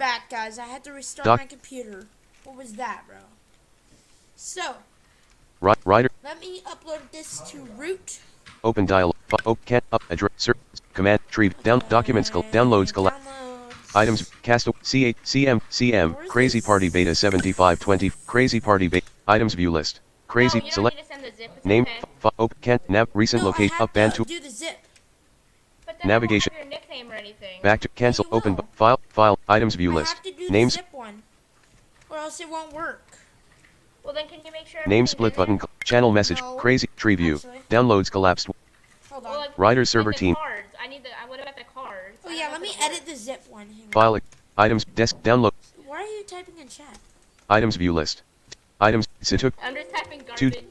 back, guys. I had to restart Doc. my computer. What was that, bro? So, Writer. let me upload this to root. Open dialog. Can't up address. Search. Command. Tree. Down. Documents. Downloads. Downloads. Items. Cast. C8. CM. Where's Crazy this? Party Beta 7520. Crazy Party Beta. Items view list. Crazy. No, you don't Select. need to send the zip. It's Name. okay. Open. Can't. Nav. Recent No, location. I have Up. Band to tool. do the zip. But then Navigation. I won't have your nickname or anything. Back to cancel. You Open. will. File. Items view I list. have to do the Names. zip one, or else it won't work. Well, then can you make sure? Name everything's split in there? button. Channel message. No. Crazy. Tree view. Actually. Downloads collapsed. Hold Well, on. like, Writer server the team. Cards. I need the. What about the cards? Oh I yeah, don't let know me if it'll edit the zip one. Hang on. File. Items. Desk. Download. Why are you typing in chat? Items view list. Items. Took. work. I'm just typing Two- garbage.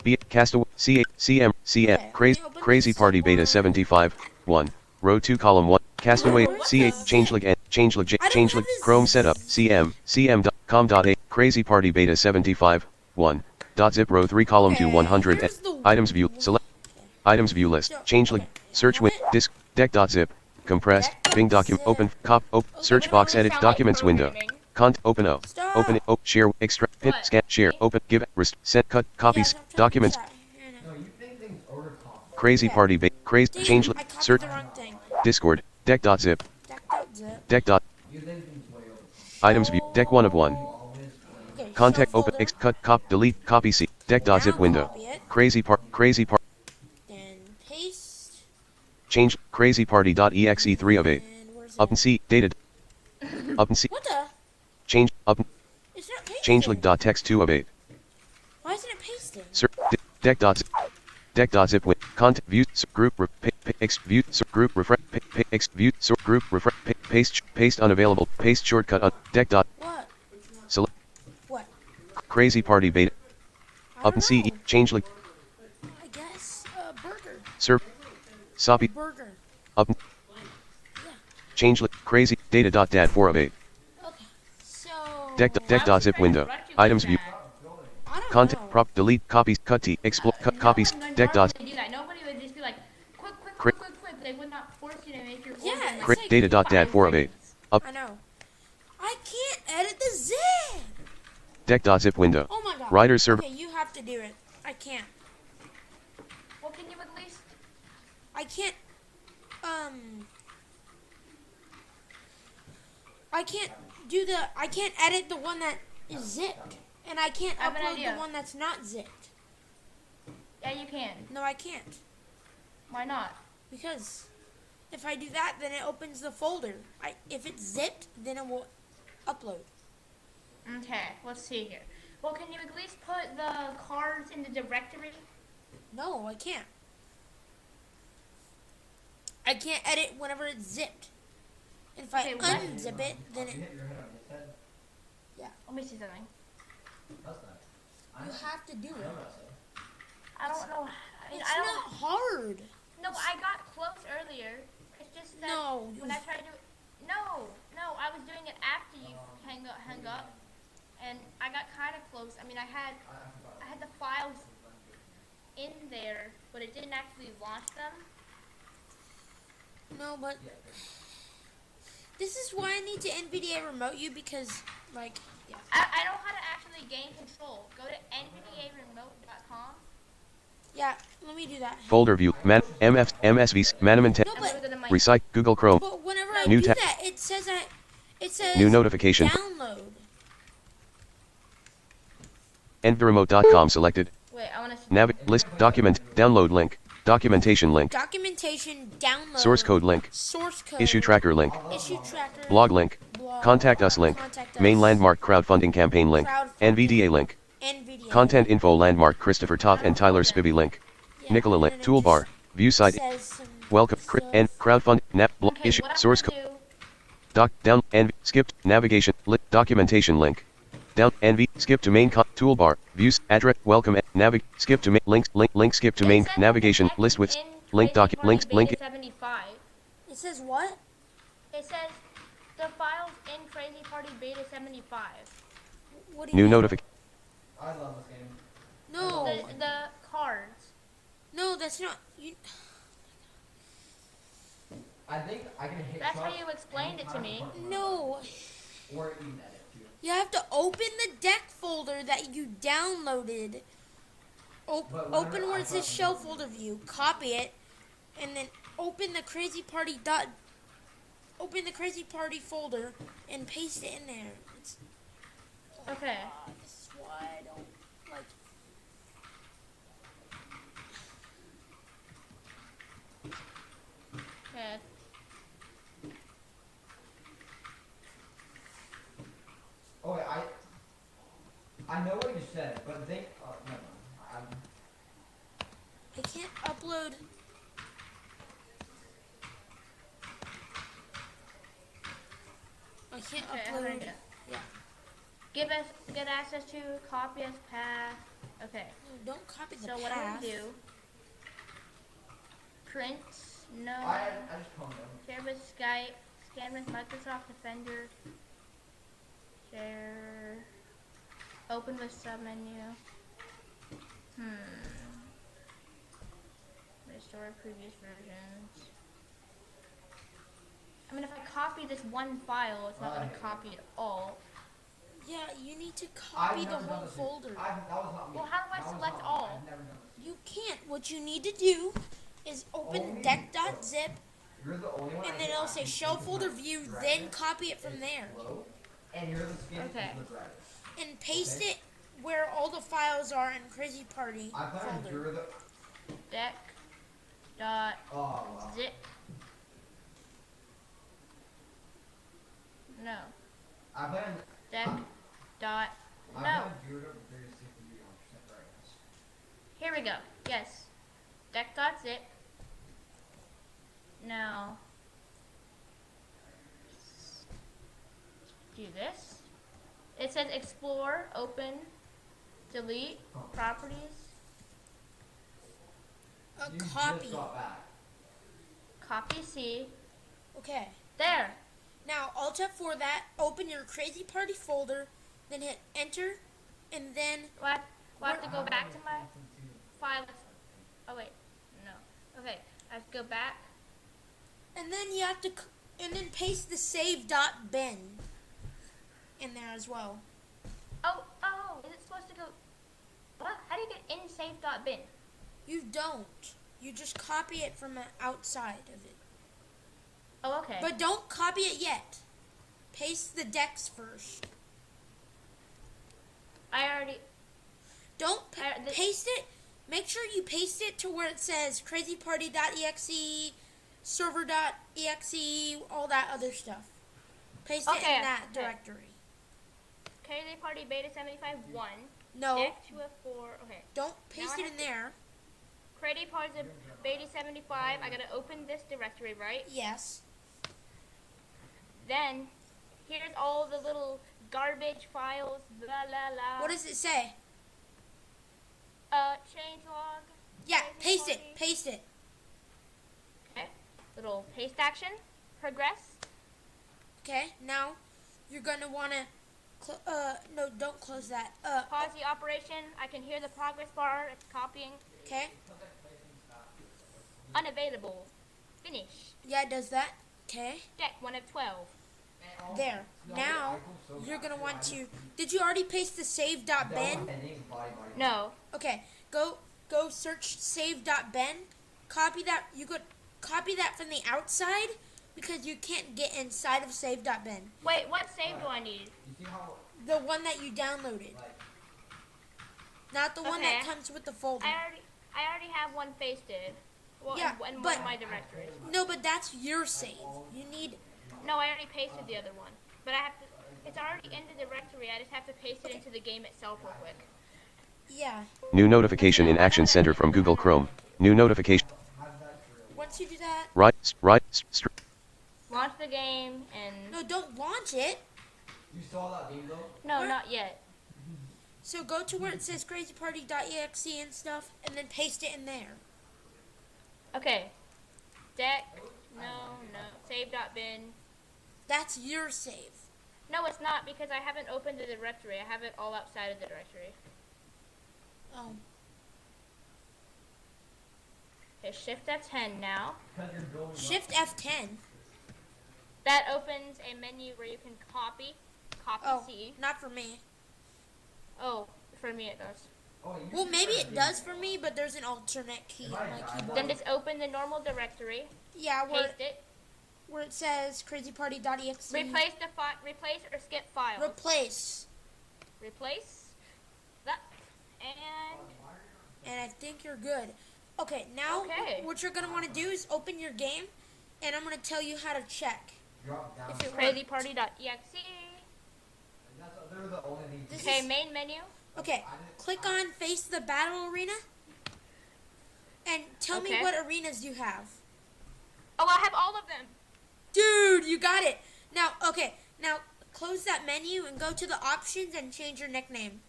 B. Castaway. C8. CM. Okay, Crazy. let me open Crazy this Party one. Beta 75. 1. Row 2 column 1. Castaway. What C8. the- Changeling. Changeling. I don't Changeling. have this- Chrome setup. CM. CM.com.a. Crazy Party Beta 75. 1. .zip row 3 column 2 Okay, 100. here's the- Items view. Select. Items view list. So, Changeling. okay. Search with. Disk. Deck.zip. Compressed. Bing document. Open. Search Doesn't box. really Edit. sound like Documents window. programming. Open O. Stop. Open it. Share. Extract. Pin. What? Scan. Share. Open. Give. Set. Cut. Copies. Yeah, I'm typing Documents. chat. Here, no. No, you think things order comp. Crazy Okay. Party Beta. Crazy. Dang, Changeling. I copied Search. the wrong thing. Discord. Deck.zip. Deck.zip. Deck. You think things way over. Items view. Deck 1 of 1. Always play. Okay, Contact. show Open. folder, Cut. Delete. Copy. C. Deck.zip Now window. copy it. Crazy Part. Then paste. Change. Crazy Party.exe 3 of 8. And where's it Up and at? C. Dated. Up and C. What the? Change. Up. It's not pasting. Changeling.text 2 of 8. Why isn't it pasting? Deck.zip. Deck.zip with content view group view group refresh view group refresh paste unavailable paste shortcut on deck dot What? select What? Crazy Party Beta I up don't and C know. changeling I guess burger. serve soppy Burger. up Yeah. changeling crazy data dot dad 4 of 8 Okay. So. deck.zip window items view I don't content know. prop delete copies cut t exploit cut copies deck dot Do that. Nobody would just be like, quick. Cra- They would not force you to make your Yeah, order. in, it's Cra- like data dot dad 4 of 8 up I know. I can't edit the zip. deck.zip window Oh my god. writer server Okay, you have to do it. I can't. Well, can you at least? I can't. I can't do the. I can't edit the one that is zipped, and I can't I have an upload idea. the one that's not zipped. Yeah, you can. No, I can't Why not? because if I do that, then it opens the folder. If it's zipped, then it will upload. Okay, let's see here. Well, can you at least put the cards in the directory? No, I can't. I can't edit whenever it's zipped. And if I Okay, what? unzip it, then You it. hit your head on his head. Let me see something. How's that? You have to do it. I don't know. I mean, It's I don't. not hard. No, but I got close earlier. It's just that No, when I tried to. No, I was doing it after you hung up, and I got kind of close. I mean, I had the files in there, but it didn't actually launch them. No, but this is why I need to NVDA remote you because, like, yeah. I know how to actually gain control. Go to nvdaremote.com. Yeah, let me do that. folder view MSVs Manaman No, And but, go to the mic. Recite Google Chrome but whenever I New do tab. that, it says New notification. download. nvremote.com selected Wait, I want to. list document download link documentation link Documentation download. source code link Source code. issue tracker link Issue tracker. blog link blog, contact us link contact us, main landmark crowdfunding campaign link crowdfunding, NVDA link NVDA. content info landmark Christopher Toth and Tyler Spivey link Yeah, Nicola link and it toolbar view just site says some welcome stuff. and crowdfund nap Okay, issue what I'm source gonna code do. doc down and skipped navigation documentation link down NV skip to main toolbar views address welcome skip to main link skip to It main says navigation text list with in link Crazy Party links Beta link 75. It says what? It says the files in Crazy Party Beta 75. What do you new mean? notification I love this game. No, The cards. no, that's not. You. I think I can hit That's how trust you explained it to me. anytime No. or even edit too. You have to open the deck folder that you downloaded. But Open whenever where I it says thought- shell folder view, copy it, and then open the open the crazy party folder and paste it in there. Okay. This is why I don't like. Okay. Oh wait, I know what you said, but think. Never mind. I can't upload. I can't Okay, I have an upload. idea. Yeah. Get access to copy as path. Okay. No, don't copy the So path. what I'm gonna do? Print. No. I just calmed down. Share with Skype. Scan with Microsoft Defender. Share. Open with submenu. Restore previous versions. I mean, if I copy this one file, it's not going to copy it all. Yeah, you need to copy the whole folder. That was not me. Well, how do I That was select not me. all? I've never done this. You can't. What you need to do is open Only- deck.zip, You're the only one. and then it'll say shell folder view, then copy it from there. And you're the skin Okay. is the brightest. And paste it where all the files are in Crazy Party I thought folder. you're the. Deck. Dot. Oh wow. Zip. No. I plan. Deck. Dot. I No. plan you're the biggest CPU on percent brightness. Here we go. Yes. Deck.zip. Now, do this. It says explore, open, delete, properties. You Copy. just got back. Copy C. Okay. There. Now, Alt F4 that, open your Crazy Party folder, then hit enter, and then Do I have to go back to my file? Oh wait, no. Okay, I have to go back. you have to and then paste the save.bin in there as well. Oh, is it supposed to go? What? How do you get in save.bin? You don't. You just copy it from the outside of it. Oh, okay. But don't copy it yet. Paste the decks first. I already. Don't the- paste it. Make sure you paste it to where it says crazyparty.exe, server.exe, all that other stuff. Paste it Okay, in that okay. directory. Crazy Party Beta 75.1. No, Deck 204. Okay. don't paste Now I it in there. Crazy Party Beta 75. I gotta open this directory, right? Yes. Then, here's all the little garbage files. Blah la la. What does it say? Changelog. Yeah, Crazy paste it. Party. Paste it. Okay. Little paste action. Progress. Okay, now you're going to want to no, don't close that. Pause the operation. I can hear the progress bar. It's copying. Okay. Unavailable. Finish. Yeah, it does that. Okay. Deck 1 of 12. There. Now you're going to want to did you already paste the save.bin? No. Okay. Go search save.bin. Copy that. You could copy that from the outside because you can't get inside of save.bin. Wait, what save do I need? You see how The one that you downloaded. Not the one that Okay. comes with the folder. I already have one pasted. Well, Yeah, in one but- of my directories. No, but that's your save. You need No, I already pasted the other one. But I have to. It's already in the directory. I just have to paste it into the game itself real quick. yeah. New notification in Action Center from Google Chrome. New notification. Once you do that, Launch the game and no, don't launch it. you saw that game though? no, Where- not yet. So go to where it says crazyparty.exe and stuff, and then paste it in there. Okay. Deck. No. Save.bin. That's your save. No, it's not because I haven't opened the directory. I have it all outside of the directory. Oh, Okay, Okay, Shift F10 now. Because you're building up. Shift F10. That opens a menu where you can copy Oh, C. not for me. Oh, for me it does. Oh, wait, you Well, should maybe start it a does video. for me, but there's an alternate key on my keyboard. Then just open the normal directory, Yeah, paste it, where it says crazyparty.exe. replace or skip files. Replace. Replace that, and And I think you're good. Okay, now Okay. what you're gonna want to do is open your game, and I'm gonna tell you how to check. Drop down. If it crazyparty.exe. They're the only things. This Okay, is- main menu. Okay, click on face the battle arena, and tell me Okay. what arenas you have. Oh, I have all of them. Dude, you got it. Now, okay, now close that menu and go to the options and change your nickname.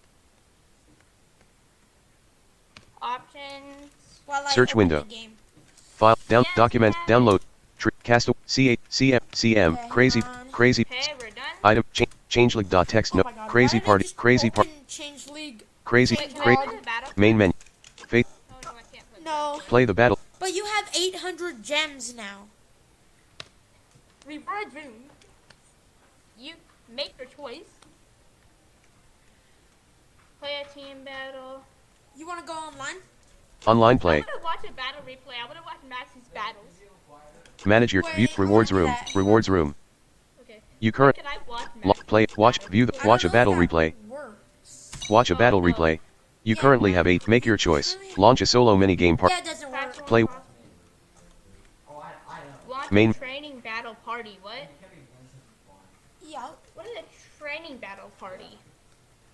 Options. While I Search open window. the game. File, down, Yes, document, I have download, cast, C8, CM, CM, Okay, crazy, hang on. crazy, Okay, we're done. item, changelog.txt, Oh no, my God, crazy why did I party, just crazy part, open Change League? crazy, Wait, can I cra- open the battle? main menu, faith, Oh no, I can't put No, play the battle, but you have 800 gems now. Reward room. You make your choice. Play a team battle. You want to go online? online I play, want to watch a battle replay. I want to watch Max's battles. manage your, view, Wait, rewards I wanna room, do that. rewards room, Okay. you current, Can I watch lo- Max? play, watch, view the, I watch a don't know battle if that replay, works. watch a Oh, battle no. replay, you Yeah. currently have 8, make your choice, launch a solo minigame part, Yeah, it doesn't work. Battle Play- Royale. Oh, I know. Launch Main- a training battle party. What? Yeah, What is a training battle party?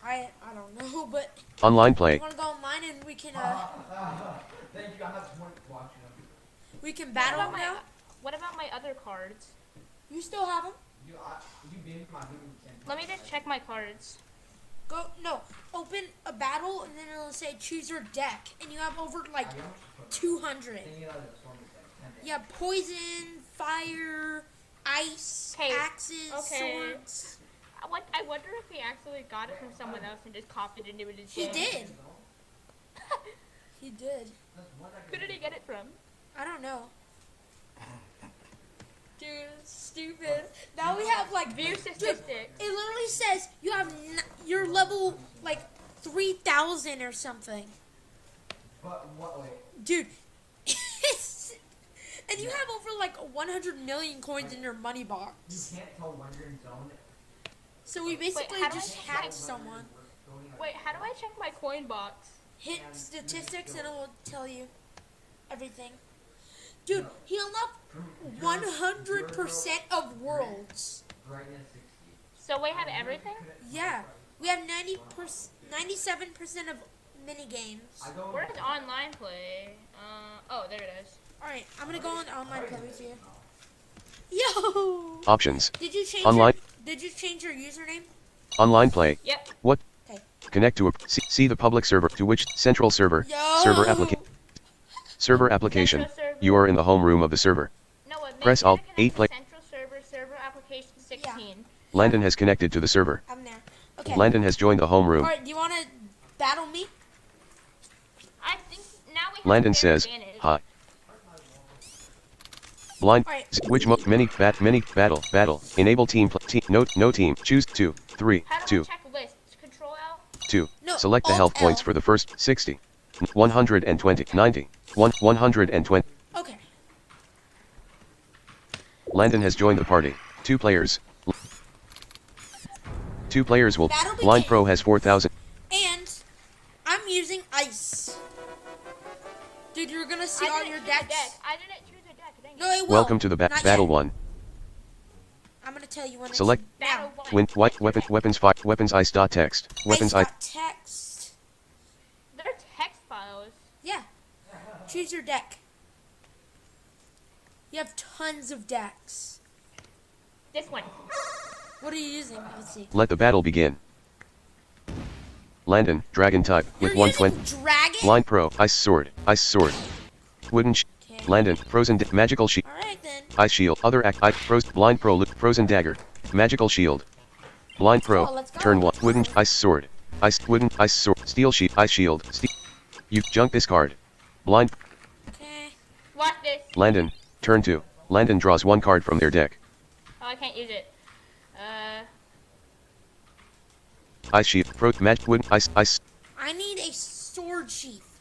I don't know, but online you play, want to go online and we can Thank you. I have someone watching them. we can What battle about now. what about my other cards? You still have them? You beat my movie. Let me just check my cards. Go open a battle and then it'll say choose your deck, and you have over like 200. Yeah, poison, fire, ice, Hey, axes, okay. swords. I wonder if he actually got it from someone else and just copied it into his He game. did. He did. Who did he get it from? I don't know. Dude, it's stupid. Now we have like View dude, statistics. it literally says you have your level like 3,000 or something, But what? Wait. dude. And you have over like 100 million coins in your money You box. can't tell when you're in zone. So we basically how do I just check hacked my- someone. Wait, how do I check my coin box? Hit statistics and it will tell you everything. Dude, he unlocked 100% of worlds. Brightness 60. So we have everything? Yeah, we have 97% of mini games. I go. Where's online play? Oh, there it is. All right, I'm gonna go on online play with you. Yo! options, Did you change Online- Did you change your username? online play, Yep. what, Okay. connect to a, see the public server to which, central server, Yo! server application, Central server. you are in the home room of the server, No, it Press Alt, 8 play- Central server application 16. Landon has connected to the server, I'm there. Okay. Landon has joined the home All room, right, do you want to battle me? I think now we have Landon a fair says, advantage. hi. Blind, Alright. which mini battle, enable team, no team, choose 2, 3, How do 2, I check lists? Control L? 2, No, select the Alt health points L. for the first 60, 120, 90, 120, Okay. Landon has joined the party, 2 players, 2 players will, That'll be Blind it. Pro has 4,000, And I'm using ice. Dude, you're gonna see I all didn't your choose a decks. deck. I didn't choose a deck. Dang it. No, it will. welcome to the Not battle yet. 1, I'm gonna tell you when Select- it's Battle now. one. win, white, weapons fire, weapons ice dot text, weapons ice, Text. They're text files. Yeah. Choose your deck. You have tons of decks. This one. What are you using? Let's see. let the battle begin. Landon, dragon type, with You're 120, using dragon? Blind Pro, ice sword, wooden Okay. Landon, frozen, magical shield, Alright then. ice shield, other act, blind pro, frozen dagger, magical shield, blind pro, Oh, let's go. turn 1, wooden, ice sword, steel sheet, ice shield, you junk this card, blind, Okay. Landon, turn 2. Landon draws 1 card from their deck. Oh, I can't use it. Ice sheath, magic wood, ice. I need a sword sheath.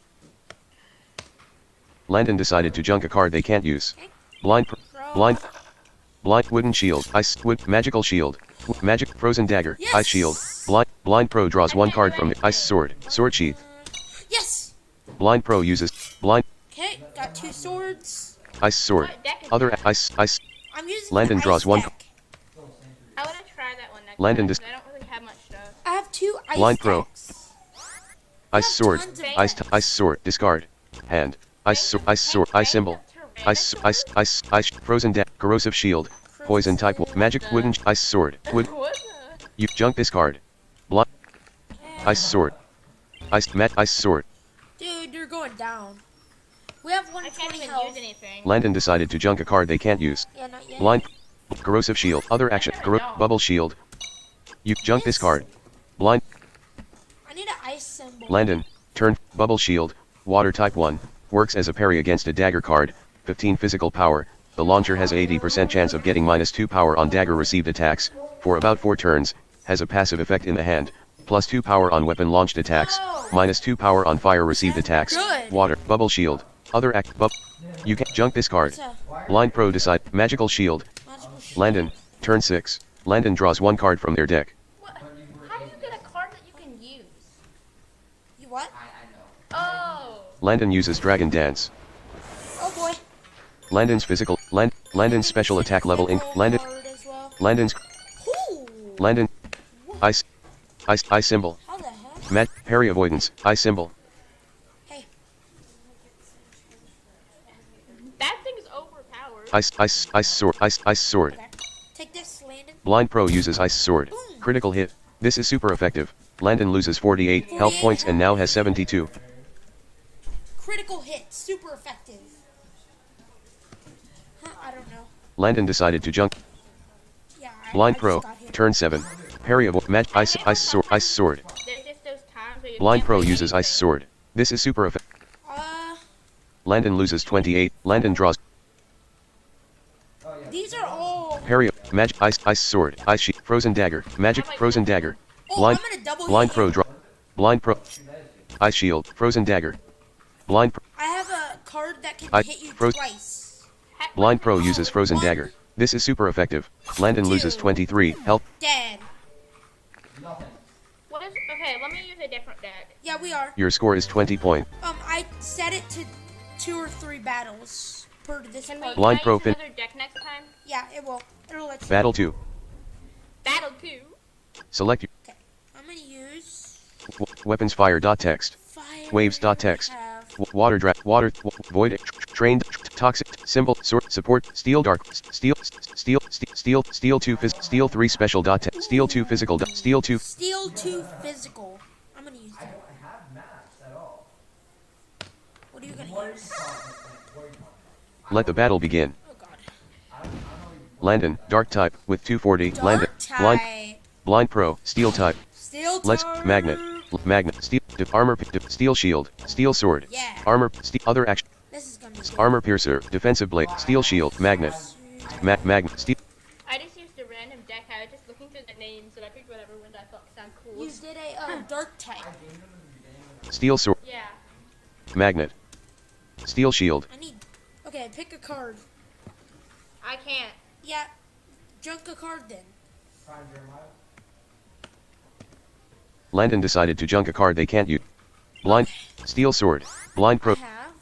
Landon decided to junk a card they can't use. Okay. Blind, Throw. blind wooden shield, ice wood, magical shield, magic frozen dagger, Yes! ice shield. Blind pro draws 1 card from the ice sword, sword sheath. Yes. Blind pro uses blind Okay, got 2 swords. ice sword. What deck is Other that? ice. I'm using Landon the ice draws 1 deck. I want to try that one next Landon time, dis- 'cause I don't really have much stuff. I have 2 ice Blind pro. decks. Ice have sword, tons of ice sword, discard, hand, ice sword, ice symbol, ice frozen dagger, corrosive shield, poison type, magic wooden ice sword, wood. What? You junk this card. Blind ice sword, ice sword. Dude, you're going down. We have I can't 120 even health. use anything. Landon decided to junk a card they can't use. Yeah, not yet. Blind corrosive shield, other action, bubble shield. You junk this card. Blind I need an ice symbol. Landon, turn, bubble shield, water type 1, works as a parry against a dagger card, 15 physical power. The launcher has 80% chance of getting -2 power on dagger received attacks, for about 4 turns, has a passive effect in the hand, +2 power on weapon launched attacks, -2 power on fire received attacks, Good. water, bubble shield, other act, you can junk this card. It's a Blind pro decide, magical shield, magical shield. Landon, turn 6, Landon draws 1 card from their deck. What? How do you get a card that you can use? You what? Oh. Landon uses Dragon Dance. Oh boy. Landon's physical, Landon's special attack level in, Card as well. Landon's, Ooh. Landon, ice symbol, How the heck? parry avoidance, ice symbol, Hey. That thing's overpowered. ice sword. Okay. Take this, Landon. Blind pro uses ice sword, Boom. critical hit, this is super effective. Landon loses 48 health 48 points and now has 72. Critical hit. Super effective. Huh, I don't know. Landon decided to junk. Yeah, Blind I pro, just got hit. turn 7, parry avoid, ice sword. There's just those times where you Blind can't pro do uses ice anything. sword, this is super effective. Uh, Landon loses 28, Landon draws, these are all. parry, magic, ice sword, ice sheet, frozen dagger, magic, frozen dagger. Oh, Blind, I'm gonna double blind hit pro you. draw, blind pro, ice shield, frozen dagger. Blind pro, I have a card that can I hit you froze- twice. Heck, blind pro what? uses frozen One. dagger. This is super effective. Landon loses Two. 23 health. Dead. What is? Okay, let me use a different deck. Yeah, we are. Your score is 20 point. I set it to 2 or 3 battles per this Can we part. Blind can I pro use fin- another deck next time? Yeah, it will. It'll let you. Battle 2. Battle 2. Select your Okay, I'm gonna use weapons fire dot text. fire. Waves dot text. I have Water draft. Water. Void. Trained. Toxic. Symbol. Sort. Support. Steel. Dark. Steel. Steel 2. Steel 3 special dot text. Steel 2 physical. Steel 2. Steel 2 physical. I'm gonna use that. have maps at all. What are you gonna use? Let the battle begin. Oh god. Landon. Dark type with 240. Landon. Dark Blind. type. Blind pro. Steel type. Steel Let's type. magnet. Magnet. Steel. Armor. Steel shield. Steel sword. Yeah. Armor. Other action. This is gonna be good. Armor piercer. Defensive blade. Steel shield. Magnet. Magnet. Steel. I just used a random deck. I was just looking through the names and I picked whatever ones I thought sound cool. You did a dark type. Steel sword. Yeah. Magnet. Steel shield. I need. Okay, pick a card. I can't. Yeah, junk a card then. Landon decided to junk a card they can't use. Blind. Steel sword. Blind pro. I have.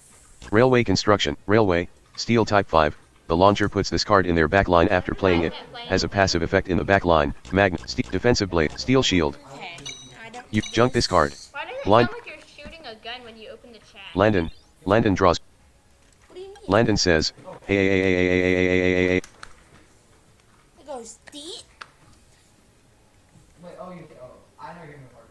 Railway construction. Railway. Steel type 5. The launcher puts this card in their backline after playing it. Has a passive effect in the backline. Magnet. Defensive blade. Steel shield. Okay. I don't. You junk this card. Why does it Blind- sound like you're shooting a gun when you open the chat? Landon. Landon draws. What do you mean? Landon says. Hey. It goes deep. Wait, oh, I know you're gonna park.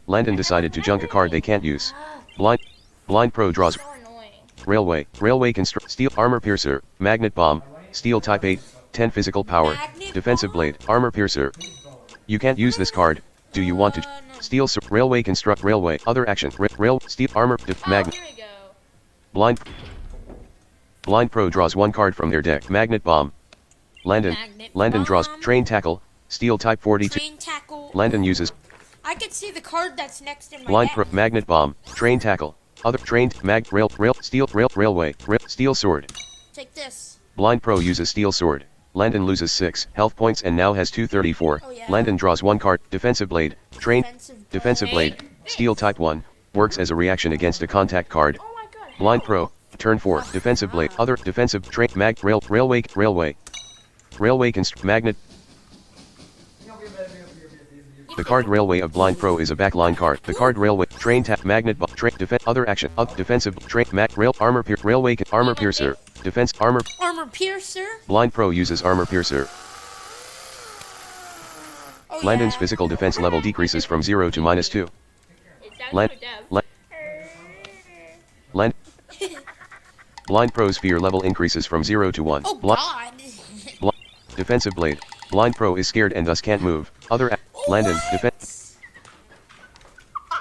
Landon decided to junk a card they can't use. Blind pro draws. So annoying. Railway construct. Steel armor piercer. Magnet bomb. Steel type 8. 10 physical power. Magnet Defensive bomb? blade. Armor piercer. You can't use this card. Do you want to? No. Steel railway construct railway. Other action. Rail steel armor magnet. Here we go. Blind. Blind Pro draws one card from their deck. Magnet bomb. Landon. Magnet Landon draws bomb. train tackle. Steel type 42. Train tackle. Landon uses I could see the card that's next in my blind deck. pro magnet bomb. Train tackle. Other trained rail steel railway steel sword. Take this. Blind Pro uses steel sword. Landon loses 6 health points and now has 234. Oh, yeah. Landon draws one card. Defensive blade. Train. Defensive blade. Steel type 1. Works as a reaction against a contact card. Oh my god. Blind Pro. Turn 4. Defensive blade. Other defensive train railway magnet. The card Railway of Blind Pro is a backline card. The card Railway train tap magnet train defense other action defensive train rail armor railway armor piercer defense armor piercer. Blind Pro uses armor piercer. Oh, Landon's yeah. physical defense level decreases from 0 to -2. It sounds Land, so dumb. la- land. Blind Pro's fear level increases from 0 to 1. Oh Blind, God. defensive blade. Blind Pro is scared and thus can't move. Other Landon defense.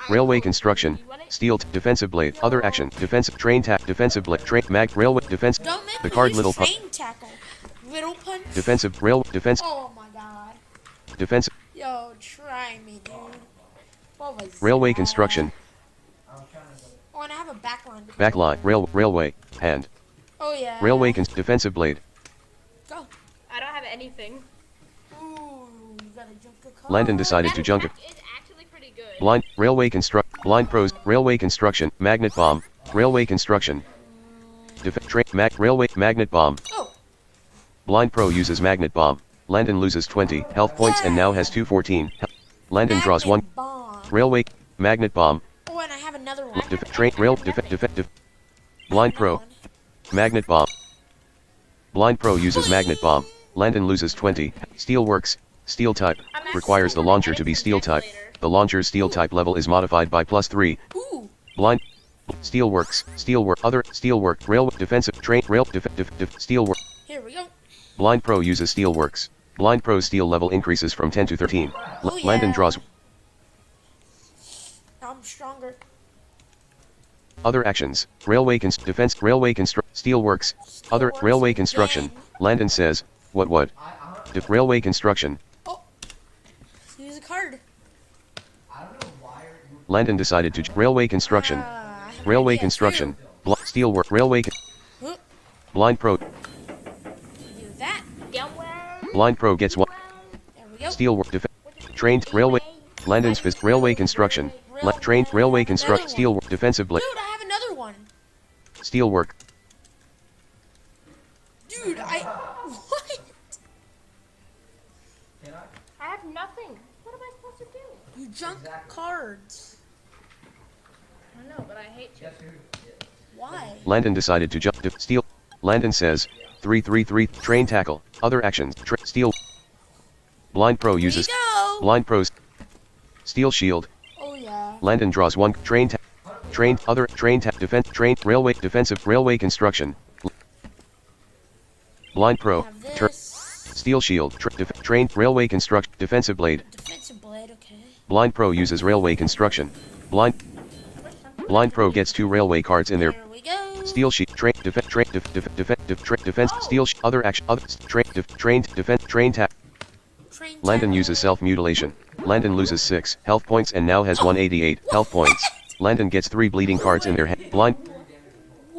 Railway construction. Steel defensive blade. Other action. Defensive train tap. Defensive blade. Train railway defense. Don't make The me card use little punch. train tackle. Little punch. Defensive rail defense. Oh my God. Defensive Yo, try me, dude. What was railway that? construction. Oh, and I have a backline. Backline. Railway. Hand. Oh yeah. Railway defensive blade. Go. I don't have anything. Ooh, you gotta jump the card. Landon decided to junk it. It's actually pretty good. Blind railway construct. Blind Pros railway construction. Magnet bomb. Railway construction. Railway magnet bomb. Oh. Blind Pro uses magnet bomb. Landon loses 20 health points and now has 214. Landon draws one. Magnet bomb. Railway magnet bomb. Oh, and I have another one. Train rail Blind Pro magnet bomb. Blind Pro uses magnet bomb. Landon loses 20. Steel works. Steel type requires the launcher to be steel type. The launcher's steel type level is modified by +3. Ooh. Blind steel works. Steel work. Other steel work. Rail defensive train rail steel work. Here we go. Blind Pro uses steel works. Blind Pro's steel level increases from 10 to 13. Oh, yeah. Landon draws Now I'm stronger. other actions. Railway defense. Railway construct. Steel works. Other Steelworks railway again. construction. Landon says, what? Railway construction. Oh. Use a card. I don't know why Landon decided to railway construction. I have an Railway idea. construction. Steel work. Railway. Huh. Blind Pro. Do that. Blind Pro gets one. There we go. Steel work. Trained railway. Landon's fist. Railway construction. Trained railway construct. Steel work. Defensive blade. Dude, I have another one. Steel work. Dude, what? can I? I have nothing. What am I supposed to do? You junk Exactly. cards. I know, but I hate you. Guess who? Why? Landon decided to jump. Steel. Landon says, 333. Train tackle. Other actions. Steel. Blind Pro Here you uses. go. Blind Pro's. Steel shield. Oh yeah. Landon draws one. Train. Trained. Other. Train. Defense. Train. Railway. Defensive. Railway construction. Blind Pro. I have Turn. this. Steel shield. Trained. Railway construction. Defensive blade. Defensive blade, okay. Blind Pro uses railway construction. Blind Pro gets 2 railway cards in there. Here we go. Steel sheet. Defense. Steel. Other action. Other. Trained. Defense. Train tap. Train Landon tackle. uses self-mutilation. Landon loses 6 health points and now has 188 health points. Landon gets 3 bleeding cards in their hand. Blind.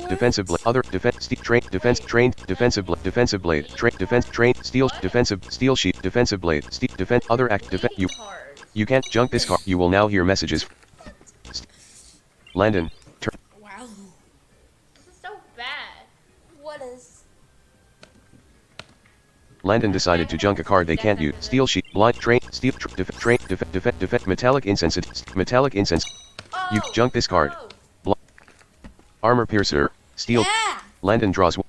Defensive blade. Other defense. Train. Defense. Trained. Defensive blade. Defensive blade. Defense. Train. Steel. Defensive. Steel sheet. Defensive blade. Defense. Other act. You can't junk this card. You will now hear messages. Landon. Wow. This is so bad. What is? Landon decided to junk a card they can't use. Steel sheet. Blind. Train. Steel. Train. Defense. Metallic incense. Metallic incense. You Oh, junk this card. no. Armor piercer. Steel. Yeah. Landon draws one.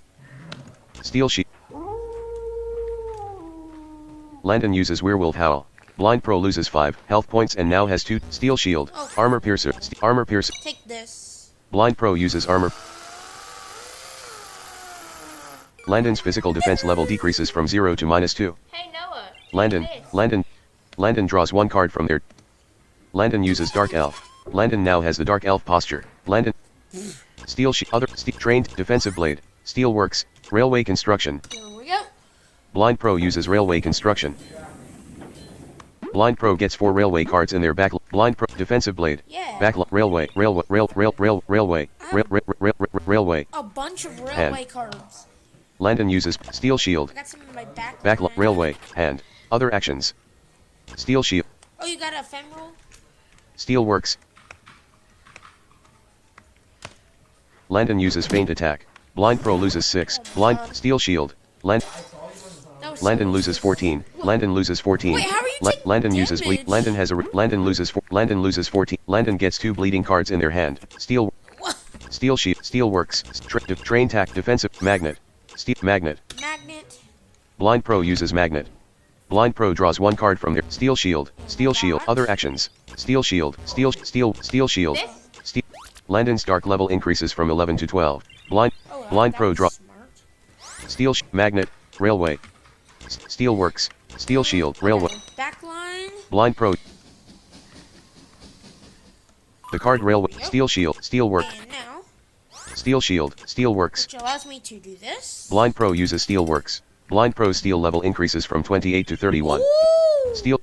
Steel sheet. Landon uses werewolf howl. Blind Pro loses 5 health points and now has 2. Steel shield. Okay. Armor piercer. Armor piercer. Take this. Blind Pro uses armor. Landon's physical defense level decreases from 0 to -2. Hey Noah. Landon. This. Landon draws one card from their. Landon uses Dark Elf. Landon now has the Dark Elf posture. Landon. Steel other trained defensive blade. Steel works. Railway construction. Here we go. Blind Pro uses railway construction. Blind Pro gets 4 railway cards in their back. Blind Pro defensive blade. Yeah. Back railway railway. A bunch of railway cards. Landon uses steel shield. I got some in my back. Railway hand. Other actions. Steel shield. Oh, you got a ephemeral? Steel works. Landon uses feint attack. Blind Pro loses 6. Blind steel shield. Landon loses 14. Landon loses 14. Wait, how are you taking Landon uses damage? Landon has a Landon loses Landon loses 14. Landon gets 2 bleeding cards in their hand. Steel shield. Steel works. Train tack defensive magnet. Steel magnet. Magnet. Blind Pro uses magnet. Blind Pro draws 1 card from their steel shield. Steel shield. Other actions. Steel shield. Steel shield. This? Steel. Landon's dark level increases from 11 to 12. Blind That Pro was draw. smart. Steel magnet. Railway. Steel works. Steel shield. Railway. Okay, backline. Blind Pro. The card railway. Steel shield. Steel work. And now, Steel shield. Steel works. which allows me to do this. Blind Pro uses steel works. Blind Pro steel level increases from 28 to 31. Ooh! Steel.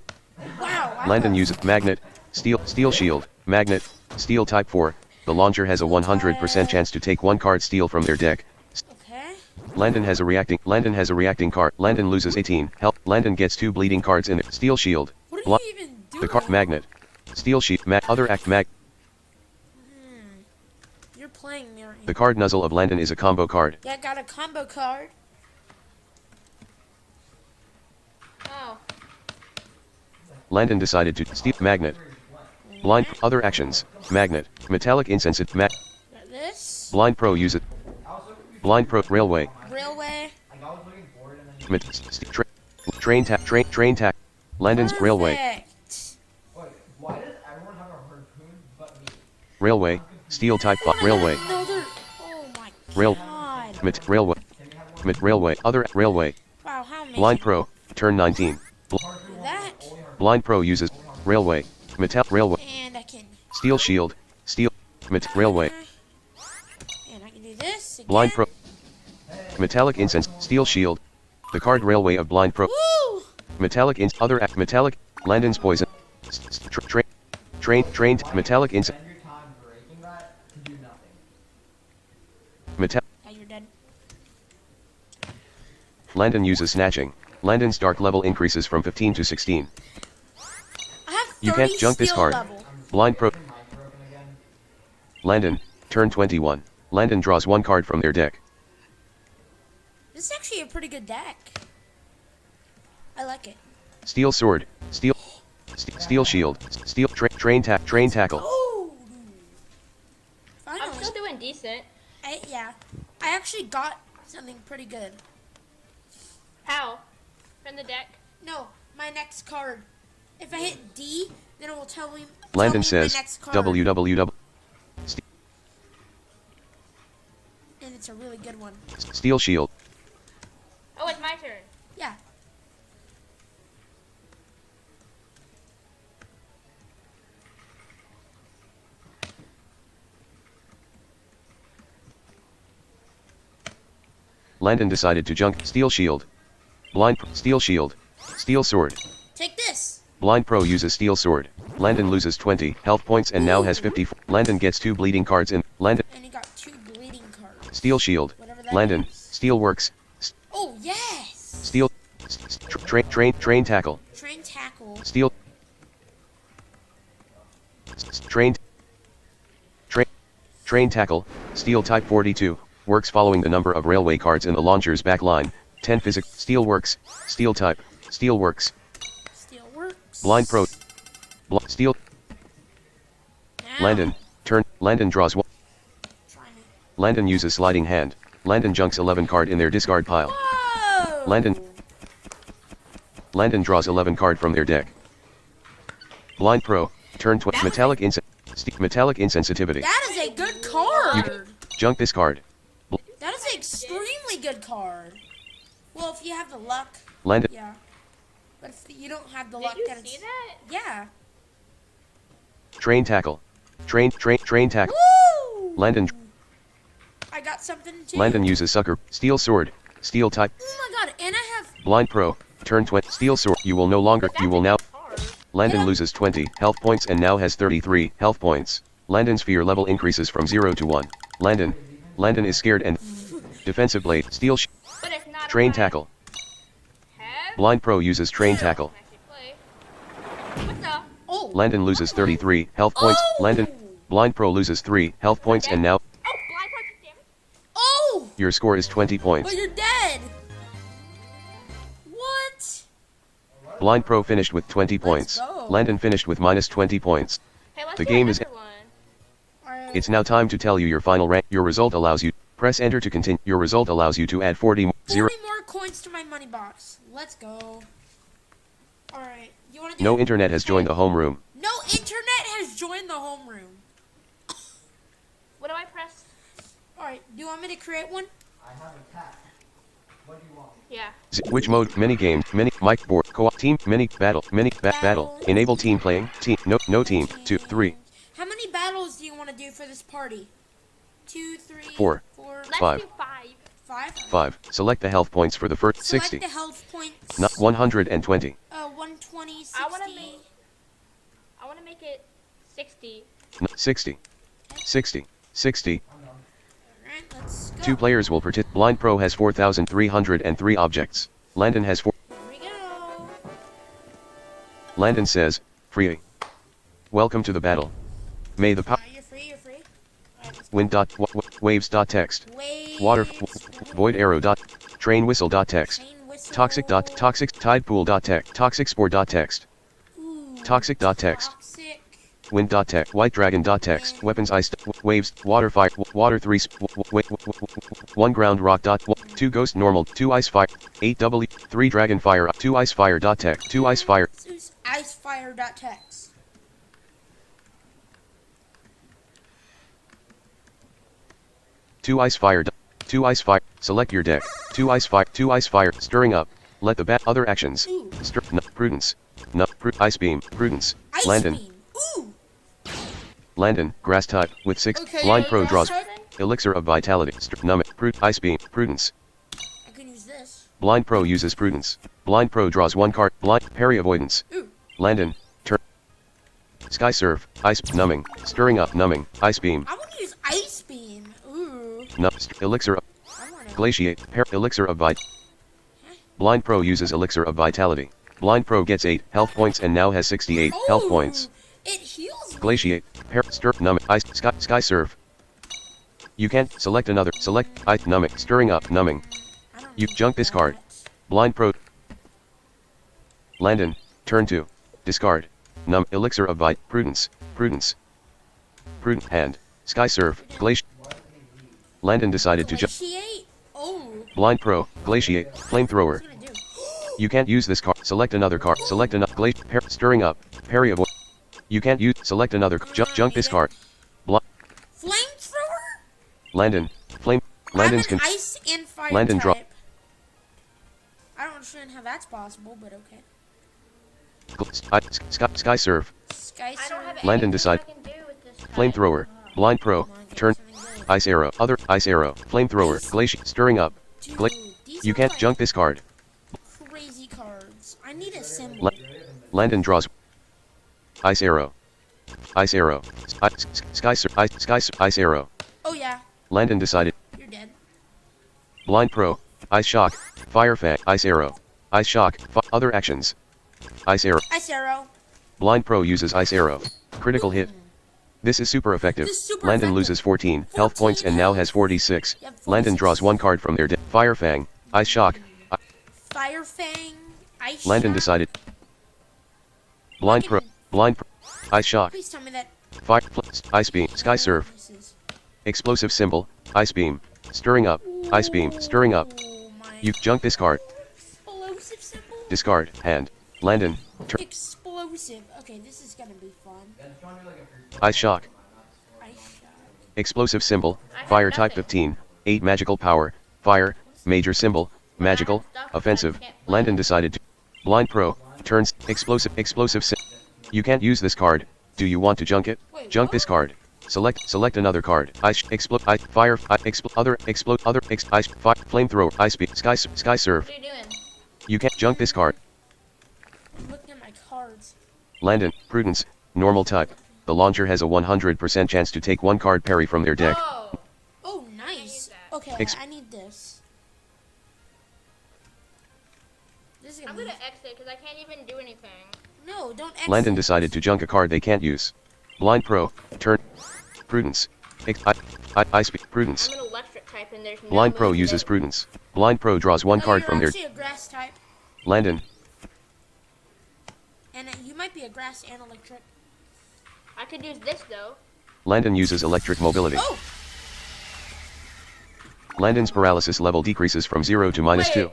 Wow. I Landon love- uses magnet. Steel shield. Magnet. Steel type 4. The launcher has a 100% chance to take 1 card steel from their deck. Okay. Landon has a reacting card. Landon loses 18. Help. Landon gets 2 bleeding cards in it. Steel shield. What are Blo- you even doing? The card magnet. Steel shield. Other act mag. You're playing me. Aren't you? The card Nuzzle of Landon is a combo card. Yeah, I got a combo card. Oh. Landon decided to steal magnet. Blind other actions. Magnet. Metallic insensitive Got this. Blind Pro use it. Blind Pro railway. Railway. Train tack. Landon's railway. Perfect. Wait, why does everyone have a harpoon but me? Railway. Steel type railway. Another. Oh my Rail- god. Railway. Railway. Other railway. Wow, how many? Blind Pro. Turn 19. That. Blind Pro uses railway. Railway. And I can. Steel shield. Steel. Railway. And I can do this. Again. Blind Pro. Metallic incense. Steel shield. The card railway of Blind Pro. Woo! Metallic other metallic. Landon's poison. Trained metallic incense. Spend your time breaking that to do nothing. Yeah, you're dead. Landon uses snatching. Landon's dark level increases from 15 to 16. I have 30 You can't junk this skill card. level. Blind Pro. Mic broken again. Landon. Turn 21. Landon draws 1 card from their deck. This is actually a pretty good deck. I like it. Steel sword. Steel shield. Steel train tackle. Oh! I'm Finally. still doing decent. Yeah. I actually got something pretty good. How? From the deck? No, my next card. If I hit D, then it will tell me. Landon tell me my says next card. www. And it's a really good one. Steel shield. Oh, it's my turn. Yeah. Landon decided to junk steel shield. Steel shield. Steel sword. Take this. Blind Pro uses steel sword. Landon loses 20 health points and now has 54. Landon gets 2 bleeding cards in. Landon. And he got 2 bleeding cards. Steel shield. Whatever that Landon. is. Steel works. Oh, yes. Steel. Train tackle. Train tackle. Steel. Train tackle. Steel type 42. Works following the number of railway cards in the launcher's back line. 10 physical. Steel works. Steel type. Steel works. Steel works. Blind Pro. Steel. Now, Landon. Turn. Landon draws 1. try me. Landon uses sliding hand. Landon junks 11 card in their discard pile. Whoa! Landon draws 11 card from their deck. Blind Pro. Turn metallic insensitivity. That is a good card. Junk this card. That is an extremely good card. Well, if you have the luck, Landon. yeah. But if you don't have the Did luck, you then see it's... that? Yeah. Train tackle. Train tackle. Woo! Landon. I got something too. Landon uses sucker. Steel sword. Steel type. Oh my god, and I have. Blind pro. Turn 20. Steel sword. You will no longer. You will now. Landon Yeah. loses 20 health points and now has 33 health points. Landon's fear level increases from 0 to 1. Landon is scared and defensive blade. Steel But it's not train what I tackle. have. Blind pro uses train tackle. Actually play. What the? Oh. Landon loses 33 health points. Oh! Landon. Blind pro loses 3 health points and now Oh, blind pro took damage. Oh! your score is 20 points. But you're dead. What? Blind pro finished with 20 points. go. Landon finished with minus 20 points. Hey, let's The do game is- another one. Alright. It's now time to tell you your final rank. Your result allows you. Press enter to continue. Your result allows you to add 40 0. 40 more coins to my money box. Let's go. Alright. You want to do No internet has joined the homeroom. No internet has joined the homeroom. What do I press? Alright. Do you want me to create one? I have a cat. What do you want? Yeah. Which mode? Mini game. Mini mic board. Co-op team. Mini battle. Mini battle. Enable team playing. Team. No team. 2 3 How many battles do you want to do for this party? 2, 3, 4. 4, Let's 5. do 5. 5. 5. Select the health points for the first Select 60. the health points. Not 120. 120, 60. I want to make it 60. No, 60. 60. 60. Alright, let's go. 2 players will participate. Blind Pro has 4,303 objects. Landon has 4. Here we go. Landon says, free. Welcome to the battle. May the power. You're free, you're free. Alright, let's Wind dot waves dot text. Waves. Water void arrow dot train whistle dot text. Chain whistle. Toxic tide pool dot text. Toxic spore dot text. Ooh, Toxic dot text. Toxic. Wind dot text. White dragon dot text. Weapons ice waves water fire water 3 1 ground rock dot 2 ghost normal 2 ice fire 8 w 3 dragon fire 2 ice fire dot text 2 ice fire Zeus icefire.text. 2 ice fire 2 ice fire. Select your deck. 2 ice fire stirring up. Let the bat other actions. Ooh. Stir prudence. Ice beam prudence. Ice Landon. beam. Ooh. Landon, grass type, with 6, Okay, blind yeah, pro grass draws, type. elixir of vitality, ice beam, prudence, I can use this. blind pro uses prudence, blind pro draws 1 card, blind, parry avoidance, Ooh. Landon, turn, sky surf, ice, numbing, stirring up, numbing, ice beam, I want to use ice beam. Ooh. elixir of, I want to. glaciate, elixir of blind pro uses elixir of vitality, blind pro gets 8 health points and now has 68 health points, It heals me. glaciate, stir, numbing, ice, sky surf. You can't select another, select, ice, numbing, stirring up, numbing, I don't you need junk this card. that. Blind pro. Landon, turn 2. Discard. Elixir of prudence, prudence. Prudent hand. Sky surf, glaciate. Landon decided to jump. Glaciate. Oh. Blind pro, glaciate, flamethrower. What's it gonna do? You can't use this card. Select another card. Select another stirring up. Parry avoid. You can't use. Select another. Junk this card. Flamethrower. Landon, flame. Landon's I'm an ice and fire Landon type. draw. I don't understand how that's possible, but okay. Sky surf. Sky I don't have Surf. Landon anything decide- I can do with this type. Flamethrower. Blind pro. Come on, give me Turn. something good. Ice arrow. Other ice arrow. Flamethrower. Glacier. Stirring up. Dude, Gla- these You are can't like junk this card. crazy cards. I need a symbol. La- Landon draws. Ice arrow. Ice arrow. Ice arrow. Oh yeah, Landon decided. you're dead. Blind pro. Ice shock. Fire fang. Ice arrow. Ice shock. Other actions. Ice arrow. Ice arrow. Blind pro uses ice arrow. Critical hit. This is super effective. This is super Landon effective. loses 14 health points and now has 46. You have Landon 46. draws 1 card from their deck. Fire fang. Ice shock. Fire Fang. Ice Landon Shock. decided. Blind pro. Blind pro. Ice shock. Please tell me that. Fire. Ice beam. Sky surf. This is- Explosive symbol. Ice beam. Stirring up. Ice beam. Stirring up. Oh my. You junk this card. Explosive symbol. Discard. Hand. Landon. Explosive. Okay, this is gonna be fun. Ice shock. Ice Shock. Explosive symbol. I have Fire type nothing. 15. 8 magical power. Fire. Major symbol. Magical. stuff, but I Offensive. can't play. Landon decided to. Blind pro. Turns. Explosive. You can't use this card. Do you want to junk it? Wait, Junk what? this card. Select another card. Explode, fire, explode, ice, flamethrower, ice beam, sky surf. What are you doing? You can't junk this card. I'm looking at my cards. Landon, Prudence, normal type. The launcher has a 100% chance to take one card parry from their deck. Oh, Oh, nice. that. Okay, Ex- I need this. This is I'm gonna be... gonna exit because I can't even do anything. No, don't exit. Landon decided to junk a card they can't use. Blind Pro, turn. Prudence. Ice beam, Prudence. I'm an electric type and there's no Blind Pro moves uses that- Prudence. Blind Pro draws one Oh, card you're from their. actually a grass type. Landon. And you might be a grass and electric. I could use this though. Landon uses electric mobility. Oh! Landon's paralysis level decreases from 0 to -2. Wait.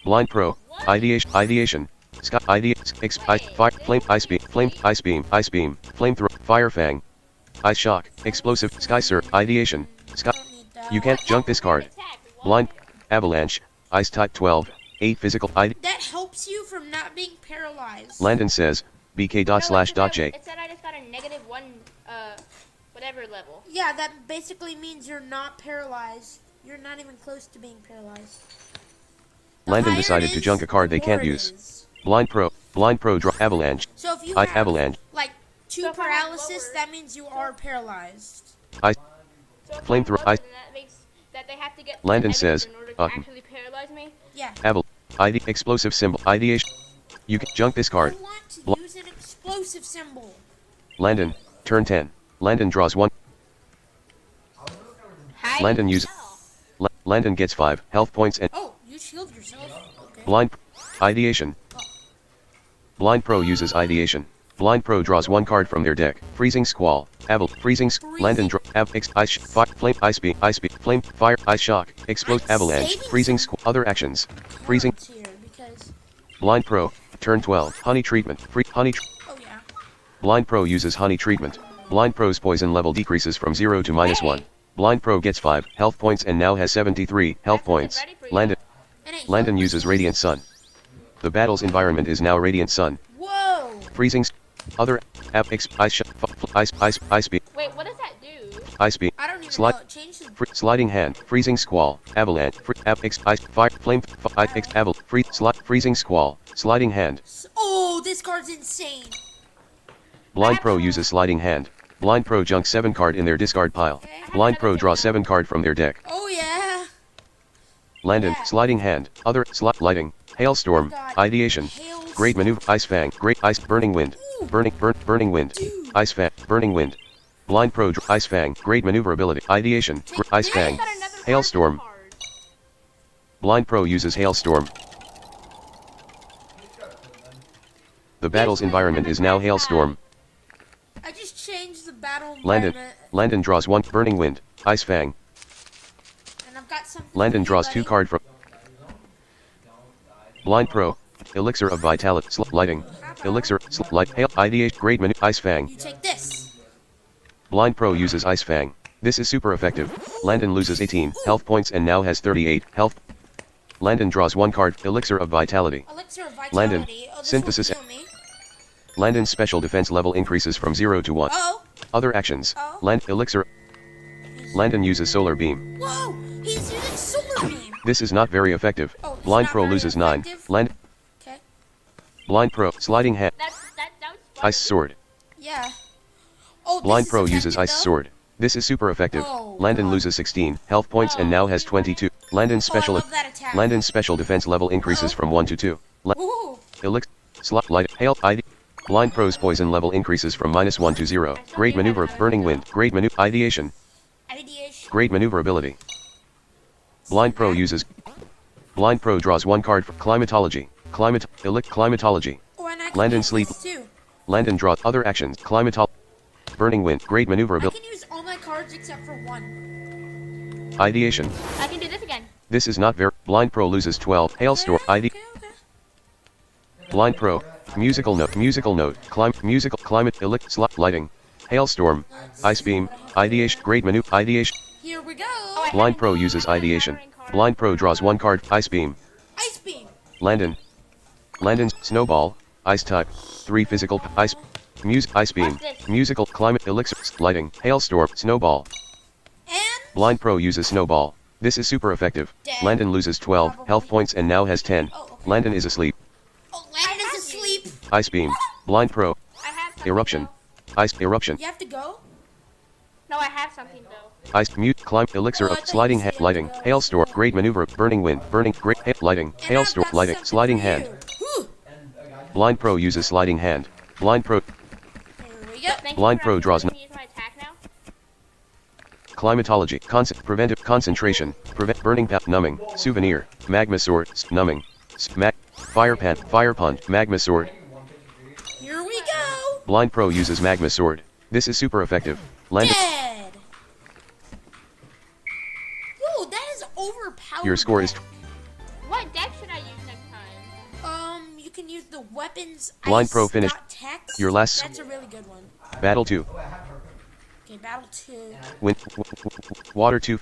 Blind Pro, What? ideation, sky, fire, flame, ice beam, flamethrower, fire fang, ice shock, explosive, sky surf, ideation, sky. Don't need that. You can't junk this card. Attack. What? Blind, avalanche, ice type 12, 8 physical, That helps you from not being paralyzed. Landon says, bk No, dot slash it dot said j. It said I just got a -1, whatever level. Yeah, that basically means you're not paralyzed. You're not even close to being paralyzed. The Landon higher decided it to is, junk a card the they can't more it use. is. Blind Pro draw avalanche, So if you I have avalanche, like 2 So if I have paralysis, lower- that means you are paralyzed. So if Flamethrower, I'm lower, I- then that makes that they have to get Landon negative says, in order to actually paralyze me. Yeah. explosive symbol, ideation. You can junk this card. I want to Bl- use an explosive symbol. Landon, turn 10. Landon draws 1. Hi. Landon uses. Landon gets 5 health points and Oh, you shield yourself. Okay. blind. Ideation. Blind Pro uses ideation. Blind Pro draws 1 card from their deck. Freezing Squall. Landon draw. Flame, ice beam, flame, fire, ice shock, explode, I'm avalanche, saving freezing some squall. Other actions. Freezing. Cards here because Blind Pro. Turn 12. Honey treatment. oh yeah. Blind Pro uses honey treatment. Blind Pro's poison level decreases from 0 to -1. Blind Pro gets 5 health points and now has 73 health points. Ready for you. Landon uses Radiant Sun. The battle's environment is now Radiant Sun. Whoa. Freezing. Other. Ice beam. Wait, what does that do? Ice beam. I don't even Slide. know. It changed the Sliding hand. Freezing squall. Avalanche. Fire. Flame. Freezing squall. Sliding hand. Oh, this card's insane. Blind Pro uses sliding hand. Blind Pro junks 7 card in their discard pile. Blind Pro draws 7 card from their deck. Oh yeah. Landon, Yeah. sliding hand, other, lighting, hailstorm, Oh, God. ideation, great maneuver, ice fang, great ice, burning wind, Ooh. burning wind, Dude. ice fang, burning wind, blind pro, ice fang, great maneuverability, ideation, ice this. fang, Got another hailstorm, card. blind pro uses hailstorm. The battle's environment is now hailstorm. I just changed the battle Landon, environment, Landon draws 1, burning wind, ice fang, and I've got something. Landon for you, draws 2 buddy. card from blind pro, elixir of vitality, lighting, elixir, light, hail, ideation, great manu, ice fang. You take this. Blind Pro uses Ice Fang. This is super effective. Landon loses 18 health points and now has 38 health. Landon draws 1 card, Elixir of Vitality. Elixir of vitality. Landon, Oh, this synthesis. will heal me. Landon's special defense level increases from 0 to 1. Oh. Other actions. Oh. Elixir. Landon uses Solar Beam. Whoa. He's using solar beam. This is not very effective. Oh, it's Blind not Pro very loses 9. effective? Okay. Blind Pro, Sliding Hand, That was Ice Sword. Yeah. Oh, this Blind is Pro uses effective, Ice though? Sword. This is super effective. Oh, Landon God. loses 16 health points and now has 22. Landon's Oh, I special love that attack. Landon's special defense level increases Uh-oh. from 1 to 2. Ooh. Elixir, light, hail, ID. Blind Pro's poison level increases from -1 to 0. Great maneuver, burning wind, great ideation, Ideation. great maneuverability. Blind Pro uses. Blind Pro draws 1 card for climatology, climatology. Oh, and I can Landon use sleep. this too. Landon draws other actions, burning wind, great I maneuverability, can use all my cards except for one. ideation. I can do this again. This is not very. Blind Pro loses 12. Hailstorm, ID. Okay. Blind Pro, musical note, climate, lighting, hailstorm, ice beam, ideation, great maneuver, ideation. Here we go. I Blind haven't Pro done uses that. I'm ideation. remembering cards. Blind Pro draws 1 card, ice beam. Ice beam. Landon's snowball, ice type, 3 physical, ice, Ice beam. Watch this. Musical climate elixir. Lighting. Hailstorm. Snowball. And Blind Pro uses Snowball. This is super effective. Dead. Landon loses 12 Probably. health points and now has 10. Oh, okay. Landon is asleep. oh, Landon is asleep. Ice beam. Blind Pro. I have something. Eruption. Though. Ice eruption. You have to go. No, I have something though. Ice mute climb elixir Oh, I of thought sliding you said lighting. you had to go. Hailstorm. Great maneuver. Burning wind. Burning great lighting. And Hailstorm. I've got Lighting. something Sliding for hand. you. Whew. Blind Pro uses sliding hand. Blind Pro. Here we go. Thank Blind you for Pro asking. draws Can I use my attack now? Climatology. Preventive concentration. Prevent burning numbing. Souvenir. Magma sword. Numbing. Fire pan. Fire punch. Magma sword. Here we go. Blind Pro uses magma sword. This is super effective. Landon. Dead. Yo, that is overpowered. Your score is deck. What deck should I use next time? You can use the weapons. Blind Pro finished. Text. Your last- That's a really good one. Battle 2. Okay, battle 2. Wind. Water 2.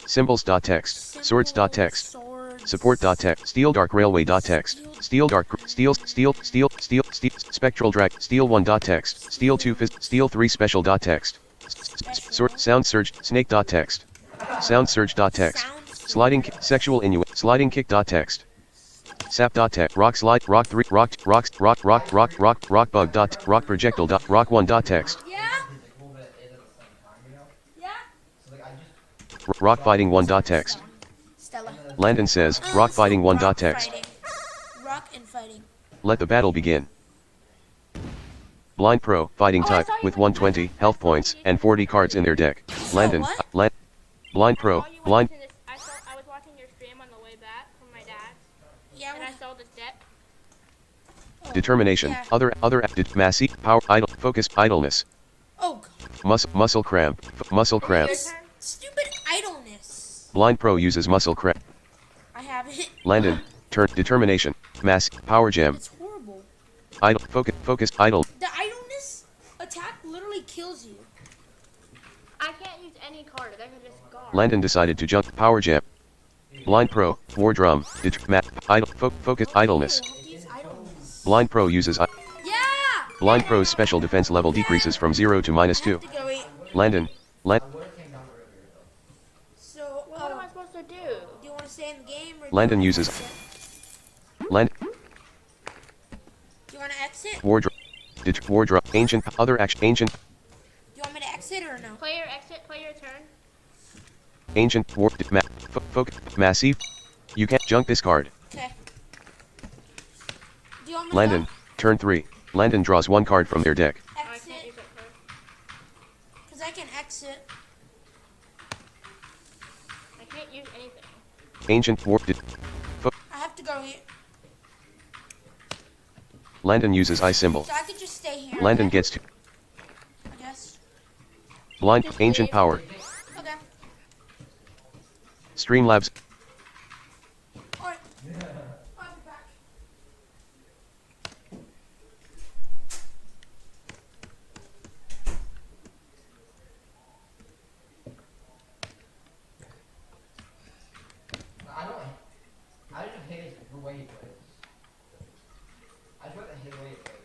Symbols.text. Swords.text. Swords. Support.text. Steel dark railway.text. Steel dark steel spectral drag. Steel 1.text. Steel 2 Steel 3 special.text. Sound surge snake.text. Sound surge.text. Sliding sexual inuit. Sliding kick.text. Sap.text. Rock slide. Rock 3. Rock bug. Rock projectile. Rock 1.text. Yeah. Yeah. Rock fighting 1.text. Stella. Landon says, rock fighting 1.text. Rock and fighting. Let the battle begin. Blind Pro, fighting Oh, I type, saw you with put 120 health points and 40 cards in their deck. Landon, what? Blind Pro, While you were blind, watching this, I was watching your stream on the way back from my dad, Yeah. and I saw this deck. determination, Yeah. other, massive, power, idle, focus, idleness, Oh, muscle cramp, muscle cramp. Your turn. stupid idleness. Blind Pro uses muscle cramp. I have it. Landon, turn, determination, mass, power gem, It's horrible. idle, focus, idle. The idleness attack literally kills you. I can't use any card. That could just guard. Landon decided to jump, power gem. Blind Pro, war drum, idle, focus, idleness. Oh, I have to use idleness. Blind Pro uses, Yeah. Blind Pro's special defense level decreases from 0 to I have -2. to go eat. Landon, So, What am I supposed to do? do you want to stay in the game or do Landon you wanna uses- exit? Land, Do you want to exit? war drum, ancient, other action, ancient, Do you want me to exit or no? Player exit. Player turn. ancient, massive. You can't junk this card. Okay. Do you want me Landon, to turn 3. Landon draws 1 card from their deck. Oh, I can't exit? use it first. Because I can exit. I can't use anything. Ancient, I have to go eat. Landon uses eye symbol. So I could just stay here. Landon gets to I guess. blind, Just ancient leave. power. Okay. Streamlabs, Alright. I'll be back. I just hate the way he plays. I just hate the way he plays.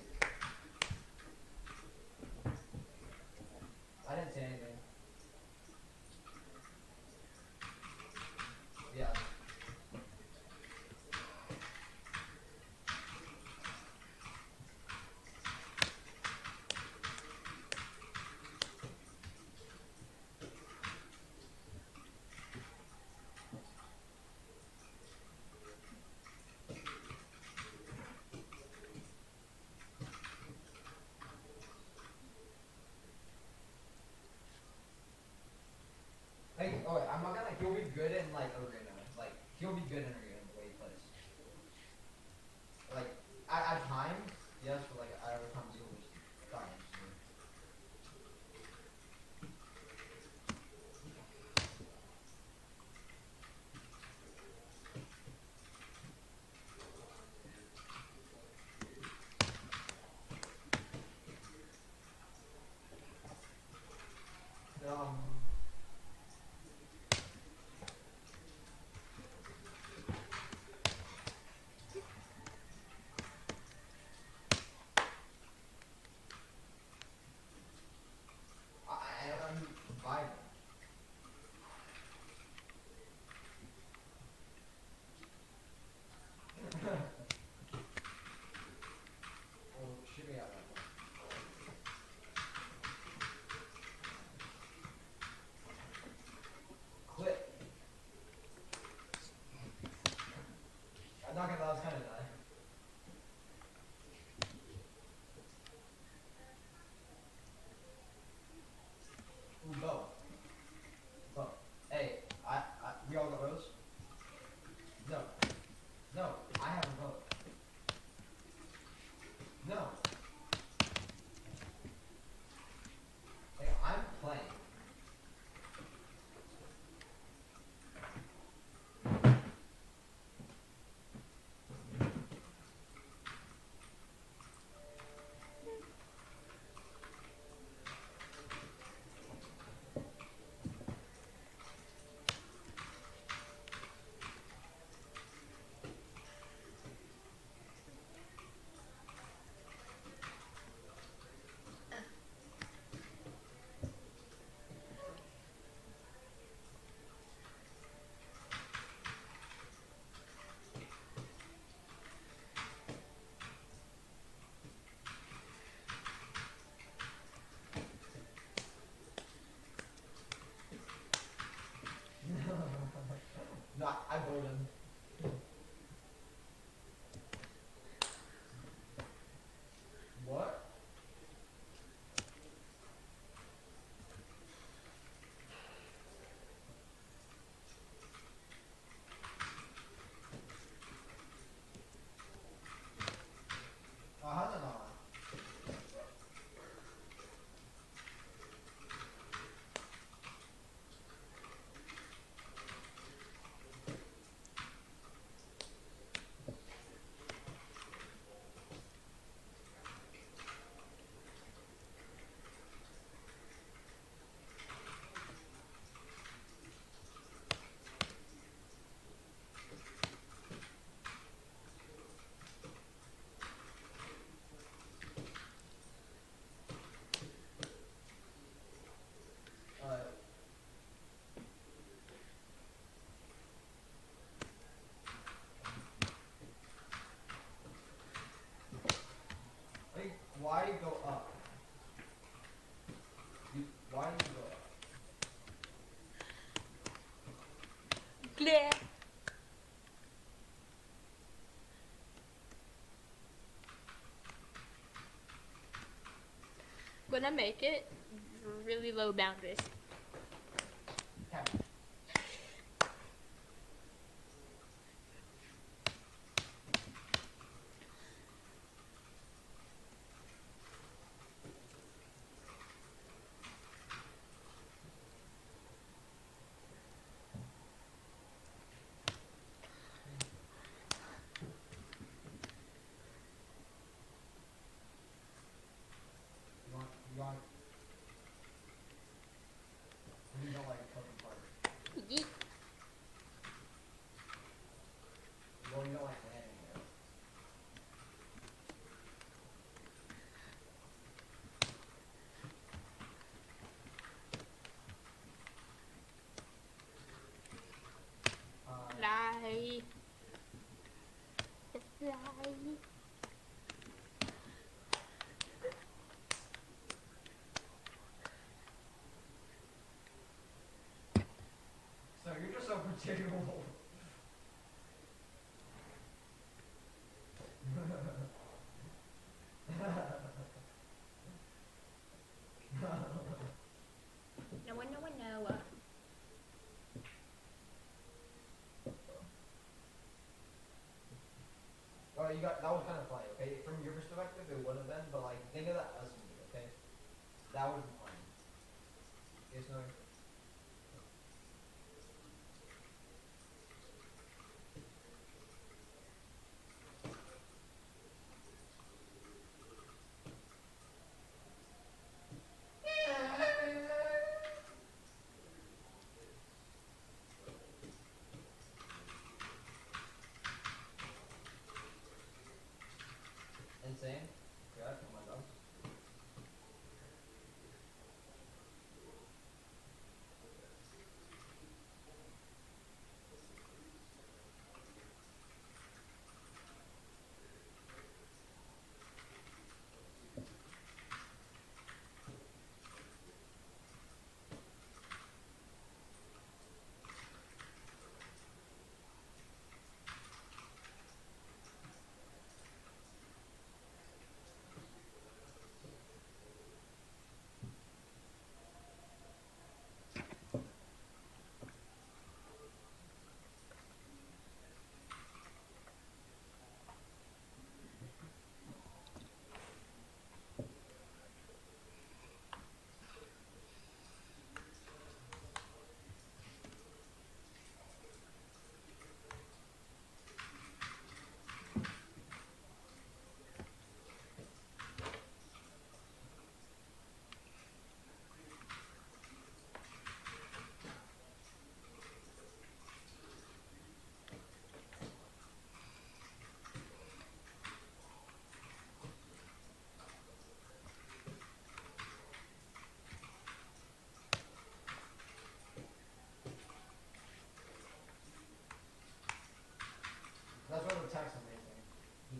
I didn't say anything. Yeah. I'm not gonna lie, I was kinda die. Ooh, go. Go. Hey, we all got rose? No. No, I have a vote. No. Hey, I'm playing. No, I voted him. What? How's that not on? Like, why go up? Why do you go up? Glare. Gonna make it really low boundaries. Kevin. You want, you don't like Coconut Park. Yeet. Well, you don't like landing there. Fly. Fly. So you're just so predictable. No one, no one, no. Oh, that was kind of funny, okay? From your perspective, it wouldn't have been, but like, think of that as me, okay? That would be funny. Yes, no? Insane? Yeah, oh my god.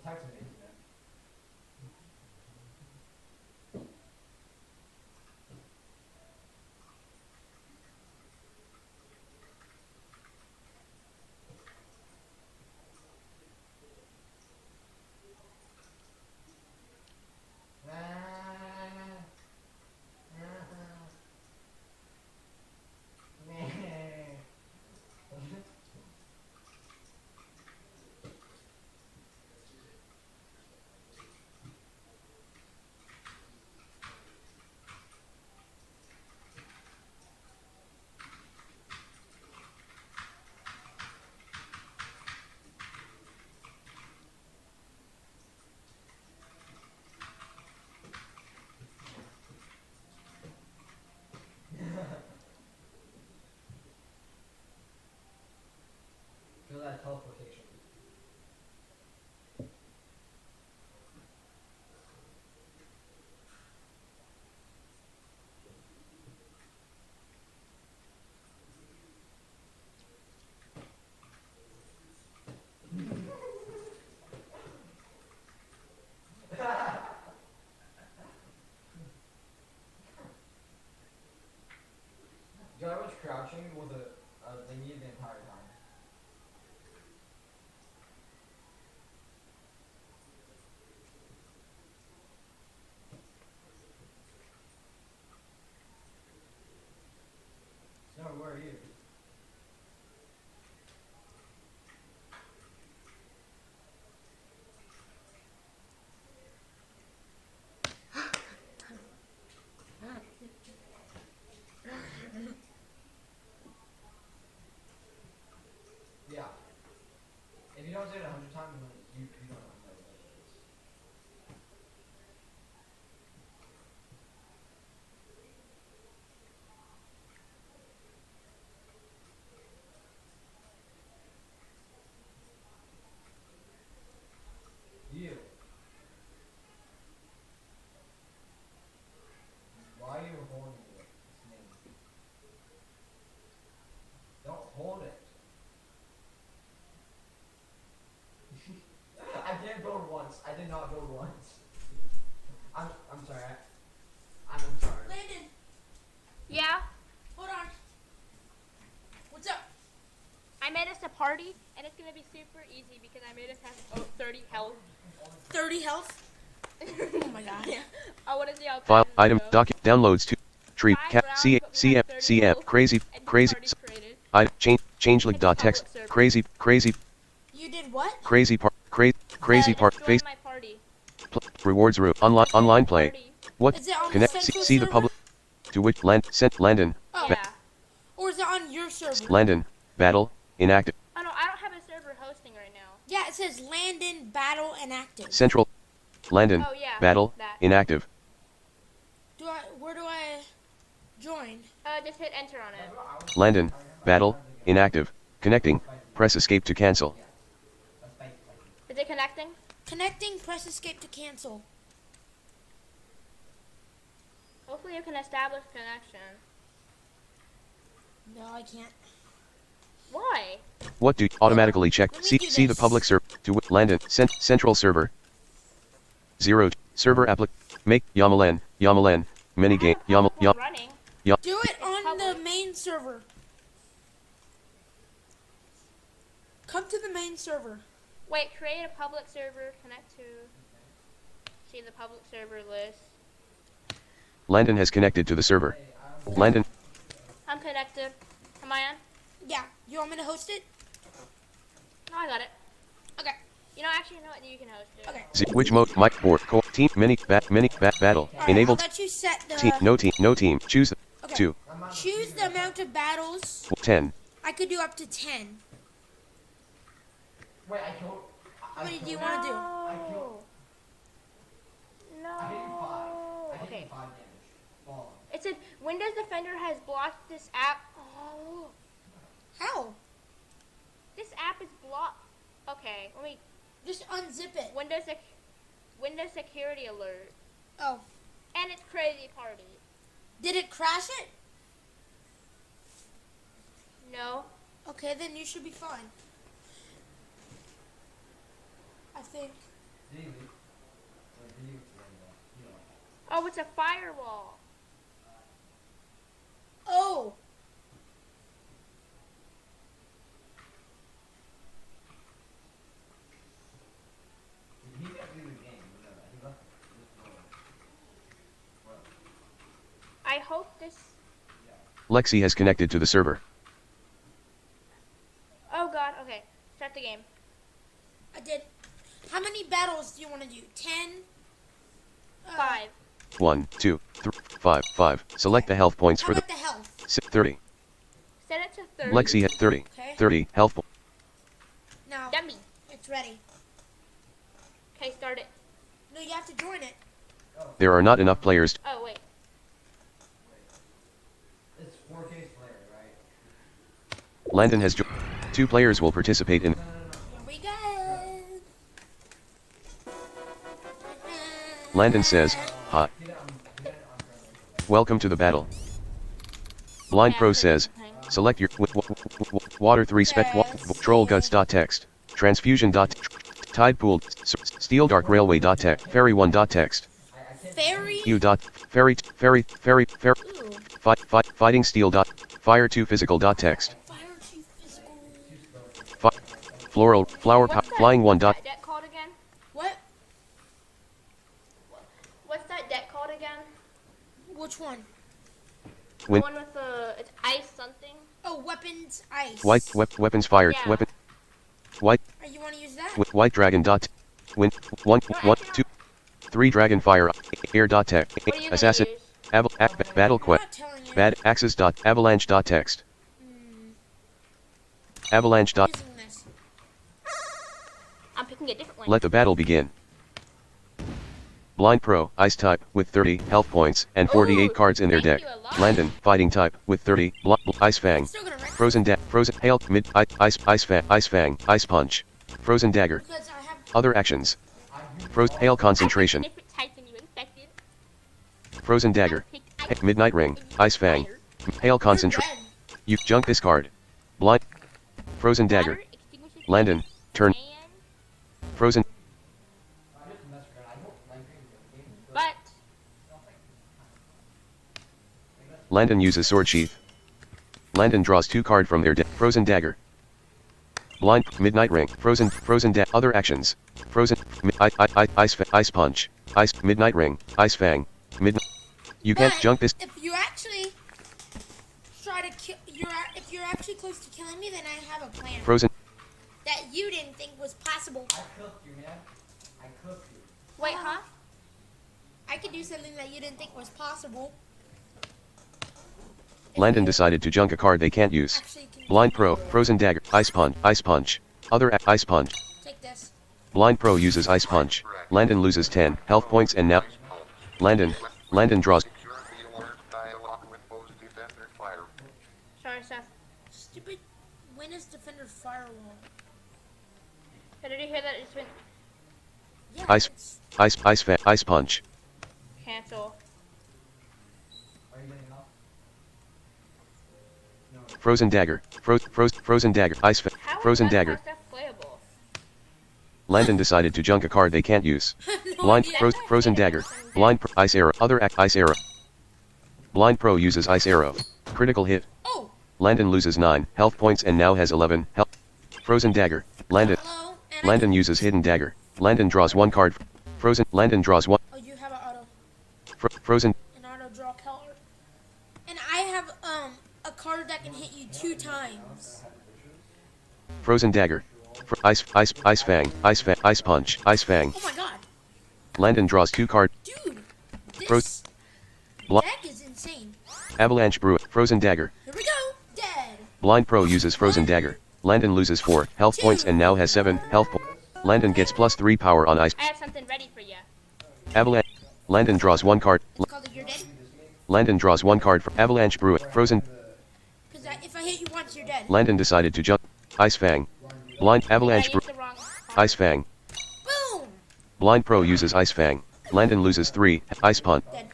text me, isn't it? Feel that teleportation. Dude, I was crouching with a thingy the entire time. No, where are you? Yeah. If you don't say it 100 times, then you don't know what it is. You. Why are you holding it? It's me. Don't hold it. I didn't build once. I did not build once. I'm sorry. I'm sorry. Landon, Yeah, hold on. What's up? I made us a party, and it's gonna be super easy because I made us have 30 health. 30 health? Oh my god. I want to see how File, fast item, it goes. document, downloads to, tree, 5 cap, rounds, C, but we CF, had 30 CF, health, crazy, and crazy, it's already created. I, changelink It's dot public text, server. crazy, crazy, You did what? crazy part, crazy part, Join face, my party. rewards room, online play, Party. what, Is it on the connect, central see the server? public, to which, Landon, Oh. Yeah. Or is it on your server? Landon, battle, inactive, Oh no, I don't have a server hosting right now. Yeah, it says Landon Battle Inactive. central, Landon, Oh yeah. battle, That. inactive, Where do I join? Just hit enter on it. Landon, battle, inactive, connecting, press escape to cancel, Is it connecting? Connecting, press escape to cancel. Hopefully you can establish connection. No, I can't. Why? what do, automatically check, Let me see, do see the this. public server, to Landon, central server, 0, server make, Yamalan, minigame, I have a public one running. Do it on the public. main server. Come to the main server. Wait, create a public server, connect to, see the public server list. Landon has connected to the server, Landon, I'm connected. Am I on? Yeah. You want me to host it? No, I got it. Okay. You know, actually, you know what? You can host it. Okay. which mode, mic, board, team, battle, Alright, enabled, I'll let you set the. no team, choose, Okay. 2, Choose the amount of battles. 10, I could do up to 10. Wait, I killed. How many do you want to do? I killed. No. I hit you 5. I hit Okay. you 5 damage. Fallen. It said Windows Defender has blocked this app. Oh. How? This app is blocked. Okay, let me. Just unzip it. Windows security alert. Oh. And it's crazy party. Did it crash it? No. Okay, then you should be fine. I think. Oh, it's a firewall. Oh. He kept leaving the game. You know that. He left this world. I hope this. Lexi has connected to the server. Oh God. Okay. Start the game. I did. How many battles do you want to do? 10? 5. 1, 2, 3, 5, 5. Select the health points How for the about the health? 30. Set it to 30. Lexi had 30. Okay. 30 health points. Now, Dummy. it's ready. Okay, start it. No, you have to join it. There are not enough players. Oh wait. It's 4K player, right? Landon has joined. 2 players will participate in. Here we go. Landon says, "Hi. Welcome to the battle." Blind Pro says, "Select your water 3 spec troll guts dot text transfusion dot tide pool steel dark railway dot tech ferry 1 dot text Fairy? u dot ferry Ooh. fighting steel dot fire 2 physical dot text Fire chief physical. floral flower flying 1 dot That deck called again? What? What's that deck called again? Which one? Win- The one with the it's ice something. Oh, weapons, ice. white weapons fired Yeah. weapon white You want to use that? white dragon dot win 1 2 3 dragon fire air dot tech What are you gonna assassin use? battle I'm quest not telling you. bad axes dot avalanche dot text avalanche dot Using this. I'm picking a different one. let the battle begin. Blind Pro, Ice type, with 30 health points and 48 Ooh, cards in their deck. thank you a lot. Landon, Fighting type, with 30, Ice Fang. I'm still gonna rank Frozen Hail, Mid, Ice Fang, Ice Punch. Frozen Dagger. because I have. Other actions. Hail Concentration. Different types than you expected. Frozen Dagger. I picked ice Midnight Ring, and Ice Fang. fire. Hail You're Concentration. red. You junk this card. Blind. Frozen Dagger. Water extinguishes Landon, turn. and- Frozen. I just mess around. I don't like games. But Landon uses Sword Sheath. Landon draws 2 card from their deck. Frozen Dagger. Blind Midnight Ring. Frozen Other actions. Frozen Ice Punch. Ice Midnight Ring. Ice Fang. Midnight. You can't But junk this. If you actually try to kill, if you're actually close to killing me, then I have a plan Frozen. that you didn't think was possible. I cooked you, man. I cooked you. wait, huh? I could do something that you didn't think was possible. Landon decided to junk a card they can't use. Actually, can Blind Pro. Frozen Dagger. Ice Punch. Other Ice Punch. take this. Blind Pro uses Ice Punch. Landon loses 10 health points and now. Landon draws. Sorry, Seth. Stupid. When is Defender Firewall? Did you hear that? It's been Yeah. Ice- it's- Ice Punch. cancel. Are you getting off? Frozen Dagger. Frozen Dagger. How is Frozen that Dagger. stuff playable? Landon decided to junk a card they can't use. No Blind idea. Frozen Dagger. Ice Arrow. Other Ice Arrow. Blind Pro uses Ice Arrow. Critical hit. Oh, Landon loses 9 health points and now has 11 health. Frozen Dagger. hello. And Landon uses Hidden Dagger. Landon draws 1 card. Landon draws 1. Oh, you have an auto. Frozen. An auto draw card. And I have a card that can hit you 2 times. Frozen Dagger. Ice Fang. Ice Punch. Ice Fang. Oh my god, Landon draws 2 cards. dude, Fro- this Bla- deck is insane. Avalanche Brew. Frozen Dagger. Here we go, dead. Blind Pro uses Frozen Dagger. Landon loses 4 health points and now has 7 health points. Landon gets +3 power on Ice. I have something ready for you. Avalanche. Landon draws 1 card. It's called the You're Dead. Landon draws 1 card for Avalanche Brew. Frozen. Because if I hit you once, you're dead. Landon decided to jump. Ice Fang. Blind Avalanche I Brew. used the wrong card. Ice Fang. Boom, Blind Pro uses Ice Fang. Landon loses 3. Ice Punch. dead.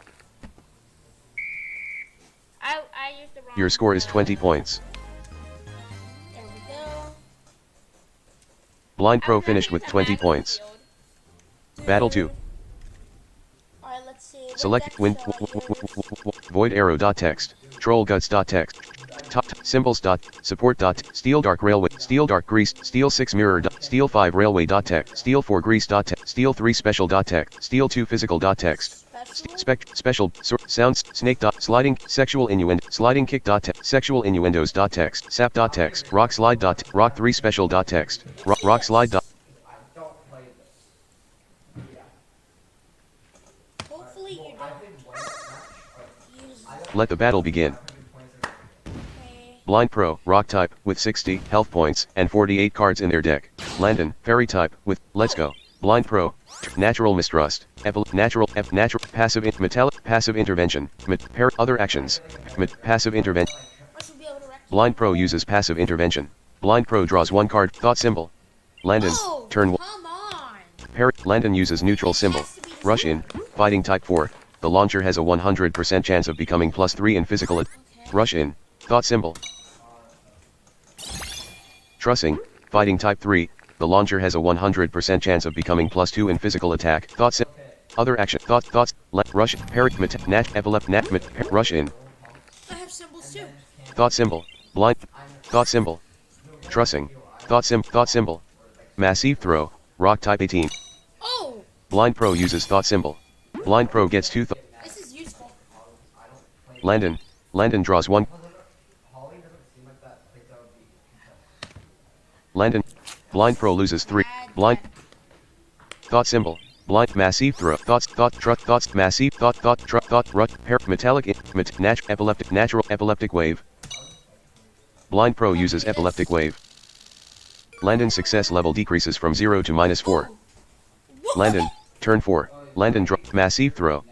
I used the wrong. Your score is 20 points. There we go. Blind I Pro was finished gonna with use a 20 magic points. field. Battle 2. Alright, let's see. Select deck win shows. void arrow dot text. Troll guts dot text. Top symbols dot support dot steel dark railway steel dark grease steel 6 mirror dot steel 5 railway dot text steel 4 grease dot text steel 3 special dot text steel 2 physical dot text special sounds snake dot sliding sexual innuendo sliding kick dot text sexual innuendos dot text sap dot text rock slide dot rock 3 special dot text rock slide dot. I don't play this. Yeah. Hopefully you I've don't been one match. use. Let the battle begin. Okay. Blind Pro, Rock type, with 60 health points and 48 cards in their deck. Landon, Fairy type, with Let's Go. Blind Pro, Natural Mistrust, Natural, Passive, Metallic, Passive Intervention, Other Actions, Passive Intervention. I should be able to wreck. Blind Pro uses Passive Intervention. Blind Pro draws one card, Thought Symbol. Landon, Oh, turn 1. come on. Landon uses Neutral Symbol. Rush in, Fighting type 4. The launcher has a 100% chance of becoming +3 in physical. Okay. Rush in, Thought Symbol. Trussing, Fighting type 3, the launcher has a 100% chance of becoming +2 in physical attack. Thoughts, other action, thoughts, rush, parry, rush in, I have symbols too. thought symbol, blind, thought symbol, trussing, thought symbol, massive throw, rock type 18. Oh, Blind Pro uses thought symbol. Blind Pro gets 2 this is useful. Landon draws 1. Holly doesn't seem like that. I think that would be. Landon, Blind Pro loses 3. Blind, thought symbol, blind, massive throw, thoughts, massive, metallic, natural epileptic wave. Blind Pro uses epileptic wave. Landon success level decreases from 0 to -4. Landon, turn 4. Landon massive throw.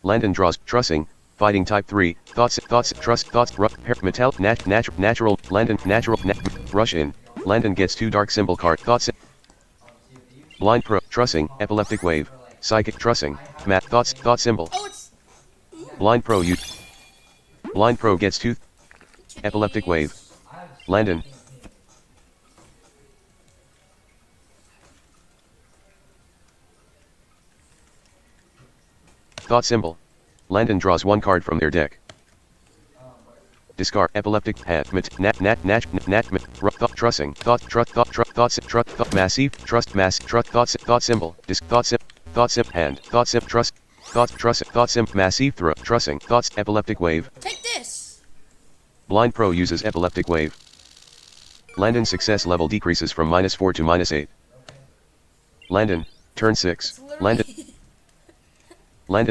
Landon draws trussing, fighting type 3. Thoughts, metallic, natural. Landon, natural, rush in. Landon gets 2 dark symbol card. Thoughts. Blind Pro, trussing, epileptic wave, psychic trussing, thought symbol. Oh, it's Blind Pro Blind Pro gets 2 epileptic wave. Landon. Thought symbol. Landon draws 1 card from their deck. Discard epileptic hand trussing thought massive thought symbol hand trust massive trussing thoughts epileptic wave. take this. Blind Pro uses epileptic wave. Landon success level decreases from -4 to -8. Landon, turn 6. It's Landon literally.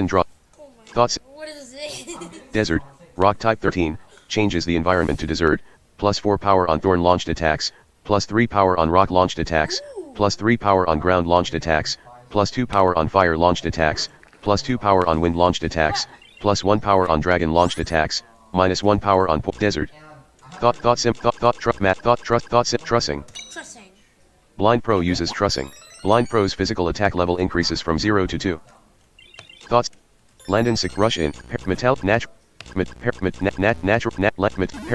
draw Oh my thoughts. God. What is it? Desert, rock type 13, changes the environment to desert, +4 power on thorn launched attacks, +3 power on rock launched attacks, +3 power on ground launched attacks, +2 power on fire launched attacks, +2 power on wind launched attacks, +1 power on dragon launched attacks, -1 power on desert. Trussing. Trusting. Blind Pro uses trussing. Blind Pro's physical attack level increases from 0 to 2. Thoughts. Landon rush in. Metallic natural.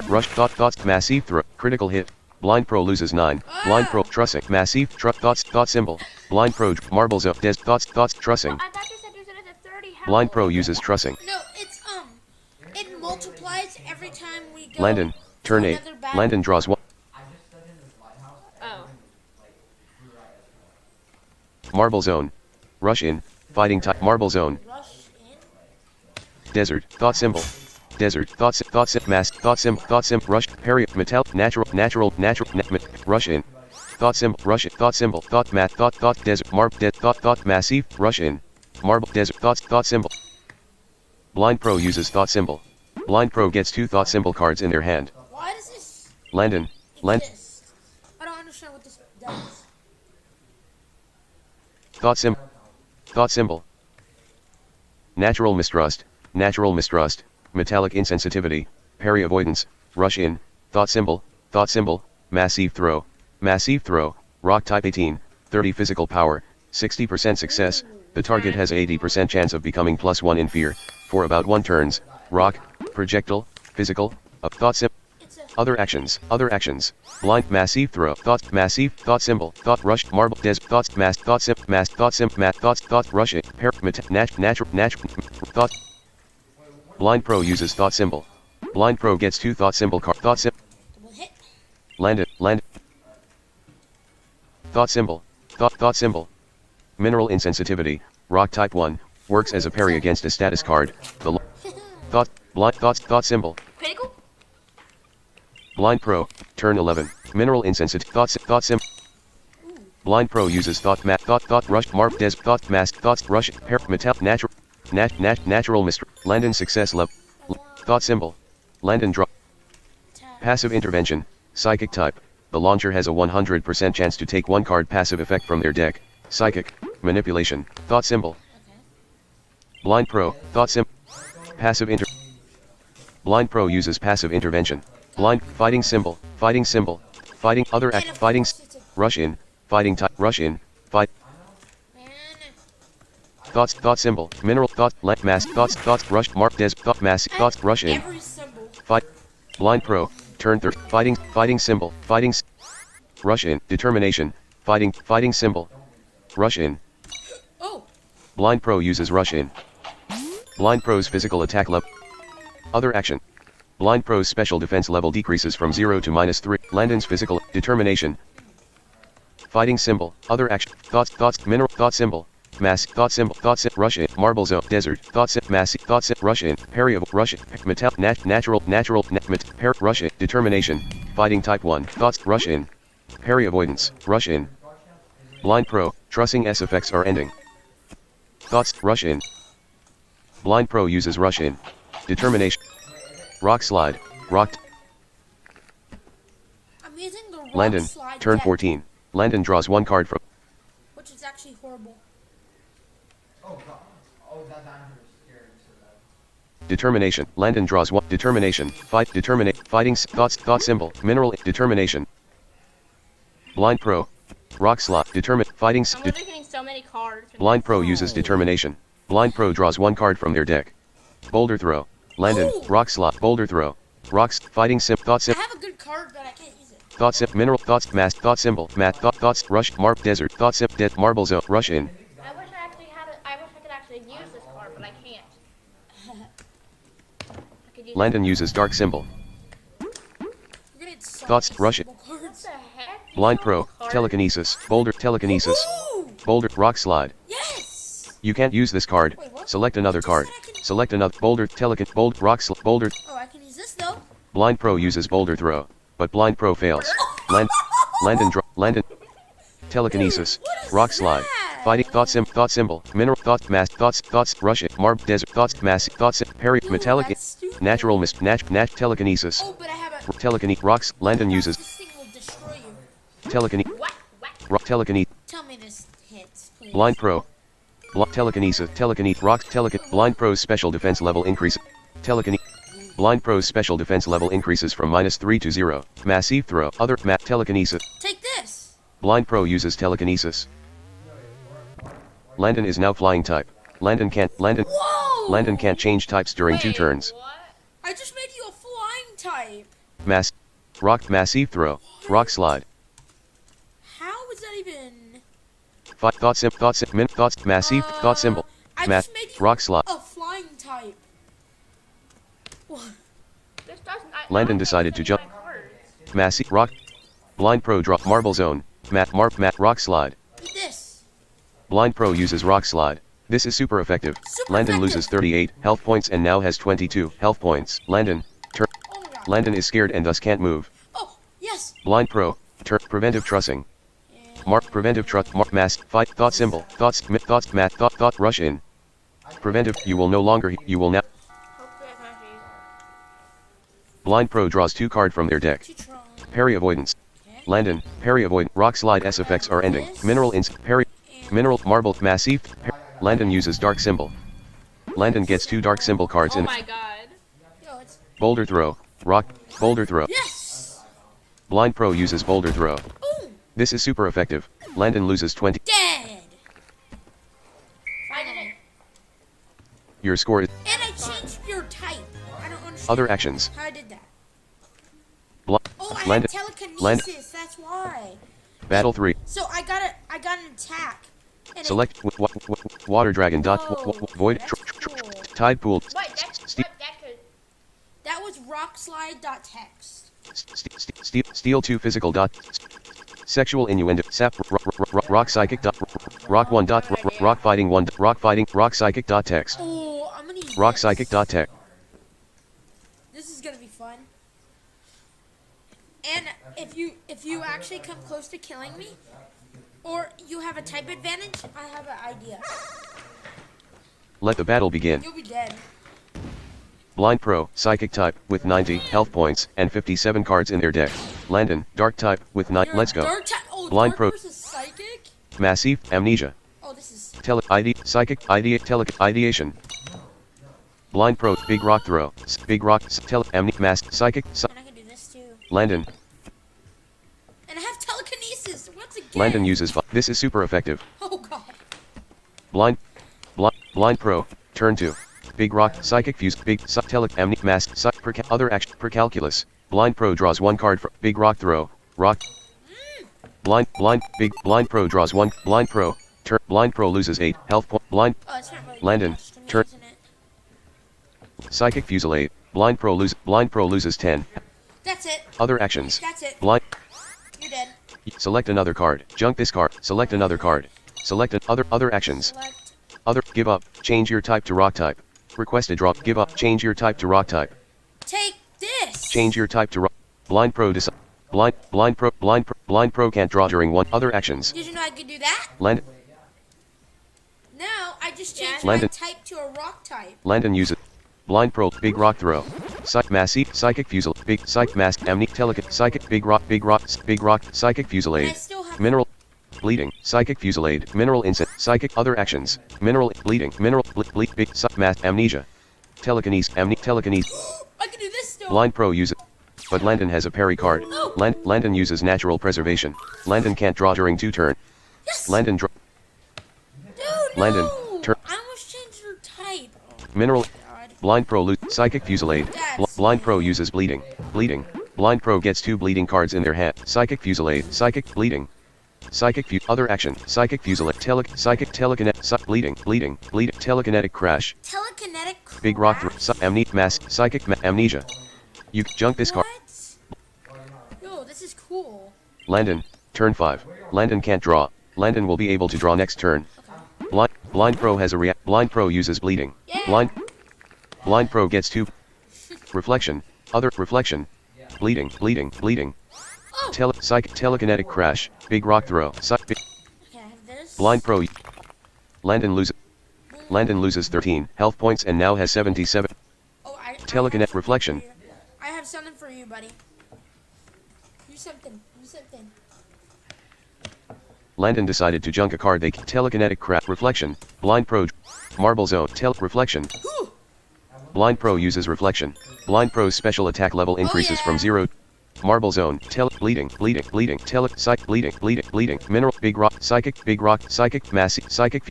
Rush thoughts massive throw critical hit. Blind Pro loses 9. Blind Pro trussing massive thought symbol. Blind Pro marble zone thoughts trussing. I thought you said you said it's a 30 health. Blind Pro uses trussing. No, it's it multiplies every time we go. Landon, turn to 8. another battle. Landon draws 1. I just stood in this lighthouse. Oh. Marble zone. Rush in. Fighting type marble zone. Rush in. Desert thought symbol. Desert thoughts rush parry metallic natural rush in. Thought symbol thought desert thought massive rush in. Marble desert thought symbol. Blind Pro uses thought symbol. Blind Pro gets 2 thought symbol cards in their hand. Why does this Landon. exist? I don't understand what this does. Thought symbol. Natural mistrust, metallic insensitivity, parry avoidance, rush in, thought symbol, massive throw, rock type 18, 30 physical power, 60% success, the target has 80% chance of becoming +1 in fear, for about 1 turns, rock, projectile, physical, thought symbol. It's a Other actions. Other actions. Blind massive throw. Thought massive. Thought symbol. Thought rush. Marble des. Thoughts mass. Thought sim. Mass. Thought sim. Math. Thought rush it. Natural. Thought. Blind Pro uses thought symbol. Blind Pro gets 2 thought symbol card. Thought sim. Double hit. Land. Thought symbol. Thought symbol. Mineral insensitivity. Rock type 1. Works as a parry against a status card. The thought symbol. Critical? Blind Pro. Turn 11. Mineral insensitive. Thought sim. Blind Pro uses thought rush mark des thought mass thoughts rush metal natural mystery. Landon success level. Thought symbol. Landon draw. Passive intervention. Psychic type. The launcher has a 100% chance to take 1 card passive effect from their deck. Psychic. Manipulation. Thought symbol. Blind Pro. Thought sim. Passive inter. Blind Pro uses passive intervention. Blind fighting symbol. Fighting symbol. Fighting other act. Fighting. Rush in. Fighting type. Rush in. Fight. Man. Thought symbol. Mineral thought. Mass thoughts rush mark des thought mass thoughts rush in. Every symbol. Fight. Blind Pro. Turn 3. Fighting symbol. Rush in. Determination. Fighting symbol. Rush in. Oh. Blind Pro uses rush in. Blind Pro's physical attack level. Other action. Blind Pro's special defense level decreases from 0 to -3. Landon's physical determination. Fighting symbol. Other action. Thoughts. Mineral. Thought symbol. Mass. Thought symbol. Rush in. Marble zone. Desert. Mass. Rush in. Parry of. Rush in. Metal. Natural. Rush in. Determination. Fighting type 1. Thoughts. Rush in. Parry avoidance. Rush in. Blind Pro. Trussing S effects are ending. Thoughts. Rush in. Blind Pro uses rush in. Determination. Rock slide. Rocked. I'm using the rock Landon. slide Turn deck, 14. Landon draws 1 card from. which is actually horrible. Oh god. Oh, that dinosaur is scary so bad. Determination. Landon draws 1. Determination. Fight. Determinate. Fighting. Thought symbol. Mineral. Determination. Blind Pro. Rock slide. Fighting. I'm literally getting so many cards. Blind Pro uses determination. Blind Pro draws 1 card from their deck. Boulder throw. Landon. Ooh. Rock slot. Boulder throw. Rocks. Fighting sim. Thought sim. I have a good card, but I can't use it. Thought sim. Mineral. Thoughts. Mass. Thought symbol. Math. Thoughts. Rush. Mark. Desert. Thought sim. Dead. Marble zone. Rush in. I wish I actually had I wish I could actually use this card, but I can't. I could use Landon uses dark symbol. We're gonna get so Thoughts, many rush it. symbol What cards. the heck? Blind These Pro. are cards. Telekinesis. Boulder. Telekinesis. Ooh! Boulder. Rock slide. Yes! You can't use this card. Wait, what? Select another You just card. said I can- Select another. Boulder. Boulder. Oh, I can use this though. Blind Pro uses boulder throw, but Blind Pro fails. Landon. Telekinesis. Dude, what is Rock slide. that? Fighting. Thought symbol. Mineral. Thought mass. Thoughts. Rush it. Marb. Desert. Thoughts. Mass. Thoughts. Parry. Dude, Metallic. that's stupid. Natural mist. Telekinesis. Oh, but I have a. Telekinesis. Rocks. Landon uses This thing will destroy you. telekinesis. What? Telekinesis. Tell me this hits, please. Blind Pro. Telekinesis. Rocks. Blind Pro's special defense level increases. Telekinesis. Blind Pro's special defense level increases from -3 to 0. Massive throw. Other. Telekinesis. Take this. Blind Pro uses telekinesis. Landon is now flying type. Landon can't change types during 2 Wait, turns. What? I just made you a flying type. Massive throw. Rock slide. How is that even? Massive. Thought symbol. I Math. just made you Rock slide. a flying type. What? This doesn't. Landon decided to jump. Massive. Rock. Blind Pro drop marble zone. Rock slide. Eat this. Blind Pro uses rock slide. This is super effective. Super Landon effective. loses 38 health points and now has 22 health points. Landon. Oh my god. Landon is scared and thus can't move. Oh, yes. Blind Pro. Preventive trussing. Yeah. Preventive trust. Mass. Fight. Thought symbol. Thoughts. Math. Thought. Rush in. Preventive. You will now. Hopefully I can actually use it. Blind Pro draws 2 card from their deck. Too strong. Parry avoidance. Okay. Landon. Parry avoid. Rock slide S effects are ending. Yes. Mineral ins. Parry. And Mineral. Marble. Massive. Landon uses dark symbol. Landon gets 2 dark symbol cards Oh in. my god. yo, it's Boulder throw. Rock. Boulder throw. yes. Blind Pro uses boulder throw. Ooh, This is super effective. Landon loses 20. dead. I didn't. Your score is. And I changed your type. I don't understand Other actions. how I did that. Oh, I Landon- have telekinesis. That's why. Battle 3. So I got an attack. And Select water dragon dot void that's cool. tide pool What? That could. That was rockslide.text. steel 2 physical dot sexual innuendo sap rock psychic dot rock 1 dot rock fighting 1 rock fighting rock psychic dot text Oh, I'm gonna use rock this. psychic dot text. This is gonna be fun. And if you actually come close to killing me, or you have a type advantage, I have an idea. Let the battle begin. You'll be dead. Blind Pro, Psychic type, with 90 health points and 57 cards in their deck. Landon, Dark type, with 9. You're Let's a go. Dark oh, Blind dark Pro. versus psychic? Massive, Amnesia. Oh, this is. Psychic, Ideation. Blind Pro, Big Rock Throw. Big Rock, Psychic, And I can do this too. Landon. And I have telekinesis once again. Landon uses. This is super effective. Oh god. Blind Pro, turn 2. Big Rock, Psychic Fuse, Big Other action, per calculus. Blind Pro draws 1 card from Big Rock Throw. Rock. Blind Pro draws 1. Blind Pro, turn. Blind Pro loses 8 health point. Oh, it's not really Landon, much to me, turn. isn't it? Psychic Fusillade. Blind Pro loses 10. That's it. Other actions. That's it. Blind. You're dead. Select another card. Junk this card. Select another card. Select other actions. Select. Other. Give up. Change your type to rock type. Request a drop. Give up. Change your type to rock type. Take this. Change your type to rock. Blind Pro decide. Blind Pro can't draw during one. Other actions. Did you know I could do that? Landon. Now I just changed Landon. my type to a rock type. Landon uses. Blind Pro. Big Rock Throw. Psychic Fusel. Big Psych Mask. Psychic Big Rock. Psychic And I Fusillade. still have. Mineral. Bleeding. Psychic Fusillade. Mineral Insect. Psychic. Other actions. Mineral. Bleeding. Mineral. Bleed. Big Psych Mask. Amnesia. Telekinesis. Telekinesis. I can do this still. Blind Pro uses. But Landon has a parry card. No. Landon uses natural preservation. Landon can't draw during 2 turn. Yes. Landon draw. Dude, Landon, no. turn. I almost changed your type. Mineral. God. Blind Pro Psychic Fusillade. That's Blind Pro uses bleeding. Bleeding. Blind Pro gets 2 bleeding cards in their hand. Psychic Fusillade. Psychic bleeding. Other action. Psychic Fusillade. Psychic telekinetic. Bleeding. Telekinetic crash. Telekinetic. Big rock. crash? Mask. Psychic Amnesia. You junk this card. What? Yo, this is cool. Landon. Turn 5. Landon can't draw. Landon will be able to draw next turn. Blind Pro has a react. Blind Pro uses bleeding. Yeah. Blind Pro gets 2. Reflection. Other reflection. Bleeding. Oh. Telekinetic crash. Big rock throw. Okay, I have this. Blind Pro. Landon loses 13 health points and now has 77. Oh, I Telekinetic have reflection. something for you. I have something for you, buddy. Do something. Landon decided to junk a card. Telekinetic crash. Reflection. Blind Pro. Marble Zone. Reflection. Whew. Blind Pro uses reflection. Blind Pro's special attack level increases from 0. Marble Zone. Bleeding. Mineral. Big rock. Psychic. Massy. Psychic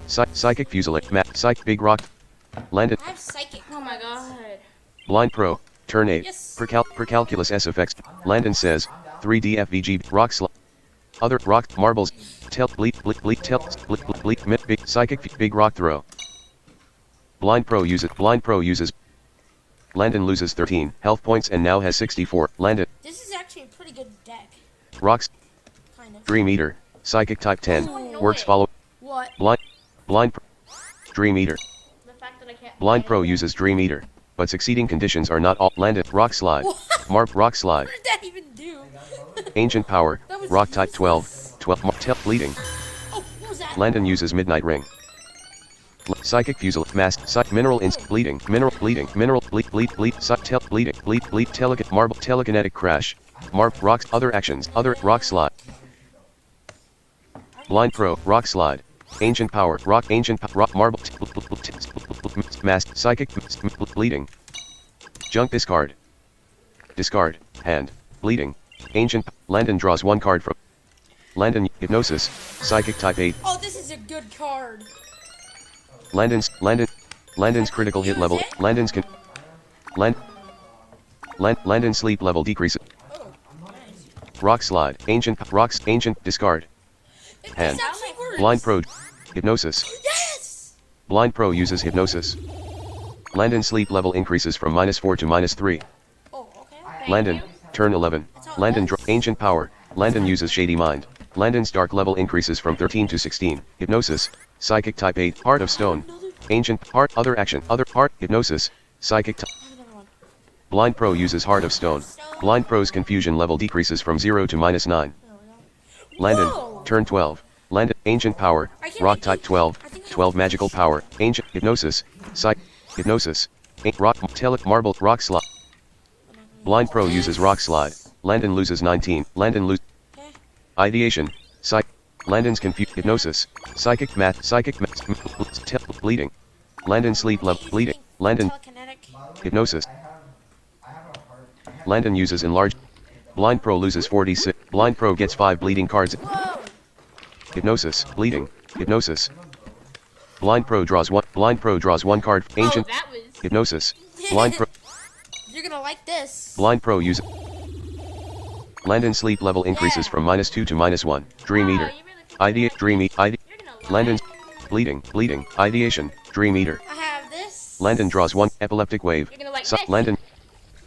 Fusillade. Psych. Big rock. Landon. I have psychic. Oh my god. Blind Pro. Turn 8. Yes. Per calculus S effects. Landon says. 3D FVG. Rock slot. Other rock. Marbles. Big psychic. Big rock throw. Blind Pro uses. Landon loses 13 health points and now has 64. Landon. This is actually a pretty good deck. Rocks. Kind of. Dream Eater. Psychic type 10. Ooh. Works follow. What? Blind Pro. Dream Eater. The fact that I can't. Blind play Pro it. uses Dream Eater. But succeeding conditions are not all. Landon. Rock Slide. What? Rock Slide. What did that even do? Ancient Power. That was Rock type 12. useless. 12. Bleeding. Oh, what was that? Landon uses Midnight Ring. Psychic Fusel. Mask. Mineral Inst. Bleeding. Mineral. Bleeding. Marble. Telekinetic crash. Rocks. Other actions. Other. Rock Slide. Blind Pro. Rock Slide. Ancient Power. Rock. Rock. Marble. Mask. Psychic. Bleeding. Junk this card. Discard. Hand. Bleeding. Ancient. Landon draws 1 card from. Landon. Hypnosis. Psychic type 8. Oh, this is a good card. Landon's critical hit level. Landon's sleep level decreases. Oh, nice. Rock slide. Ancient discard. Hand. This actually works. Blind Pro. Hypnosis. Yes! Blind Pro uses hypnosis. Landon sleep level increases from -4 to -3. Oh, okay. Thank Landon, you. turn 11. That's how it Landon, does. ancient power. Landon uses shady mind. Landon's dark level increases from 13 to 16. Hypnosis. Psychic type 8. Heart of stone. Ancient heart. Other action. Other heart. Hypnosis. Psychic type. Another one. Blind Pro uses heart of stone. Blind Pro's confusion level decreases from 0 to -9. There we go. Landon, Whoa! turn 12. Landon, ancient power. I can Rock make type it. 12. I think I 12 can magical finish. power. Ancient hypnosis. Psych. Hypnosis. Rock. Telic marble. Rock slide. Blind Pro uses rock slide. Landon loses 19. Landon loses. Okay. Ideation. Psych. Landon's hypnosis. Psychic math. Bleeding. Landon sleep level. Bleeding. Landon Telekinetic. hypnosis. I have a hard. Landon uses enlarged. Blind Pro loses 46. Blind Pro gets 5 bleeding cards. Whoa! Hypnosis. Bleeding. Hypnosis. Blind Pro draws 1. Blind Pro draws 1 card. Ancient. Oh, that was. Hypnosis. Blind Pro. You're gonna like this. Blind Pro uses. Landon sleep level increases Yeah. from -2 to -1. Dream Wow, Eater. you really took Ideate. that. Dream Eater. You're gonna love Landon's. it. Bleeding. Ideation. Dream Eater. I have this. Landon draws 1. Epileptic wave. You're gonna like So, this.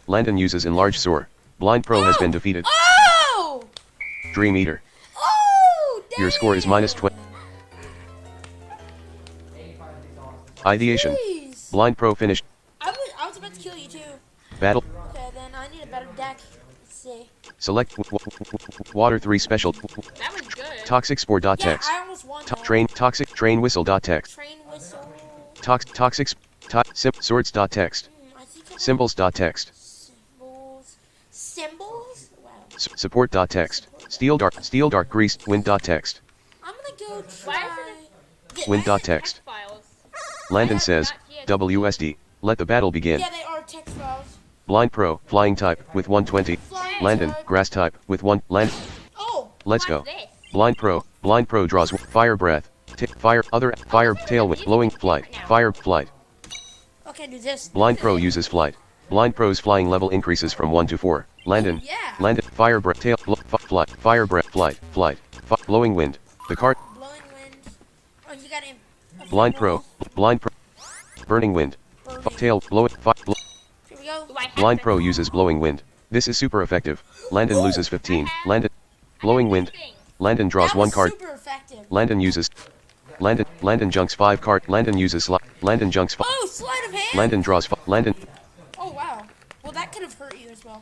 Landon uses enlarged sore. Blind Pro has been defeated. Oh! Dream Eater. Oh! Your score is -20. Ideation. Jeez. Blind Pro finished. I was about to kill you too. Battle. Okay, then I need a better deck. Let's see. Select water 3 special. That was good. Toxic spore dot Yeah, text. I almost won. though. Train toxic train whistle dot text. Train whistle. Toxic swords dot text. I think I Symbols dot text. Symbols. Symbols? Wow. Support dot text. Steel dark grease wind dot text. I'm gonna go Why try. is Wind dot Text text. files. Landon says, WSD. Let the battle begin. Yeah, they are text files. Blind Pro, flying type, with 120. Flying Landon, type. grass type, with 1. Oh! Let's go. What's this? Blind Pro draws fire breath. Fire tailwind, blowing flight, fire flight. Okay, do this. Blind Pro uses flight. Blind Pro's flying level increases from 1 to 4. Landon, Yeah. fire breath, flight, fire breath, flight, blowing wind. The card, Blowing wind. Oh, you got him. Blind Pro, burning wind. Tail, blowing, Here we go. Do I have Blind to- Pro uses blowing wind. This is super effective. Landon loses 15. Landon, I blowing have wind. this thing. Landon draws That 1 was card. super effective. Landon uses. Landon junks 5 card. Landon uses. Landon junks 5. Oh, sleight of hand. Landon draws. Landon. Oh, wow. Well, that could have hurt you as well.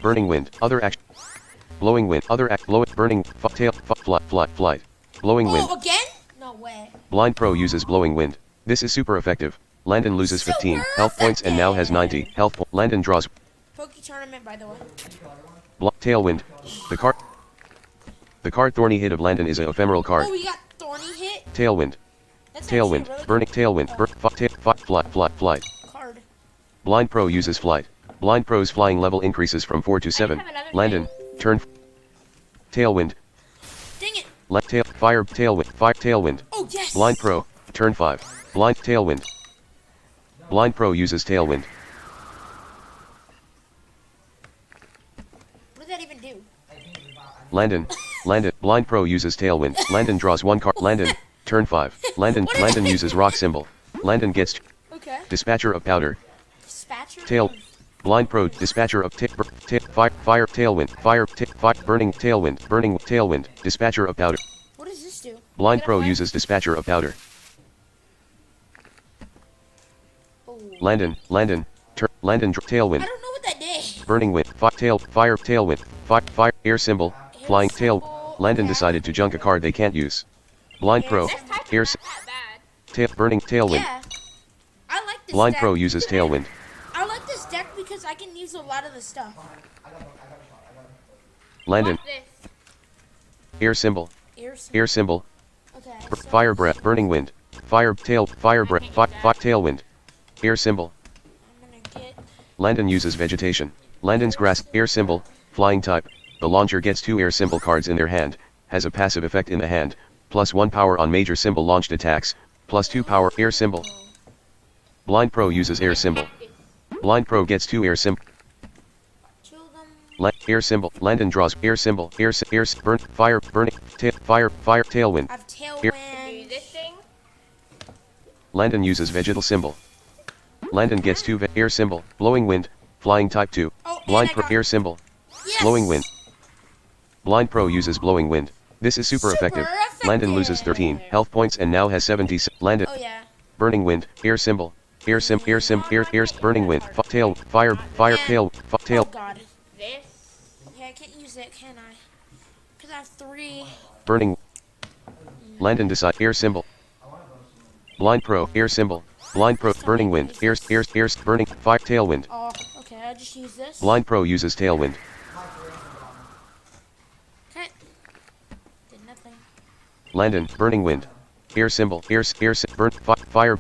Burning wind. Other action. Blowing wind. Other act. Blowing. Burning. Tail. Flight. Blowing wind. Oh, again? No way. Blind Pro uses blowing wind. This is super effective. Landon loses 15 Super health points and now has 90 health. Landon draws. Poke tournament, by the way. Tailwind. The card Thorny Hit of Landon is an ephemeral card. Oh, we got thorny hit. Tailwind. That's actually a Tailwind. really Burning. good, Tailwind. Flight. card. Blind Pro uses flight. Blind Pro's flying level increases from 4 to 7. have another Landon, turn. Tailwind. Dang it. Tailwind. Oh, yes. Blind Pro, turn 5. Blind Tailwind. Blind Pro uses Tailwind. What did that even do? Landon, Blind Pro uses Tailwind. Landon draws 1 card. Landon, turn 5. Landon uses Rock Symbol. Landon gets Okay. Dispatcher of Powder. Dispatcher? Tail. Blind Pro, Dispatcher of Fire Tailwind. Burning Tailwind. Dispatcher of Powder. What does this do? Blind Get Pro away. uses Dispatcher of Powder. Oh. Landon, Tailwind. I don't know what that did. Burning wind, fire tailwind, fire air symbol, flying tail. symbol, Landon okay. decided to junk a card they can't use. Blind Pro, This type air is not that bad. burning tailwind. Yeah. I like this Blind deck. Pro uses tailwind. I like this deck because I can use a lot of the stuff. Landon, What's this? air symbol, Air air symbol, Okay. fire breath, burning wind, fire breath, tailwind, air symbol. I'm gonna get. Landon uses vegetation. Landon's grass, air symbol, flying type. The launcher gets 2 air symbol cards in their hand, has a passive effect in the hand, +1 power on major symbol launched attacks, +2 power air symbol. Blind Pro uses air symbol. Blind Pro gets 2 air symbol. Kill them. air symbol. Landon draws air symbol. Burn, fire, burning, fire, tailwind. I have Do tailwind. this thing. Landon uses vegetal symbol. Landon gets 2 air symbol. Blowing wind, flying type 2. Oh, and Blind I pro got- air symbol. Yes. Blowing wind. Blind pro uses blowing wind. This is super effective. Landon loses 13 health points and now has 70. Landon. Oh yeah. Burning wind, air symbol, air, burning wind, tail, fire, tail, Oh tail, god. This. Yeah, I can't use it, can I? Because I have 3. burning. Landon decide, air symbol. Blind pro, air symbol, blind pro, burning wind, air, burning, fire, tailwind. Oh, okay, I just use this. Blind pro uses tailwind. Okay. Did nothing. Landon, burning wind, air symbol, burn, fire,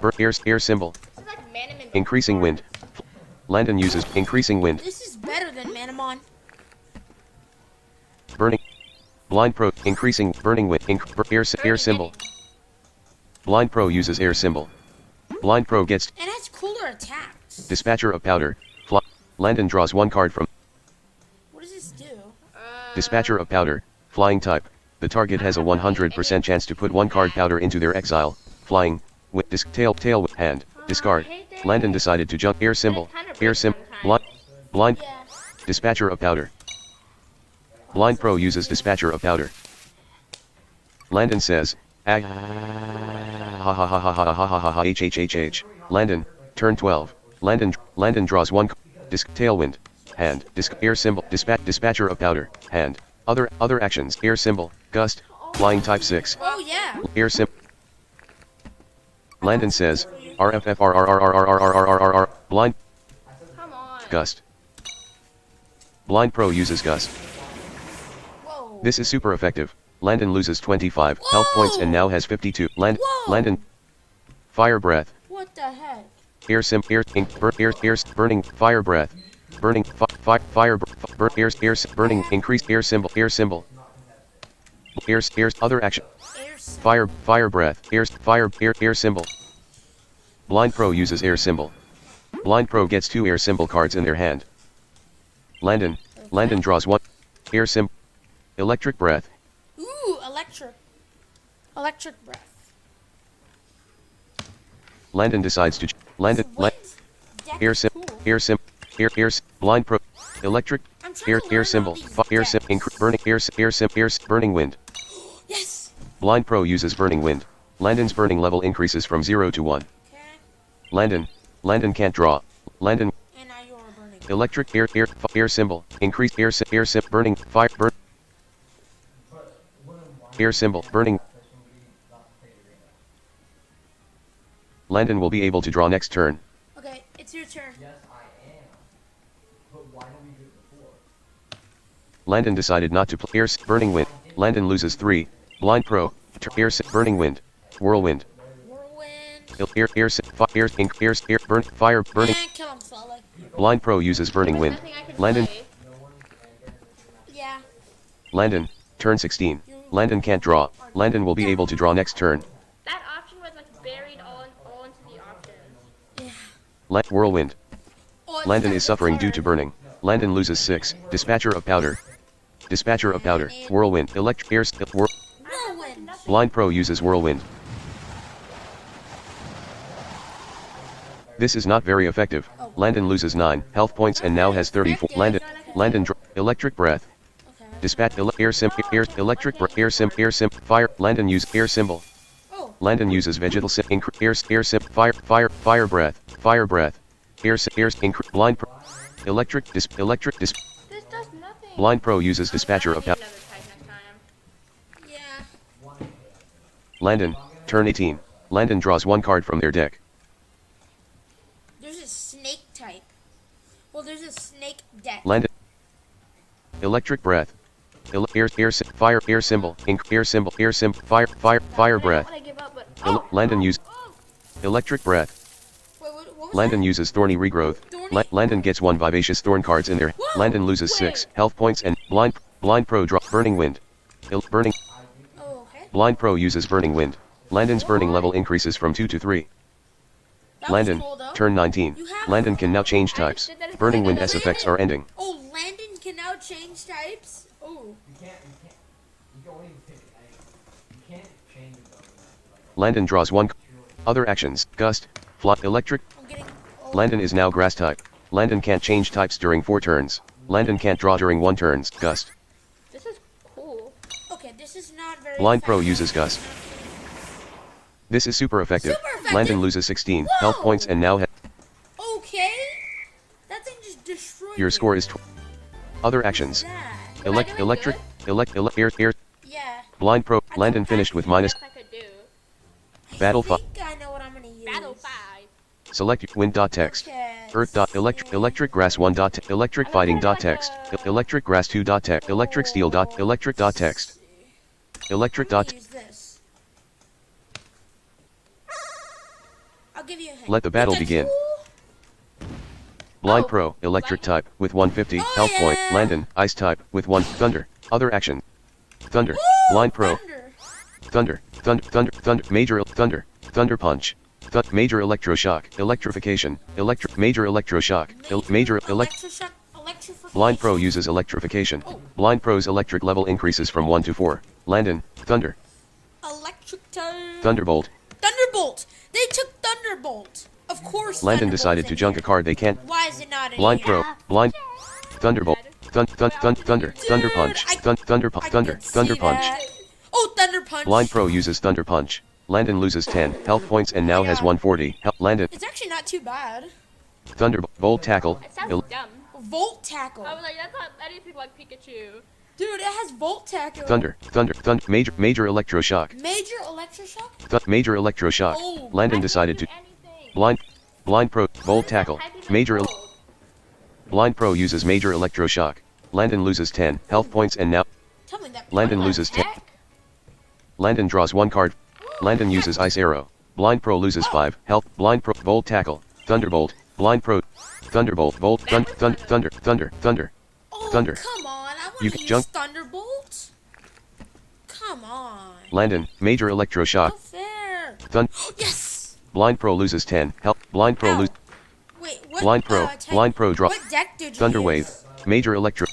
burn, air symbol, This is like Manamon. increasing wind. Landon uses increasing wind, This is better than Manamon. burning. Blind pro, increasing, burning wind, air symbol. Blind pro uses air symbol. Blind pro gets And it has cooler attacks. dispatcher of powder. Landon draws 1 card from What does this do? dispatcher of powder, flying type. The target has a 100% chance to put 1 card powder into their exile. Flying, with tail, hand, discard. Landon decided to jump air symbol, blind, Yeah. dispatcher of powder. Blind pro uses dispatcher of powder. Landon says, ah, ha ha ha ha ha ha ha ha ha h. Landon, turn 12. Landon draws 1 tailwind, hand, air symbol, dispatcher of powder, hand. Other actions, air symbol, gust, flying type 6. Oh yeah. Air symbol. Landon says, RFFRRRRRRRRRR, blind, Come on. gust. Blind pro uses gust. Whoa. This is super effective. Landon loses 25 health points and now has 52. Whoa. Landon. Fire breath. What the heck? Air sim, burning, fire breath. Burning, fire, burning, increased air symbol, other action. Air symbol. Fire breath, air symbol. Blind pro uses air symbol. Blind pro gets 2 air symbol cards in their hand. Landon draws 1 air symbol. Electric breath. Ooh, electric. Electric breath. Landon decides to Landon What? Deck air is sim, cool. blind pro, electric, I'm trying to learn air all symbol, these decks. burning, burning wind. Yes. Blind pro uses burning wind. Landon's burning level increases from 0 to 1. Okay. Landon can't draw. Landon, And now you're burning. electric, air symbol, increased burning, fire, burn. Air symbol, burning. Landon will be able to draw next turn. Okay, it's your turn. Yes, I am. But why don't we do it before? Landon decided not to play burning wind. Landon loses 3. Blind pro, burning wind, whirlwind. Whirlwind. Burn, fire, burning. And kill him slowly. Blind pro uses burning wind. Nothing I can Landon, play. Yeah. Landon, turn 16. Landon can't draw. Landon will be able to draw next turn. That option was like buried all into the options. Yeah. Whirlwind. Oh, it's Landon not is the suffering due card. to burning. Landon loses 6. Dispatcher of powder. Dispatcher of powder. Whirlwind. Whirlwind. Blind pro uses whirlwind. This is not very effective. Landon loses 9 health points and now has 34. Landon electric breath. Okay. Dispatch electric fire. Landon use air symbol. Oh. Landon uses vegetal fire breath. Blind pro, electric This does nothing. blind pro uses dispatcher I'm of gonna powder. need another type next time. Yeah. Landon, turn 18. Landon draws 1 card from their deck. There's a snake type. Well, there's a snake deck. Landon. Electric breath. Fire symbol. Fire breath. I don't wanna give up, but Landon use electric breath. Wait, what was Landon that? uses thorny regrowth. Thorny? Landon gets 1 vivacious thorn cards in there. Whoa, Landon loses wait. 6 health points and blind pro draw burning wind. Burning Oh, okay. blind pro uses burning wind. Landon's burning level increases from 2 to 3. That Landon, was cool, though. turn 19. You have- Landon can now change I types. understood that it's Burning like wind a S effects are ending. Oh, Landon can now go change types. Oh. You don't even pick it. You can't change it though. Landon draws one. Other actions, gust, fly, electric. I'm getting. Oh. Landon is now grass type. Landon can't change types during 4 turns. Landon can't draw during 1 turns, gust. This is cool. Okay, this is not very. Blind Pro effective. uses gust. This is super effective. Super effective. Landon loses 16 health Whoa. points and now Okay. That thing just destroyed. your me. score is Other actions. That. Am I doing Electric, air, Yeah. Blind Pro, Landon finished with minus, Yes, I could do. Battle I 5, think I know what I'm gonna use. Battle 5. select wind.text, Okay. electric grass 1. Electric fighting dot text, electric grass 2. Text, electric steel dot, electric dot text, electric I'm dot, gonna use this. I'll give you a hint. Let the battle It's a begin. tool. Blind Oh, Pro, electric lightning. type, with 150, Oh, health point, yeah. Landon, ice type, with 1, thunder, other action, thunder, Woo! Blind Pro, Thunder. thunder, major, thunder punch, major electroshock, electrification, major electroshock, major Electroshock. Electrification. Blind Pro uses electrification. Oh. Blind Pro's electric level increases from 1 to 4. Landon, thunder, Electric turn. thunderbolt. Thunderbolt. They took Thunderbolt. Of course. Landon Thunderbolt's decided in to junk a here. card they can't. Why is it not in Blind here? Pro, blind, thunderbolt, thunder punch, I thunder see punch. that. Oh, Thunder Punch. Blind Pro uses thunder punch. Landon loses 10 health points and now has 140. Landon, It's actually not too bad. thunderbolt tackle, It sounds dumb. Volt Tackle. I was like, that's not anything like Pikachu. Dude, it has Volt Tackle. thunder, major electroshock, Major Electroshock? major electroshock. Oh. Landon I decided can to, do anything. blind Pro, volt tackle, Type in major, gold. Blind Pro uses major electroshock. Landon loses 10 health points and now, Tell me that. Landon What the loses 10. heck? Landon draws 1 card. Landon uses ice arrow. Blind Pro loses 5 health. Blind Pro, volt tackle, thunderbolt, Blind Pro, thunderbolt, volt, thunder. Oh, Thunder. come on. I want You to can use jump- Thunderbolt. Come on. Landon, major electroshock. No fair. Yes. Blind Pro loses 10 health. Blind Pro Ow. loses. Wait, what? Blind Pro, type- Blind Pro draw. What deck did you Thunder use? wave, major electro.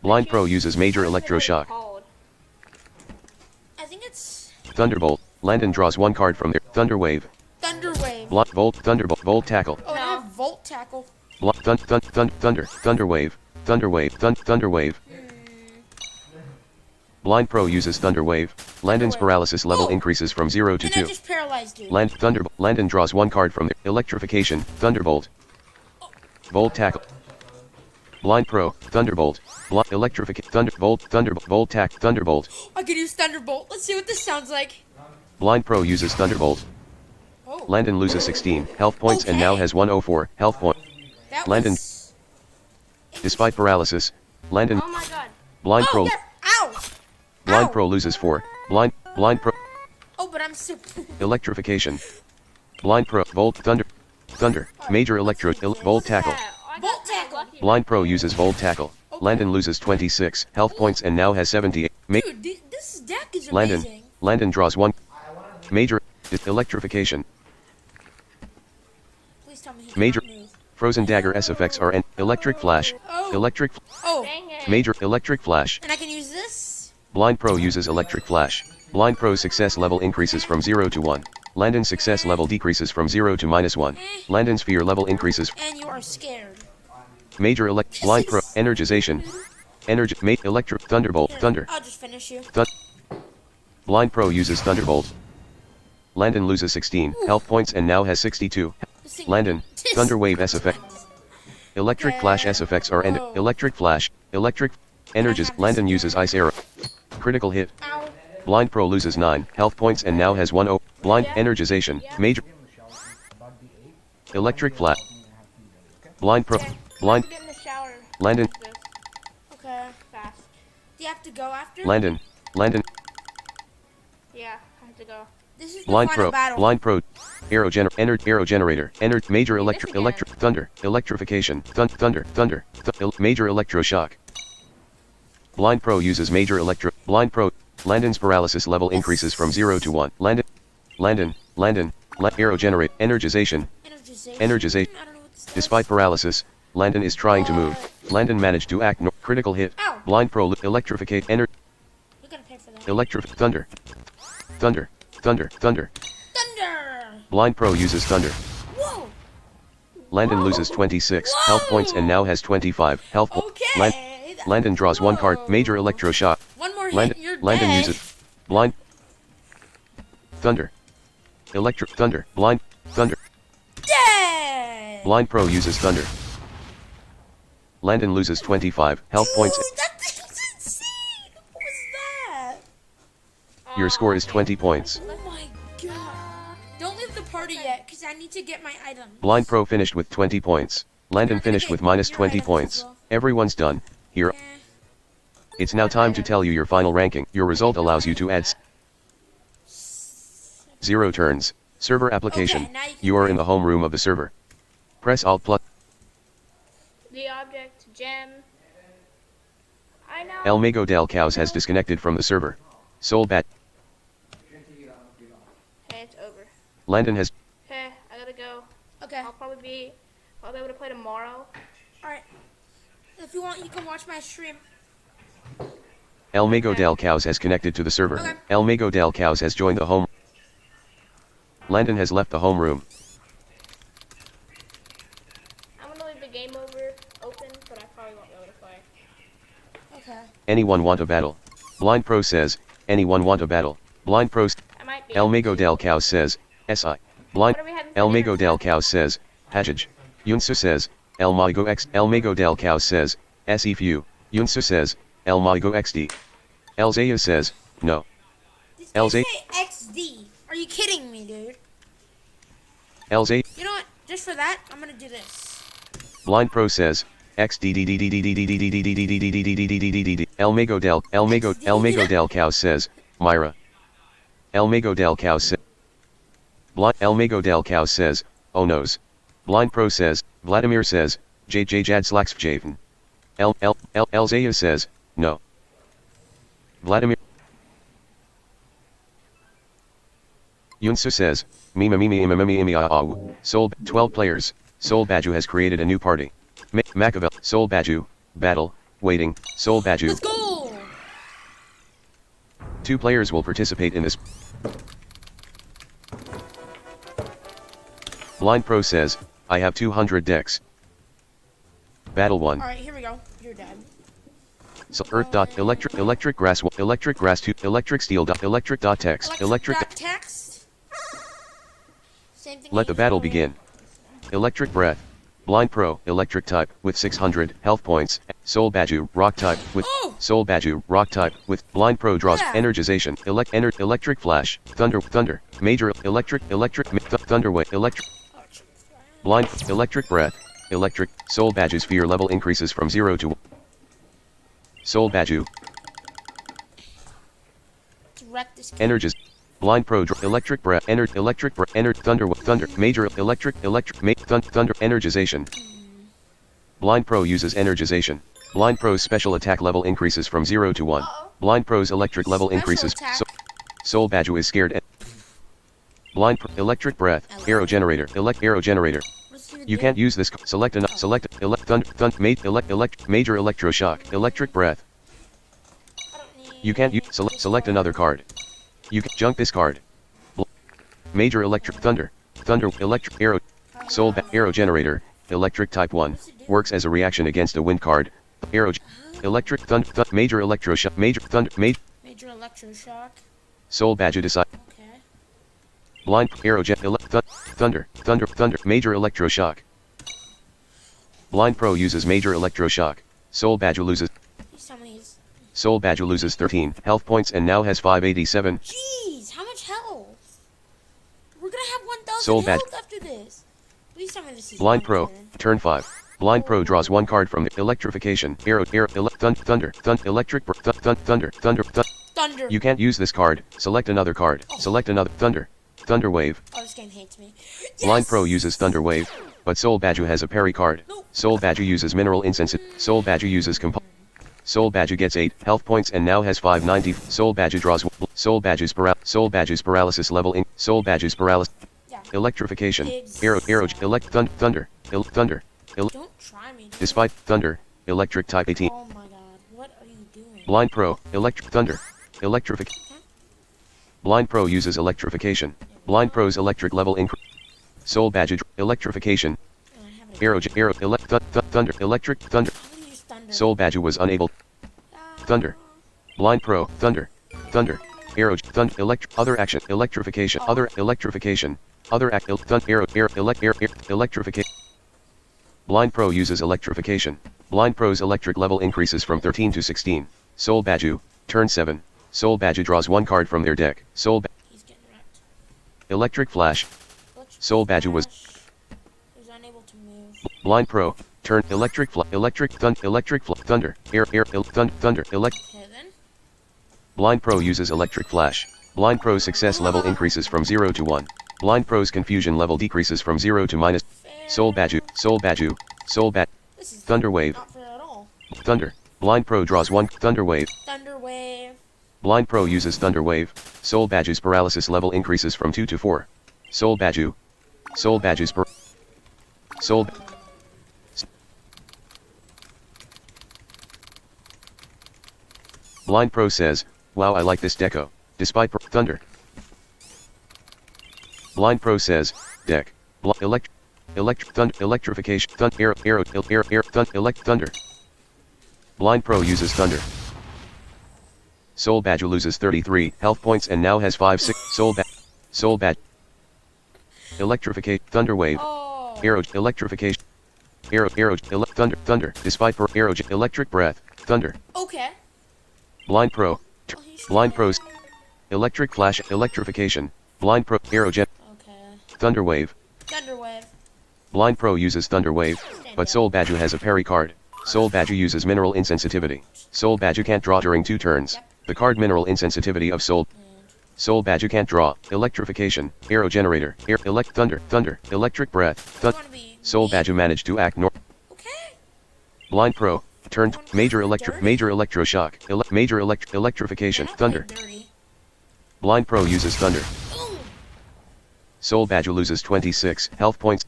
Blind Pro uses major I don't even know what it's electroshock. called. I think it's Thunderbolt. Landon draws 1 card from their thunder wave. Thunder Wave. Thunderbolt, volt tackle. Oh, and I No. have Volt Tackle. Thunder wave, thunder wave. Blind Pro uses thunder wave. Landon's Wave. paralysis level Oh. increases from 0 to And I 2. just paralyzed you. Landon draws 1 card from the electrification, thunderbolt. Volt tackle. Blind Pro, thunderbolt. Electrification, thunderbolt, thunderbolt. I could use Thunderbolt. Let's see what this sounds like. Blind Pro uses thunderbolt. Oh, Landon loses 16 health points and now Okay. has 104 health point. that Landon. was... Despite paralysis, Landon, Oh my god. Blind Oh, Pro, yes. Ow! Blind Ow. Pro loses 4. Blind Pro, Oh, but I'm so... electrification. Blind Pro, volt, thunder, major electro, volt tackle. Yeah, I got Volt kinda tackle. lucky. Blind Pro uses volt tackle. Okay. Landon loses 26 health points and now has 78. Dude, this deck is Landon, amazing. Landon draws 1 major electrification. Please tell me he Major cannot move. frozen dagger S effects are an electric flash, Oh. electric Oh, Dang it. major electric flash. and I can use this? Blind Pro uses electric flash. Blind Pro's success level increases from 0 to 1. Landon's success level decreases from 0 to -1. Landon's fear level increases. And you are scared. Major Blind Pro energization. Electric thunderbolt, Here, thunder. I'll just finish you. Blind Pro uses thunderbolt. Landon loses 16 health points and now has 62. This thing- Landon, this- thunder wave S effect. Electric flash S effects are Whoa. electric flash, electric energies. Landon uses ice arrow. Critical hit. Ow. Blind Pro loses 9 health points and now has 1 blind Yeah. energization. Yeah. Major electric flash. Blind Pro, Okay. blind Get in the shower. Landon, This Okay. fast. Do you have to go after? Landon, Yeah, I have to go. This is the Blind final Pro, battle. Blind Pro, arrow generator, major Do this electric, again. thunder, electrification, thunder, major electroshock. Blind Pro uses major Blind Pro, Landon's paralysis level increases from 0 to 1. Landon, arrow generate, energization. Energization. Energization. I don't know what this does. Despite paralysis, Landon is trying to move. Landon managed to act Critical hit. Ow. Blind Pro electrificate You're gonna pay for that. electric thunder. Thunder. Thunder. Thunder. Thunder! Blind Pro uses thunder. Whoa! Landon loses 26 health points and now has 25 health points. Okay. Landon draws one card. Major electroshock. One more hit, you're Landon dead. uses blind thunder. Electric thunder. Blind thunder. Dead! Blind Pro uses thunder. Landon loses 25 health points. Dude, that thing was insane! What was that? Your score is 20 points. Oh my god. Don't leave the party yet, because I need to get my items. Blind Pro finished with 20 points. Landon You're gonna finished get with minus your 20 items as points. well. Everyone's done. Here. Eh. It's now time to tell you your final ranking. Your result allows you to add 0 turns. Server application. Okay, now you can You are in rank. the home room of the server. Press Alt plus. The object, gem. I know. El Mago del Caos has disconnected from the server. Soul Bat. Hey, it's over. Landon has. Hey, I gotta go. Okay. I'll probably be able to play tomorrow. Alright. If you want, you can watch my stream. El Mago del Caos has connected to the server. Okay. El Mago del Caos has joined the home. Landon has left the home room. I'm gonna leave the game over open, but I probably won't be able to play. Okay. Anyone want a battle? Blind Pro says, anyone want a battle? Blind Pro. I might be. El Mago del Caos says, SI. Blind. What are we having for El dinner Mago del tonight? Caos says, Hajj. Yunsu says, El Mago X. El Mago del Caos says, SEFU. Yunsu says, El Mago XD. El Zaya says, no. This guy LZ. say XD. Are you kidding me, dude? El Zaya. You know what? Just for that, I'm gonna do this. Blind Pro says, XD. El Mago del Caos says, Myra. El Mago del Caos says, El Mago del Caos says, oh noes. Blind Pro says, Vladimir says, JJ Jadslaxvjaven. El Zaya says, no. Vladimir. Yunsu says, Soul 12 players. Soul Baju has created a new party. Machiavel. Soul Baju. Battle. Waiting. Soul Baju. Let's go! 2 players will participate in this. Blind Pro says, I have 200 decks. Battle 1. Alright, here we go. You're dead. So Earth dot electric grass 2 electric steel dot electric dot text electric. dot text. Same thing. Let the battle begin. Electric breath. Blind Pro electric type with 600 health points. Soul Baju rock type with Oh! Soul Baju rock type with Blind Pro draws Yeah. energization electric flash thunder major thunderwave electric blind electric breath electric Soul Baju's fear level increases from 0 to 1. Soul Baju To wreck this game. energiz Blind Pro electric breath thunder major thunder energization. Blind Pro uses energization. Blind Pro's special attack level increases from 0 to 1. Uh-oh. Blind Pro's electric level Special increases. attack. Soul Baju is scared. Blind Pro electric breath arrow generator arrow generator. What's he You do? can't use this. Select major electroshock electric breath. I don't need You can't use select another card. You can junk this card. Major electric thunder electric arrow arrow generator electric type 1 works as a reaction against a wind card. Arrow electric major electroshock major Major electroshock. Soul Baju decide Okay. blind arrow thunder major electroshock. Blind Pro uses major electroshock. Soul Baju loses Use some of these. Soul Baju loses 13 health points and now has 587. Jeez, how much health? We're gonna have 1,000 Soul health Bad- after this. Please tell me this is Blind my Pro turn. turn 5. Blind Pro draws 1 card from the electrification thunder Thunder. You can't use this card. Select another card. Select another thunder wave. Oh, this game hates me. Blind Yes! Pro uses thunder wave, but Soul Baju has a parry card. No. Soul Baju uses mineral incense. Soul Baju uses Soul Baju gets 8 health points and now has 590. Soul Baju draws Soul Baju's paralysis level in Soul Baju's paralysis Yeah. electrification Pigs. arrow thunder Don't try me. dude. despite thunder electric type 18. Oh my god. Blind Pro, Thunder, Electrific. Blind Pro uses electrification. Blind Pro's electric level increase. Soul Badge, electrification. And I have it. Thunder, electric, thunder. I'm gonna use thunder. Soul Badge was unable. Ah. Thunder. Blind Pro, thunder, thunder, other action, electrification, other electrification, other act, electrification. Blind Pro uses electrification. Blind Pro's electric level increases from 13 to 16. Soul Badge, turn 7. Soul Badge draws 1 card from their deck. He's getting wrecked. Electric Flash. Electric Soul Badge was Flash. He was unable to move. Blind Pro, turn electric thunder, thunder, Okay then. Blind Pro uses electric flash. Blind Pro's success level increases from 0 to 1. Blind Pro's confusion level decreases from 0 to minus. Fair. Soul Badge, This is Thunder Wave, not fair at all. Thunder. Blind Pro draws 1, Thunder Wave. Thunder wave. Blind Pro uses Thunder Wave. Soul Badge's paralysis level increases from 2 to 4. Soul Badge's Soul. Blind Pro says, wow, I like this deco. Despite thunder. Blind Pro says, deck. Electrification. Thunder. Blind Pro uses thunder. Soul Badge loses 33 health points and now has 5 Soul Badge. Electrification. Thunder Wave. Oh. Electrification. Thunder. Despite electric breath. Thunder. Okay. Blind Pro. Well, he's Blind trying. Pro's electric flash, electrification. Blind Pro, Okay. Thunder Wave. Thunder wave. Blind Pro uses Thunder Wave, but Soul Badge has a parry card. Soul Badge uses mineral insensitivity. Soul Badge can't draw during 2 turns. Yep. The card mineral insensitivity of Soul. And Soul Badge can't draw. Electrification, arrow generator, thunder, electric breath. you wanna be Soul mean? Badge managed to act Okay. Blind Pro, turn major Dirty? major electroshock, electrification, They're not thunder. playing dirty. Blind Pro uses thunder. Ooh. Soul Badge loses 26 health points.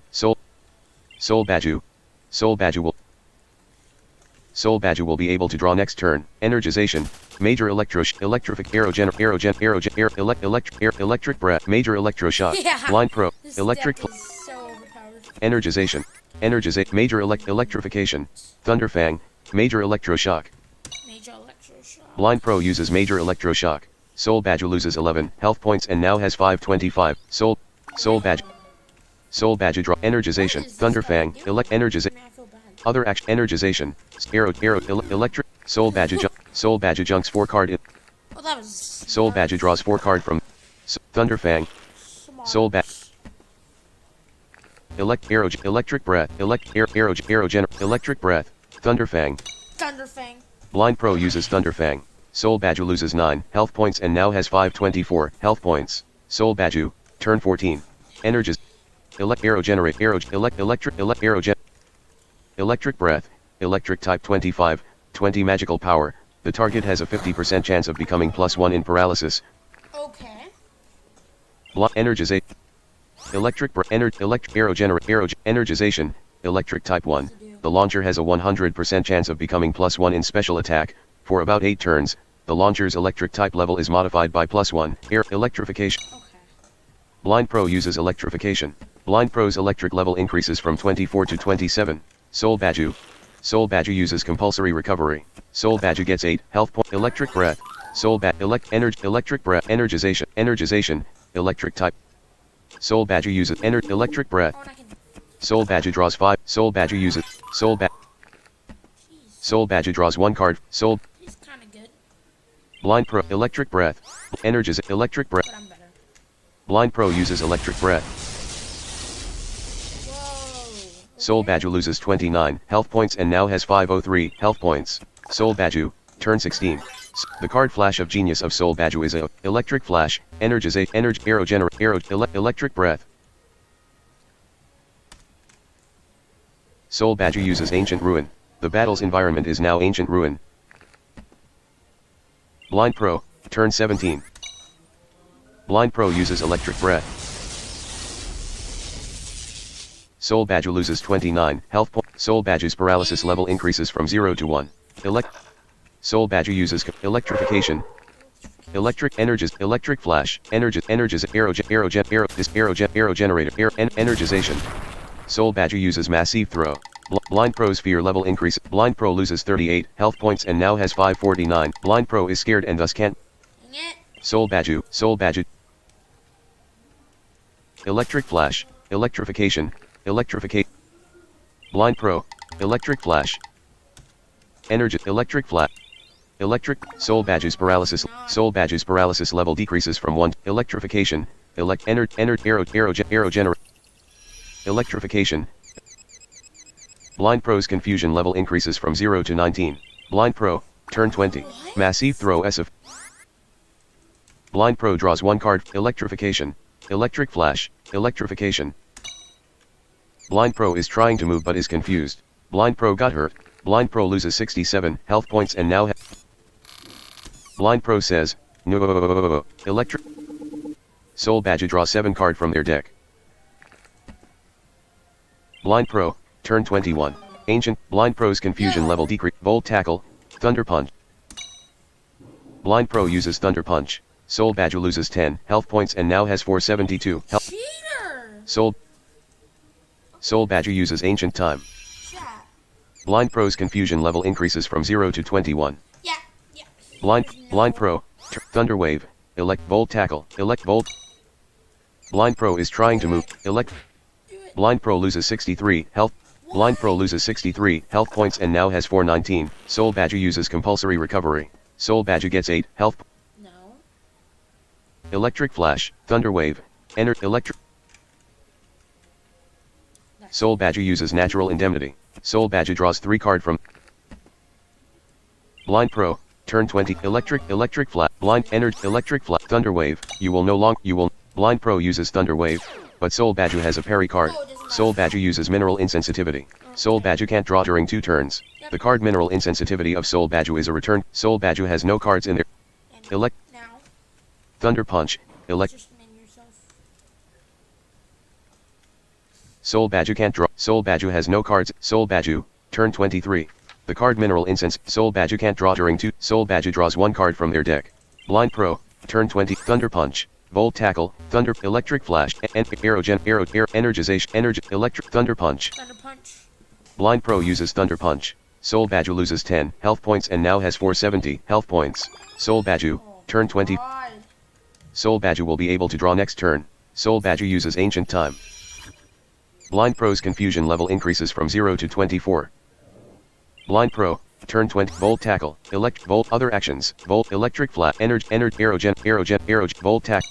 Soul Badge will be able to draw next turn. Energization, major electric electric breath, major electroshock. Yeah. Blind Pro, This electric deck is so overpowered. energization, major electrification. Thunderfang, major electroshock. Major electroshock. Blind Pro uses major electroshock. Soul Badge loses 11 health points and now has 525. Soul Badge draw energization. Thunderfang, energization. Man, I feel bad. Other action energization. Electric. Soul Badge junks 4 card in. Oh, that was. Soul Badge draws 4 card from. Thunderfang. Smart. Soul Badge. Electric breath. Electric breath. Thunderfang. Thunderfang. Blind Pro uses Thunderfang. Soul Badge loses 9 health points and now has 524 health points. Soul Badge, turn 14. Energies. Electric breath. Electric type 25. 20 magical power. The target has a 50% chance of becoming +1 in paralysis. Okay. Energization. Energization. Electric type 1. The launcher has a 100% chance of becoming +1 in special attack. For about 8 turns, the launcher's electric type level is modified by +1. Electrification. Okay. Blind Pro uses electrification. Blind Pro's electric level increases from 24 to 27. Soul Badge uses compulsory recovery. Soul Badge gets 8 health point. Electric breath. Electric breath. Energization. Electric type. Soul Badge uses electric breath. Oh, and I can. Soul Badge draws 5. Soul Badge uses Jeez. Soul Badge draws 1 card. He's kind of good, Blind Pro electric breath. Electric breath. but I'm better. Blind Pro uses electric breath. Whoa. Soul Badge loses 29 health points and now has 503 health points. Soul Badge, turn 16. The card Flash of Genius of Soul Badge is a electric flash, electric breath. Soul Badge uses Ancient Ruin. The battle's environment is now Ancient Ruin. Blind Pro, turn 17. Blind Pro uses electric breath. Soul Badge loses 29 health points. Soul Badge's paralysis level increases from 0 to 1. Soul Badger uses electrification. Electric energies, electric flash, energies, arrow generator, energization. Soul Badger uses massive throw. Blind Pro's fear level increase. Blind Pro loses 38 health points and now has 549. Blind Pro is scared and thus can't. Dang it. Soul Badger. Electric flash, electrification, Blind Pro, electric flash. Energy, electric flash. Soul Badger's paralysis. Soul Badger's paralysis level decreases from 1. Electrification. Arrow generator. Electrification. Blind Pro's confusion level increases from 0 to 19. Blind Pro, turn 20. What? Massive throw SF. Blind Pro draws 1 card. Electrification. Electric flash. Electrification. Blind Pro is trying to move but is confused. Blind Pro got hurt. Blind Pro loses 67 health points and now Blind Pro says, no, electric. Soul Badger draw 7 card from their deck. Blind Pro, turn 21. Ancient, Blind Pro's confusion level decrease. Bolt tackle, Thunder Punch. Blind Pro uses Thunder Punch. Soul Badger loses 10 health points and now has 472 health. Cheater! Soul Badger uses Ancient Time. Chat. Blind Pro's confusion level increases from 0 to 21. Yeah. Blind Pro, Thunder Wave, Bolt Tackle, Bolt. Blind Pro is trying to move, Blind Pro loses 63 health. Blind Pro loses 63 health points and now has 419. Soul Badger uses compulsory recovery. Soul Badger gets 8 health. No. Electric Flash, Thunder Wave, Electric. Soul Badger uses Natural Indemnity. Soul Badger draws 3 card from Blind Pro, turn 20. Electric Flash, Electric Flash, Thunder Wave. Blind Pro uses Thunder Wave, but Soul Badger has a parry card. Soul Badger uses Mineral Insensitivity. Soul Badger can't draw during 2 turns. The card Mineral Insensitivity of Soul Badger is a return. Soul Badger has no cards in there. Now. Thunder Punch, Just name yourself. Soul Badger can't draw. Soul Badger has no cards. Soul Badger, turn 23. The card Mineral Incense. Soul Badger can't draw during 2. Soul Badger draws 1 card from their deck. Blind Pro, turn 20. Thunder Punch, Bolt Tackle, Thunder, Electric Flash, Energization, Electric, Thunder Punch. Thunder Punch. Blind Pro uses Thunder Punch. Soul Badger loses 10 health points and now has 470 health points. Soul Badger, turn 20. God. Soul Badger will be able to draw next turn. Soul Badger uses Ancient Time. Blind Pro's confusion level increases from 0 to 24. Blind Pro, turn 20. Bolt Tackle, Bolt. Other actions. Bolt, Electric Flash, Arrow, Bolt Tack.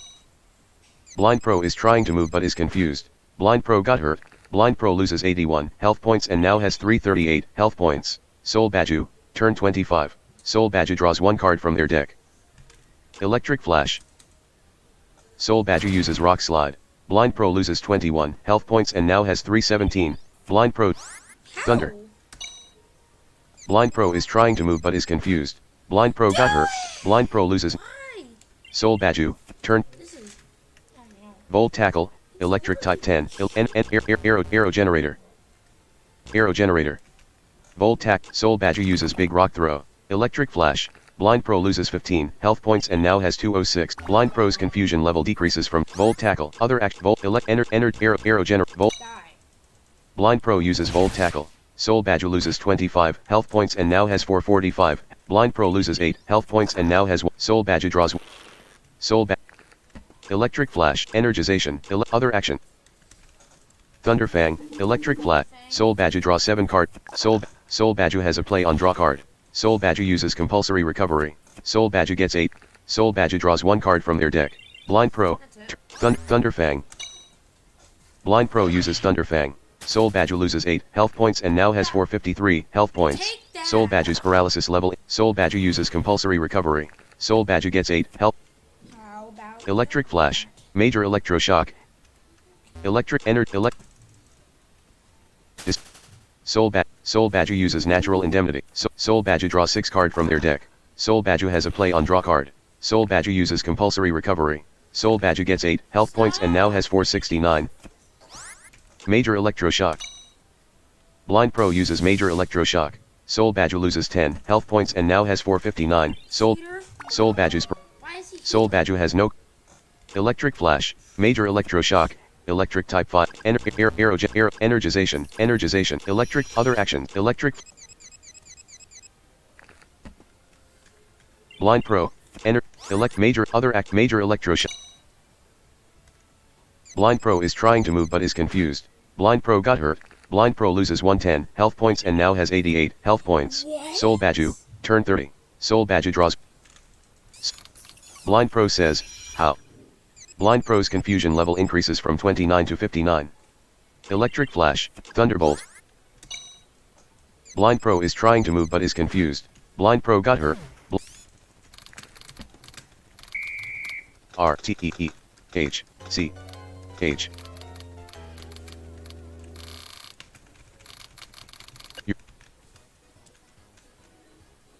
Blind Pro is trying to move but is confused. Blind Pro got hurt. Blind Pro loses 81 health points and now has 338 health points. Soul Badger, turn 25. Soul Badger draws 1 card from their deck. Electric Flash. Soul Badger uses Rock Slide. Blind Pro loses 21 health points and now has 317. Blind Pro, Thunder. Blind Pro is trying to move but is confused. Blind Pro got hurt. Blind Pro loses. Why? Soul Badger, turn. This is. Oh no. Bolt Tackle, Electric Type 10, Arrow Generator. Arrow Generator. Bolt Tack, Soul Badger uses Big Rock Throw. Electric Flash. Blind Pro loses 15 health points and now has 206. Blind Pro's confusion level decreases from Bolt Tackle. Other act. Bolt, Arrow Generator. Bolt. Die. Blind Pro uses Bolt Tackle. Soul Badger loses 25 health points and now has 445. Blind Pro loses 8 health points and now has 1. Soul Badger draws. Soul Badger. Electric Flash, Energization, other action. Thunder Fang, Electric Flash, Soul Badger draws 7 card. Soul Badger has a play on draw card. Soul Badger uses compulsory recovery. Soul Badger gets 8. Soul Badger draws 1 card from their deck. Blind Pro, Thunder Fang. Blind Pro uses Thunder Fang. Soul Badger loses 8 health points and now has 453 health points. Soul Badger's paralysis level. Soul Badger uses compulsory recovery. Soul Badger gets 8 health. How about Electric Flash, Major Electroshock. Soul Badger uses Natural Indemnity. Soul Badger draws 6 card from their deck. Soul Badger has a play on draw card. Soul Badger uses compulsory recovery. Soul Badger gets 8 health points and now has 469. Major Electroshock. Blind Pro uses Major Electroshock. Soul Badger loses 10 health points and now has 459. Soul Badger's Why is he Soul Badger has no electric flash, major electroshock, electric type 5, energization, electric, other actions, electric, blind pro, major electroshock. Blind pro is trying to move but is confused. Blind pro got hurt. Blind pro loses 110 health points and now has 88 health points. What? Soul Badger, turn 30. Soul Badger draws. Blind pro says, how? Blind pro's confusion level increases from 29 to 59. Electric flash, thunderbolt. Blind pro is trying to move but is confused. Blind pro got hurt. RTEEHCH.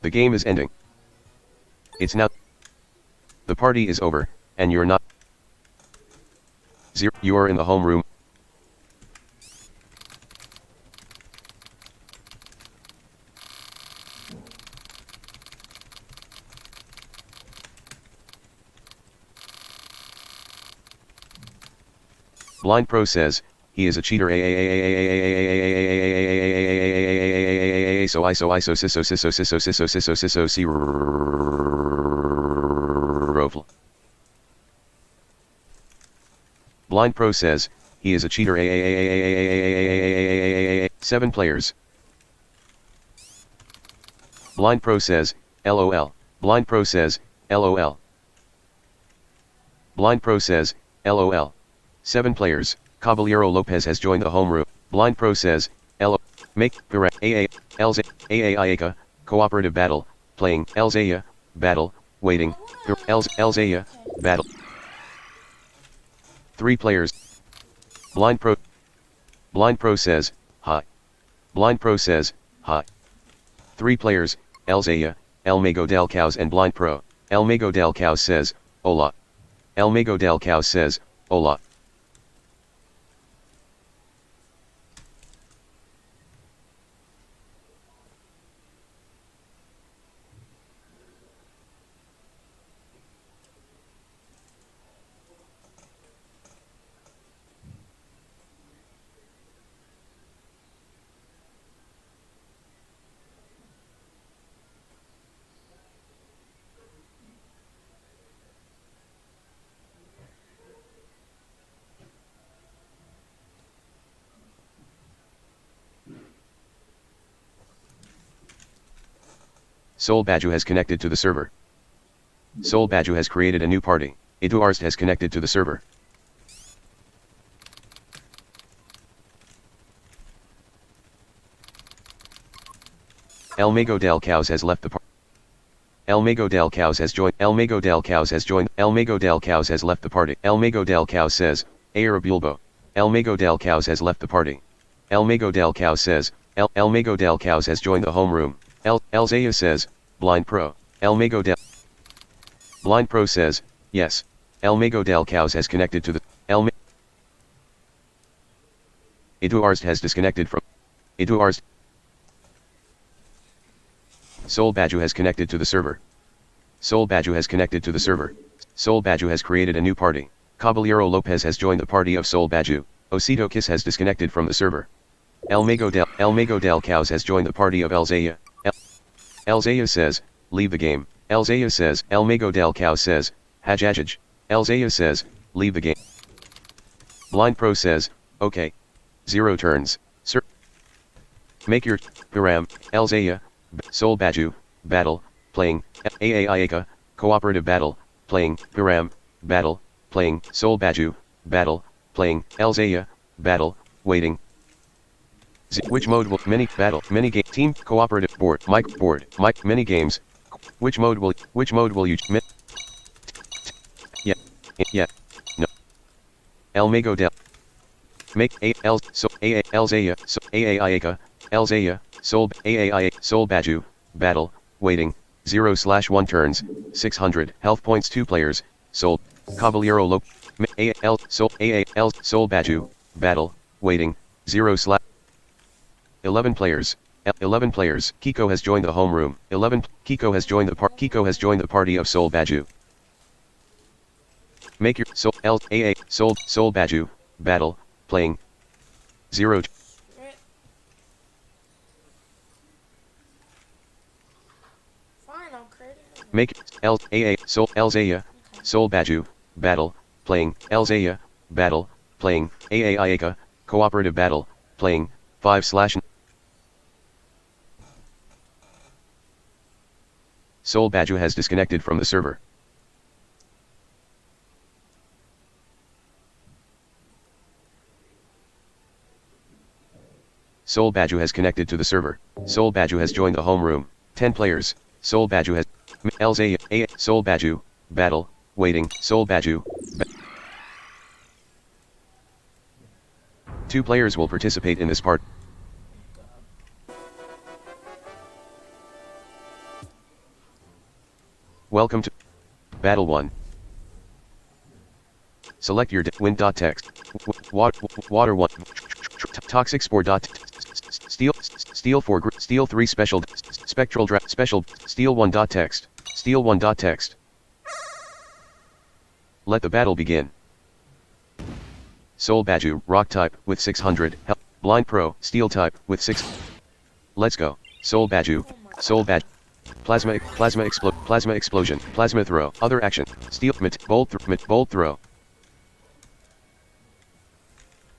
The game is ending. It's now. The party is over, and you're not. You are in the home room. Blind Pro says, he is a cheater. Blind Pro says, he is a cheater. 7 players. Blind Pro says, LOL. Blind Pro says, LOL. Blind Pro says, LOL. 7 players. Caballero Lopez has joined the home room. Blind Pro says, make Elzaya cooperative battle, playing Elzaya battle, waiting Elzaya battle. 3 players. Blind Pro says, hi. Blind Pro says, hi. 3 players, Elzaya, Elmago del Caos and Blind Pro. Elmago del Caos says, hola. Elmago del Caos says, hola. Soul Badger has connected to the server. Soul Badger has created a new party. Eduarst has connected to the server. Elmago del Caos has left the party. Elmago del Caos has joined. Elmago del Caos has joined. Elmago del Caos has left the party. Elmago del Caos says, Bulbo. Elmago del Caos has left the party. Elmago del Caos says, Elmago del Caos has joined the home room. Elzaya says, Blind Pro. Elmago del. Blind Pro says, yes. Elmago del Caos has connected to the. Eduarst has disconnected from. Eduarst. Soul Badger has connected to the server. Soul Badger has connected to the server. Soul Badger has created a new party. Caballero Lopez has joined the party of Soul Badger. Osito Kiss has disconnected from the server. Elmago del Caos has joined the party of Elzaya. Elzaya says, leave the game. Elzaya says, Elmago del Caos says, Hajajaj. Elzaya says, leave the game. Blind Pro says, okay. 0 turns, sir. Make your, Piram, Elzaya, Soul Badger, battle, playing, Aayaka, cooperative battle, playing, Piram, battle, playing, Soul Badger, battle, playing, Elzaya, battle, waiting. Which mode will mini game team cooperative board mini games? Which mode will you yeah no Elmago del make Elzaya so Aayaka Elzaya Soul Badger battle waiting 0/1 turns 600 health points 2 players Soul Caballero Lope Soul Badger battle waiting 0/11 players, 11 players. Kiko has joined the homeroom. 11. Kiko has joined the party of Soul Baju. Make your Soul AA Soul Baju battle playing 0. Right. Fine, I'll create it. Make AA Soul Elzaya Soul Baju battle playing Elzaya battle playing AA Ayaka cooperative battle playing 5/. Soul Baju has disconnected from the server. Soul Baju has connected to the server. Soul Baju has joined the homeroom. 10 players. Soul Baju has Elzaya Soul Baju battle waiting. Soul Baju. 2 players will participate in this part. Welcome to Battle 1. Select your win.text. Water 1. Toxic spore. Steel 4. Steel 3 special. Spectral draft special. Steel 1.text. Steel 1.text. Let the battle begin. Soul Baju rock type with 600. Blind Pro steel type with 6. Let's go. Soul Baju. Soul Baju. Plasma explosion, plasma throw, other action, steel, bolt throw.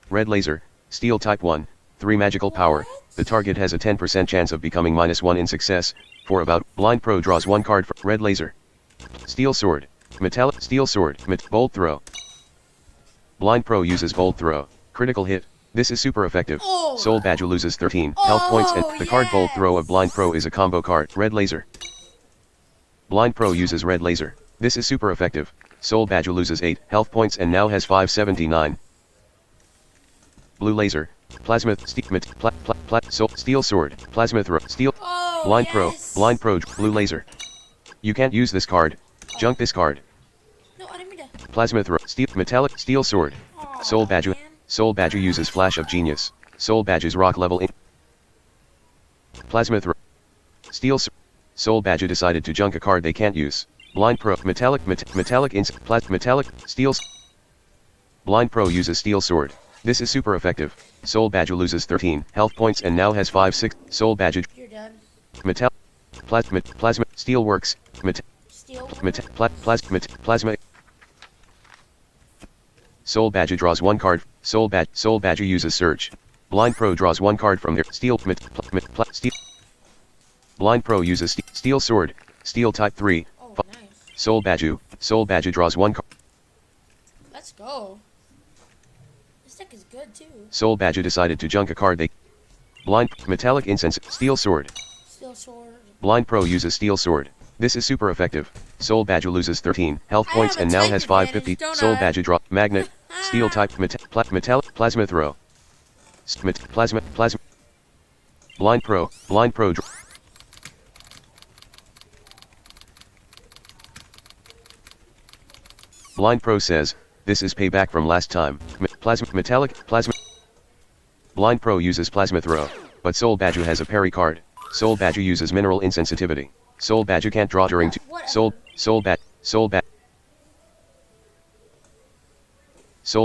Red laser, steel type 1, 3 magical power, the target has a 10% chance of becoming -1 in success, for about, Blind Pro draws 1 card for red laser. Steel sword, metallic, steel sword, bolt throw. Blind Pro uses bolt throw, critical hit, this is super effective. Oh. Soul Baju loses 13 health points and the card bolt throw of Blind Pro is a combo card. Red laser. Blind Pro uses red laser. This is super effective. Soul Baju loses 8 health points and now has 579. Blue laser. Plasma steel sword. Plasma throw. Steel. Oh, Blind yes. Pro. Blind Pro. Blue laser. You can't use this card. Junk this card. No, I didn't mean to. Plasma throw. Steel. Metallic. Steel sword. Aw, Soul Baju. man. Soul Baju uses Flash of Genius. Soul Baju's rock level in. Plasma throw. Steel. Soul Baju decided to junk a card they can't use. Blind Pro. Metallic steel. Blind Pro uses steel sword. This is super effective. Soul Baju loses 13 health points and now has 5/6. Soul Baju. You're done. Plasma steel works. Steel. Plasma. Soul Baju draws 1 card. Soul Baju uses Surge. Blind Pro draws 1 card from their steel. Steel. Blind Pro uses steel sword. Steel type 3. Oh, nice. Soul Baju draws 1 card. Let's go. This deck is good too. Soul Baju decided to junk a card they. Blind metallic incense. Steel sword. Steel sword. Blind Pro uses steel sword. This is super effective. Soul Baju loses 13 health I points have a and now type has advantage, 550. don't Soul I? Baju draw magnet. Steel type metallic plasma throw. Plasma. Blind Pro. Blind Pro says, this is payback from last time. Plasma. Blind Pro uses Plasma Throw, but Soul Baju has a parry card. Soul Baju uses Mineral Insensitivity. Soul Baju can't draw during Soul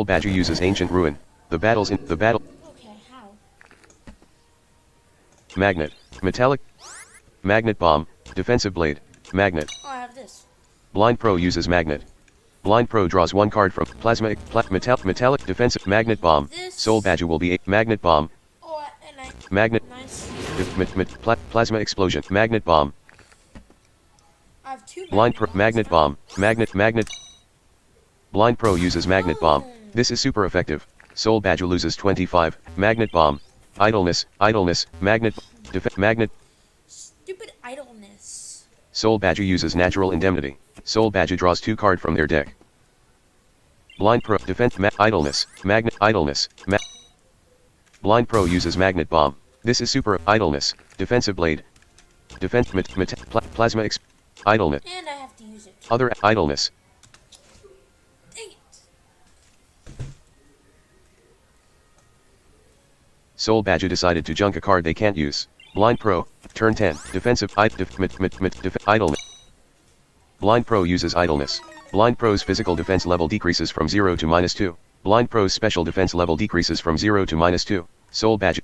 Baju uses Ancient Ruin. The battle. Okay, how? Magnet. Metallic. Magnet Bomb. Defensive Blade. Magnet. Oh, I have this. Blind Pro uses Magnet. Blind Pro draws 1 card from Metallic Defensive Magnet Bomb. This- Soul Baju will be a Magnet Bomb. Oh, and I. Magnet. Nice. Plasma Explosion. Magnet Bomb. I have 2. Magnet Bomb. Magnet. Blind Pro uses Magnet Bomb. This is super effective. Soul Baju loses 25. Magnet Bomb. Idleness. Magnet. Magnet. Stupid idleness. Soul Baju uses Natural Indemnity. Soul Baju draws 2 card from their deck. Blind Pro defense idleness. Magnet idleness. Blind Pro uses Magnet Bomb. This is super idleness. Defensive Blade. Defense plasma idleness. And I have to use it. Other idleness. Dang it. Soul Baju decided to junk a card they can't use. Blind Pro, turn 10, defensive, idleness. Blind Pro uses idleness. Blind Pro's physical defense level decreases from 0 to -2. Blind Pro's special defense level decreases from 0 to -2. Soul Badge.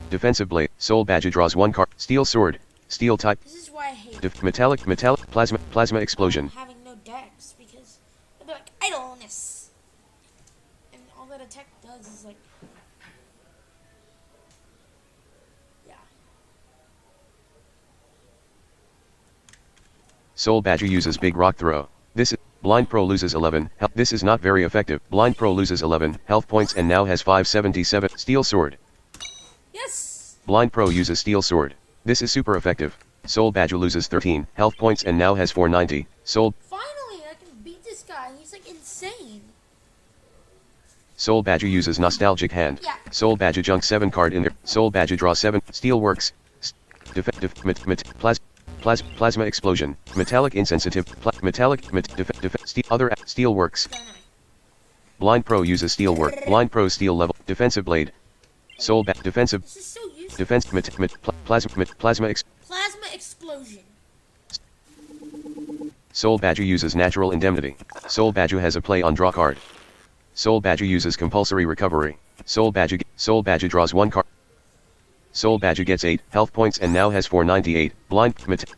Defensive Blade. Soul Badge draws 1 card. Steel Sword. Steel type. This is why I hate Metallic, plasma explosion. having no decks, because they'll be like, idleness. And all that attack does is like, yeah. Soul Badger uses Big Rock Throw. This is Blind Pro loses 11. This is not very effective. Blind Pro loses 11 health points and now has 577. Steel Sword. Yes! Blind Pro uses Steel Sword. This is super effective. Soul Badger loses 13 health points and now has 490. Finally, I can beat this guy. He's like insane. Soul Badger uses Nostalgic Hand. Yeah. Soul Badger junk 7 card in there. Soul Badger draws 7. Steel Works. Plasma Explosion. Metallic Insensitive. Other Steel Works. Done I. Blind Pro uses Steel Work. Blind Pro Steel Level. Defensive Blade. Soul Defensive. This is so useful. Defense. Plasma Plasma explosion. Soul Badger uses Natural Indemnity. Soul Badger has a play on draw card. Soul Badger uses Compulsory Recovery. Soul Badger draws 1 card. Soul Badger gets 8 health points and now has 498.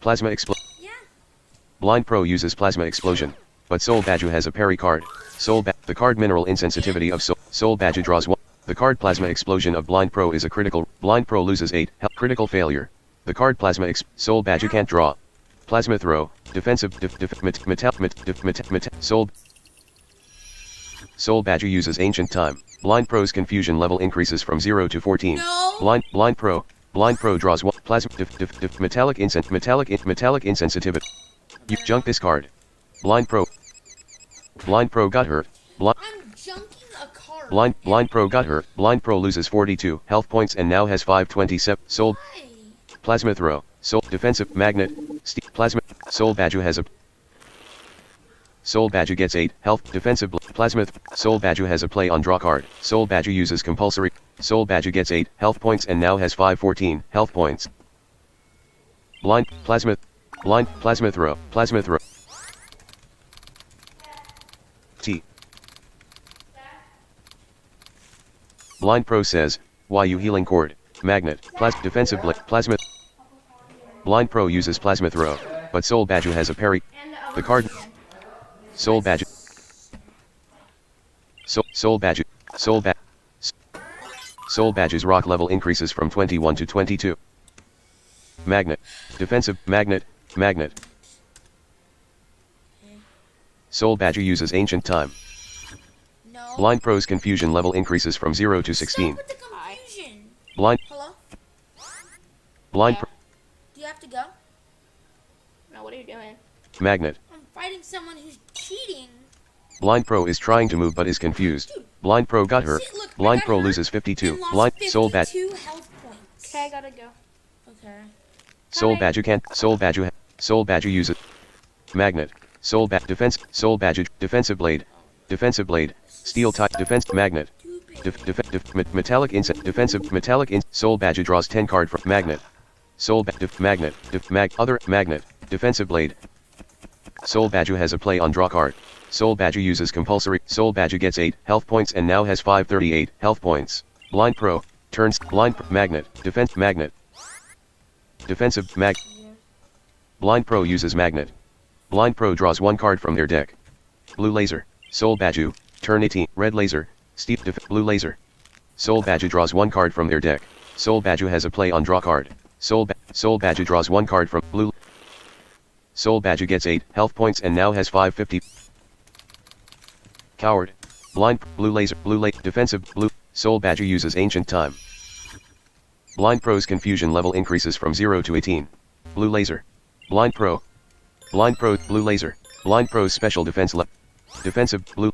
Plasma Explosion. Yeah. Blind Pro uses Plasma Explosion, but Soul Badger has a parry card. The card Mineral Insensitivity of Soul Badger draws 1. The card Plasma Explosion of Blind Pro is a critical. Blind Pro loses 8 critical failure. The card Soul Badger can't draw. Plasma Throw. Defensive. Soul Badger uses Ancient Time. Blind Pro's confusion level increases from 0 to 14. No. Blind Pro draws 1. Plasma. Metallic Insensitivity. You junk this card. Blind Pro got hurt. I'm junking a card. Blind Pro got hurt. Blind Pro loses 42 health points and now has 527. Soul Why? Plasma Throw. Soul Defensive Magnet. Plasma. Soul Badger has a. Soul Badger gets 8 health. Defensive Plasma. Soul Badger has a play on draw card. Soul Badger uses Compulsory. Soul Badger gets 8 health points and now has 514 health points. Plasma Throw. T. Blind Pro says, why you healing cord? Magnet. Defensive Plasma. Blind Pro uses Plasma Throw, but Soul Badger has a parry. The card. Soul Badger. Soul Badger's rock level increases from 21 to 22. Magnet. Defensive. Magnet. Soul Badger uses Ancient Time. No. Blind Pro's confusion level increases from 0 to 16. Stop with the confusion. Hello? Blind Yeah. Pro. Do you have to go? No, what are you doing? Magnet. I'm fighting someone who's cheating. Blind Pro is trying to move but is confused. Blind Pro got hurt. See, look, I Blind got Pro hurt loses 52. and lost Blind 52 Soul Badger. health points. Okay, I gotta go. Okay. Soul Coming. Badger can't. Soul Badger uses Magnet. Soul Badger Defensive Blade. Steel type Defense Magnet. Stupid. Metallic Soul Badger draws 10 card from Magnet. Magnet. Defensive Blade. Soul Badger has a play on draw card. Soul Badger uses Compulsory. Soul Badger gets 8 health points and now has 538 health points. Blind Pro turns Magnet. Defensive Blind Pro uses Magnet. Blind Pro draws 1 card from their deck. Blue Laser. Soul Badger. Turn 18. Red Laser. Blue Laser. Soul Badger draws 1 card from their deck. Soul Badger has a play on draw card. Soul Badger draws 1 card from blue. Soul Badger gets 8 health points and now has 550. Coward. Blue Laser. Defensive. Blue. Soul Badger uses Ancient Time. Blind Pro's confusion level increases from 0 to 18. Blue Laser. Blind Pro. Blue Laser. Blind Pro's special defense defensive. Blue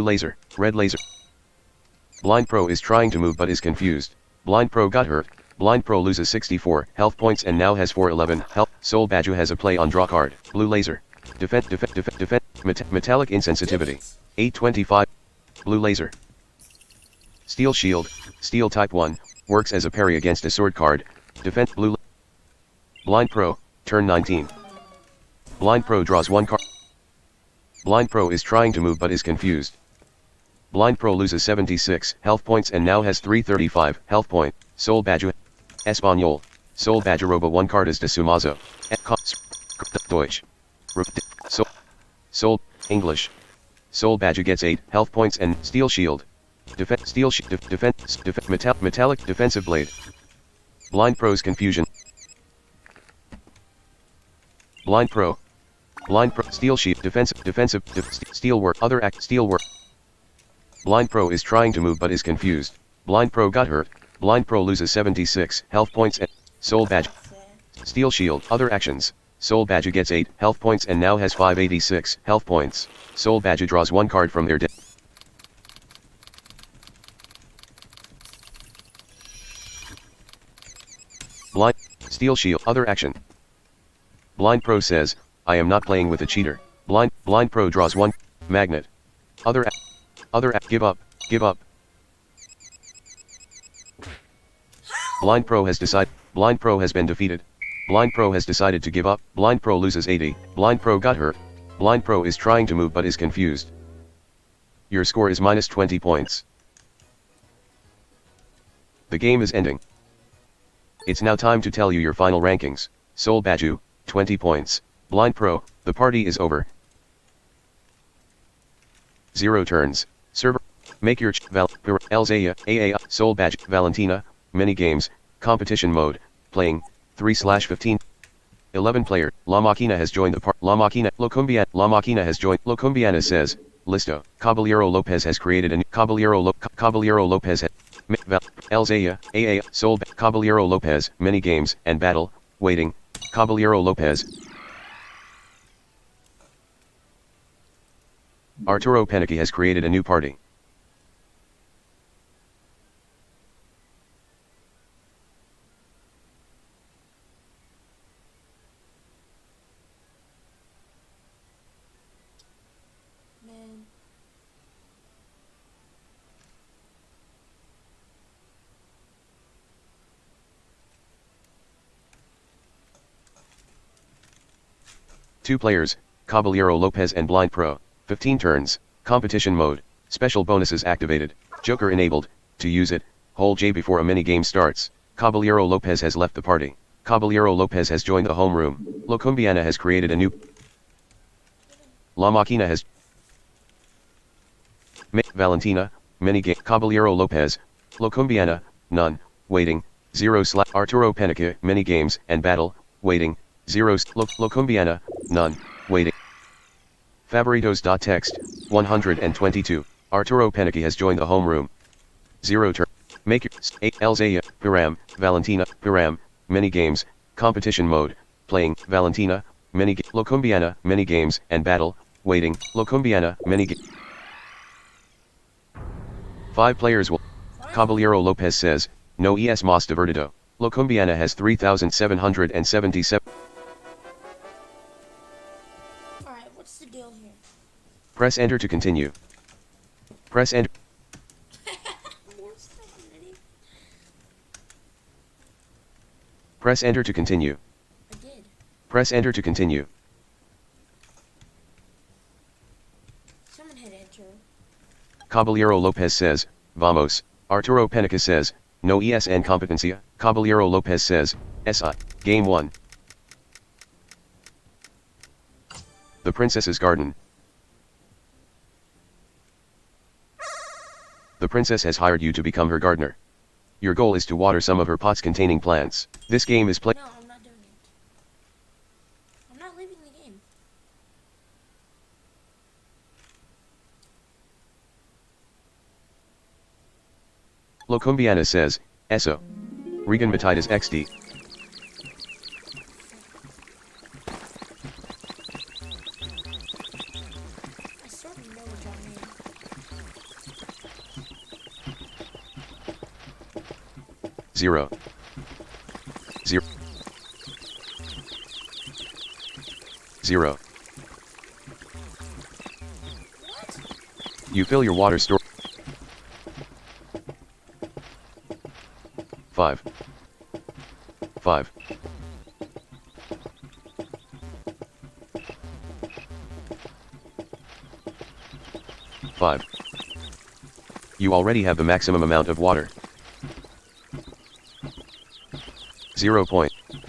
Laser. Red Laser. Blind Pro is trying to move but is confused. Blind Pro got hurt. Blind Pro loses 64 health points and now has 411 health. Soul Badger has a play on draw card. Blue Laser. Metallic Insensitivity. 825. Blue Laser. Steel Shield. Steel Type 1. Works as a parry against a sword card. Defense blue. Blind Pro, turn 19. Blind Pro draws 1 card. Blind Pro is trying to move but is confused. Blind Pro loses 76 health points and now has 335 health point. Sol Badger. Espanol. Sol Badger roba 1 cartas de Sumazo. Deutsch. Sol, English. Sol Badger gets 8 health points and Steel Shield. Metallic defensive blade. Blind Pro's confusion. Blind Pro. Steel Shield defensive steel work steel work. Blind Pro is trying to move but is confused. Blind Pro got hurt. Blind Pro loses 76 health points and Sol Badger. Steel Shield other actions. Sol Badger gets 8 health points and now has 586 health points. Sol Badger draws 1 card from their deck. Blind Steel Shield other action. Blind Pro says, I am not playing with a cheater. Blind Pro draws 1 magnet. Other give up. Blind Pro has been defeated. Blind Pro has decided to give up. Blind Pro loses 80. Blind Pro got hurt. Blind Pro is trying to move but is confused. Your score is minus 20 points. The game is ending. It's now time to tell you your final rankings. Sol Badger, 20 points. Blind Pro, the party is over. 0 turns. Server. Make your Elzaya, AA, Sol Badger, Valentina, mini games, competition mode, playing, 3/15. 11 player, La Machina has joined the part. La Machina has joined. Locumbiana says, Listo, Caballero Lopez has created a new Caballero Lopez has Elzaya, AA, Sol Caballero Lopez, mini games, and battle, waiting, Caballero Lopez. Arturo Penicky has created a new party. Man. Two players, Caballero Lopez and Blind Pro. 15 turns, competition mode, special bonuses activated, Joker enabled. To use it, hold J before a mini game starts. Caballero Lopez has left the party. Caballero Lopez has joined the home room. Locumbiana has created a new. La Machina has. Valentina, mini game. Caballero Lopez. Locumbiana, none, waiting, 0 Arturo Penicky, mini games and battle, waiting, 0 Locumbiana, none, waiting. Favoritos.text, 122. Arturo Penicky has joined the home room. 0 turn. Make your 8 Elzaya, Piram, Valentina, Piram, mini games, competition mode, playing, Valentina, mini Locumbiana, mini games and battle, waiting, Locumbiana, mini 5 players will. Caballero Lopez says, no es más divertido. Locumbiana has 3,777. Alright, what's the deal here? Press enter to continue. Press enter. More stuff already. Press enter to continue. I did. Press enter to continue. Someone hit enter. Caballero Lopez says, vamos. Arturo Penicky says, no ESN competencia. Caballero Lopez says, SI. Game 1. The Princess's Garden. The princess has hired you to become her gardener. Your goal is to water some of her pots containing plants. This game is played. No, I'm not doing it. I'm not leaving the game. Locumbiana says, eso. Regan Matitas XD. I sort of know what that means. Zero. Zero. Zero. What? You fill your water store. 5. 5. You already have the maximum amount of water. 0 point. You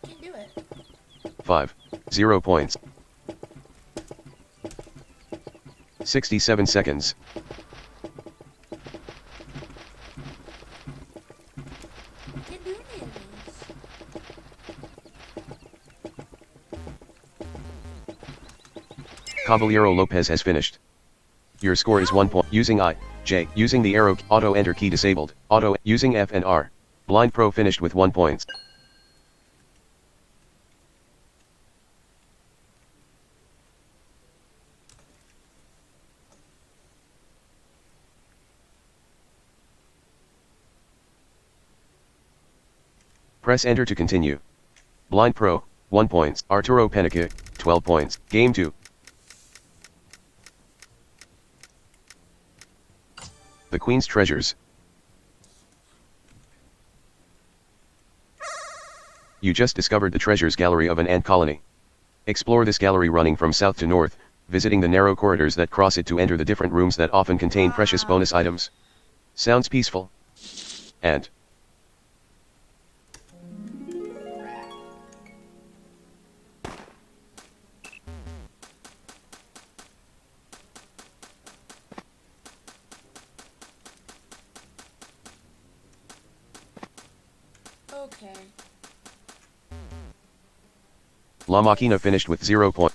can do it. 5. 0 points. 67 seconds. You can do any of these. Caballero Lopez has finished. Your score is 1 point. Using I, J, using the arrow, auto enter key disabled, auto, using F and R. Blind Pro finished with 1 point. Press enter to continue. Blind Pro, 1 points. Arturo Penica, 12 points. Game 2. The Queen's Treasures. You just discovered the treasures gallery of an ant colony. Explore this gallery running from south to north, visiting the narrow corridors that cross it to enter the different rooms that often contain precious bonus items. Sounds peaceful. And Okay. La Machina finished with 0 point.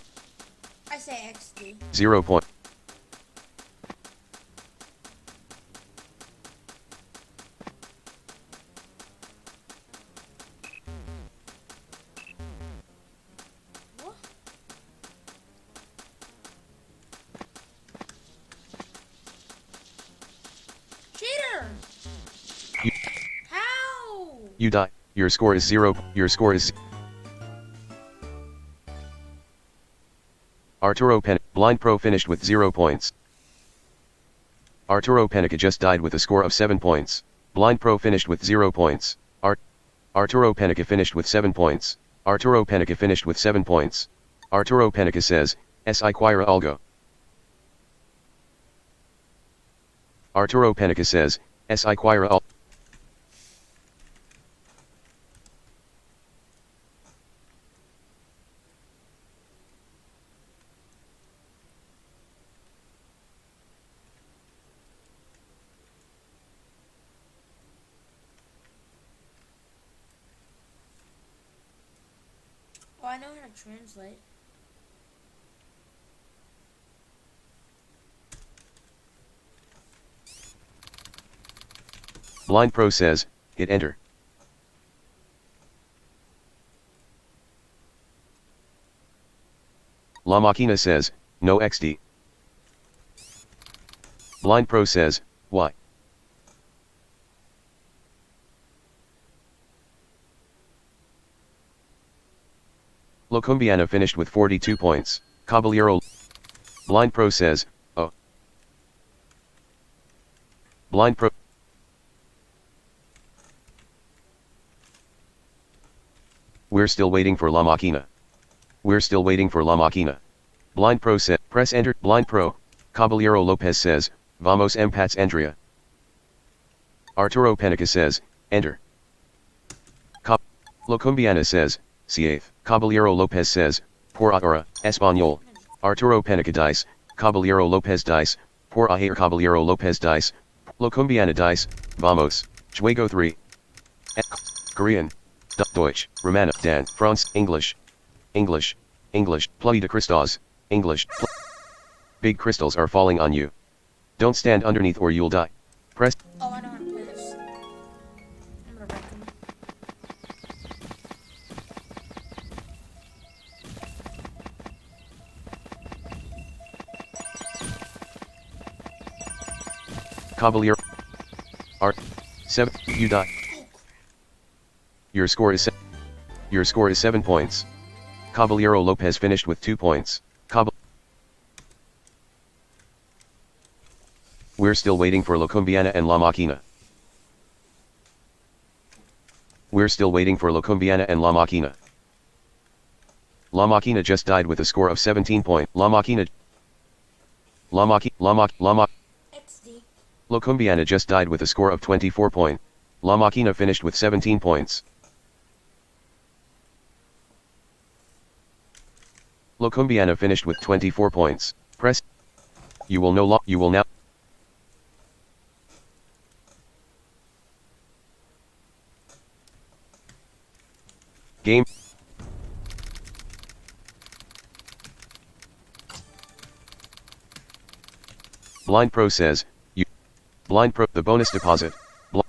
I say XD. 0 point. What? Cheater! You- How? You die. Your score is 0. Your score is Arturo Pen. Blind Pro finished with 0 points. Arturo Penica just died with a score of 7 points. Blind Pro finished with 0 points. Arturo Penica finished with 7 points. Arturo Penica finished with 7 points. Arturo Penica says, "Si Quira algo." Arturo Penica says, "Si Quira algo." Oh, I know how to translate. Blind Pro says, "Hit enter." La Machina says, "No XD." Blind Pro says, "Why?" Locumbiana finished with 42 points. Caballero. Blind Pro says, "Oh." Blind Pro. We're still waiting for La Machina. We're still waiting for La Machina. Blind Pro said, "Press enter." Blind Pro. Caballero Lopez says, "Vamos empats Andrea." Arturo Penica says, "Enter." Locumbiana says, "Cieth." Caballero Lopez says, "Por ahora, Español." Arturo Penica dice, Caballero Lopez dice, "Por ahora Caballero Lopez dice." Locumbiana dice, "Vamos." Juego 3. Korean. Deutsch, Romano, Dan, France, English. English. English, Pluy de Cristals, English. Big crystals are falling on you. Don't stand underneath or you'll die. Press. Oh, I know how to play this. I'm gonna wreck him. Caballero. Art. 7. You die. Your score is 7 points. Caballero Lopez finished with 2 points. We're still waiting for Locumbiana and La Machina. We're still waiting for Locumbiana and La Machina. La Machina just died with a score of 17 point. XD. Locumbiana just died with a score of 24 point. La Machina finished with 17 points. Locumbiana finished with 24 points. Press. You will now. Game. Blind Pro says, Blind Pro, the bonus deposit.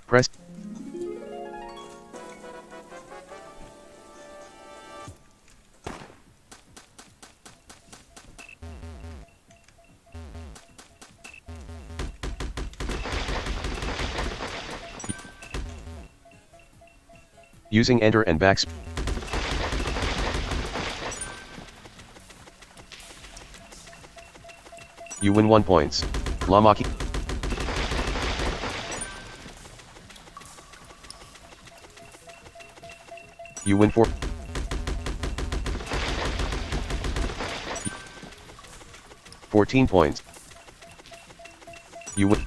Press. Using enter and backspace. You win 1 points. La Machina. You win 4. $14 points. You win.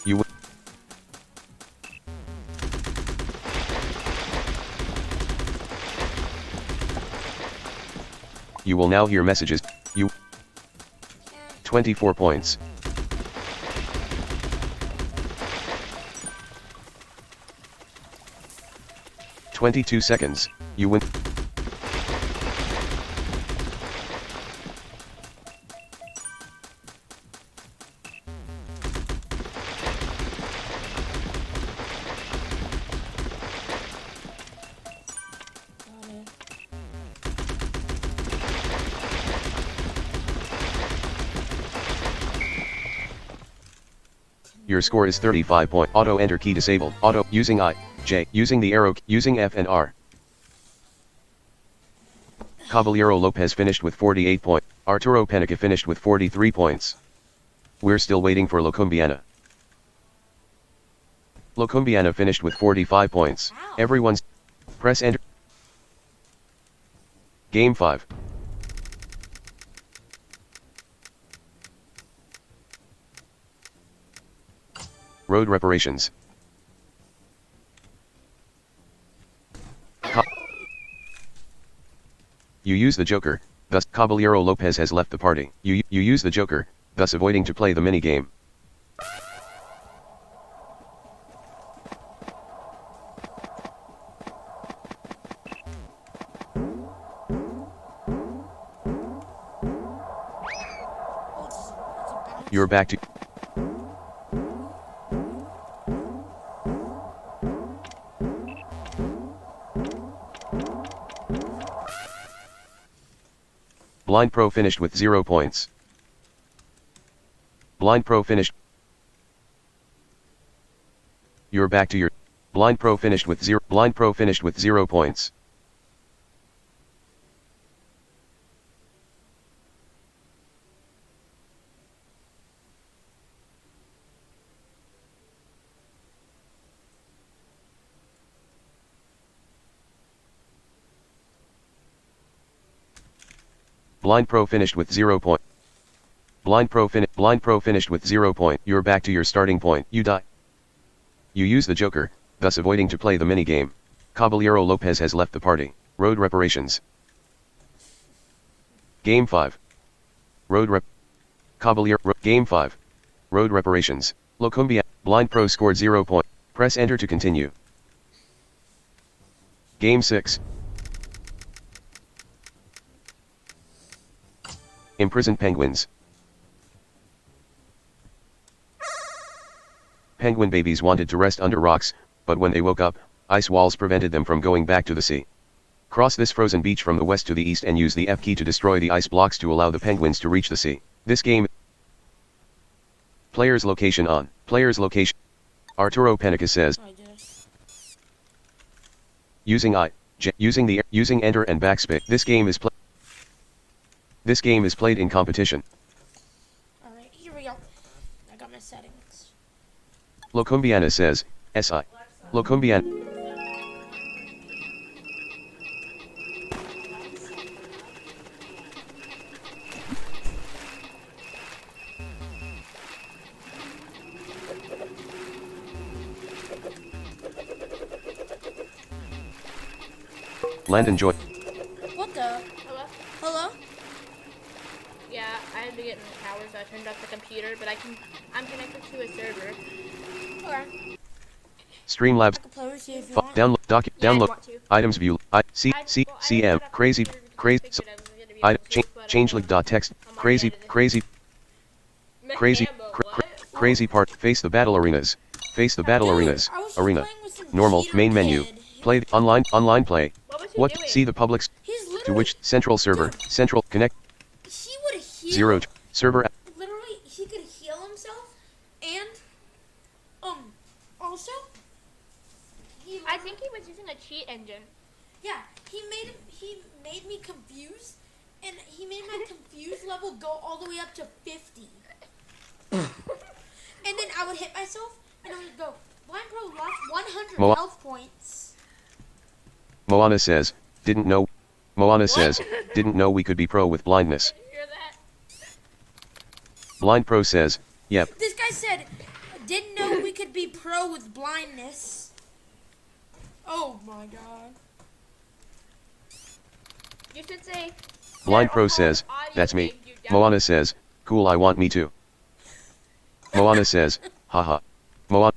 You win. You will now hear messages. You 24 points. "22 seconds, you win. Your score is 35 point. Auto enter key disabled. Auto using I, J, using the arrow, using F and R. Caballero Lopez finished with 48 points. Arturo Penica finished with 43 points. We're still waiting for Locumbiana. Locumbiana finished with 45 points. Wow. Everyone's press enter. Game 5. Road reparations. You use the Joker, thus Caballero Lopez has left the party. You use the Joker, thus avoiding to play the minigame. You're back to... Blind Pro finished with 0 points. Blind Pro finished. You're back to your... Blind Pro finished with 0. Blind Pro finished with 0 points. Blind Pro finished with 0 point. Blind Pro finished with 0 point. You're back to your starting point. You die. You use the Joker, thus avoiding to play the minigame. Caballero Lopez has left the party. Road reparations. Game 5. Game 5. Road reparations. Locumbia. Blind Pro scored 0 point. Press enter to continue. Game 6. Imprisoned penguins. Penguin babies wanted to rest under rocks, but when they woke up, ice walls prevented them from going back to the sea. Cross this frozen beach from the west to the east and use the F key to destroy the ice blocks to allow the penguins to reach the sea. This game... Player's location on. Player's location. Arturo Penica says... Using I, J, using enter and backspace. This game is This game is played in competition. Alright, here we go. I got my settings. Locumbiana says, SI. Locumbiana. Landon joined. What the? Hello? Hello? Yeah, I had to get in the tower, so I turned off the computer, but I'm connected to a server. Okay. Streamlabs. I can play with you if you Fu- want. Download. Doc. Yeah, I'd Download. want to. Items view. CM. Crazy. Crazy. Changelink.txt. Crazy. Crazy. Crazy. Crazy part. Face the battle arenas. Face the battle Dude, arenas. I was just Arena. playing with some Normal. cheater Main menu. kid. Play. Online. Online play. What was he What? doing? See the public's. He's To literally. which central server. Dude. Central. Connect. He would heal. 0. Server. Literally, he could heal himself, and also, I think he was using a cheat engine. yeah, he made me confused, and he made my confused level go all the way up to 50. And then I would hit myself, and I would go, Blind Pro lost 100 Moa- health points. Moana says. Didn't know. Moana says. Didn't know we could be pro with blindness. Did you hear that? Blind Pro says. Yep. This guy said, didn't know we could be pro with blindness. Oh my god. You should say. Blind "There Pro are says. audio That's me. games, you dumb-" Moana says. Cool. I want me too. Moana says. Haha. Moana.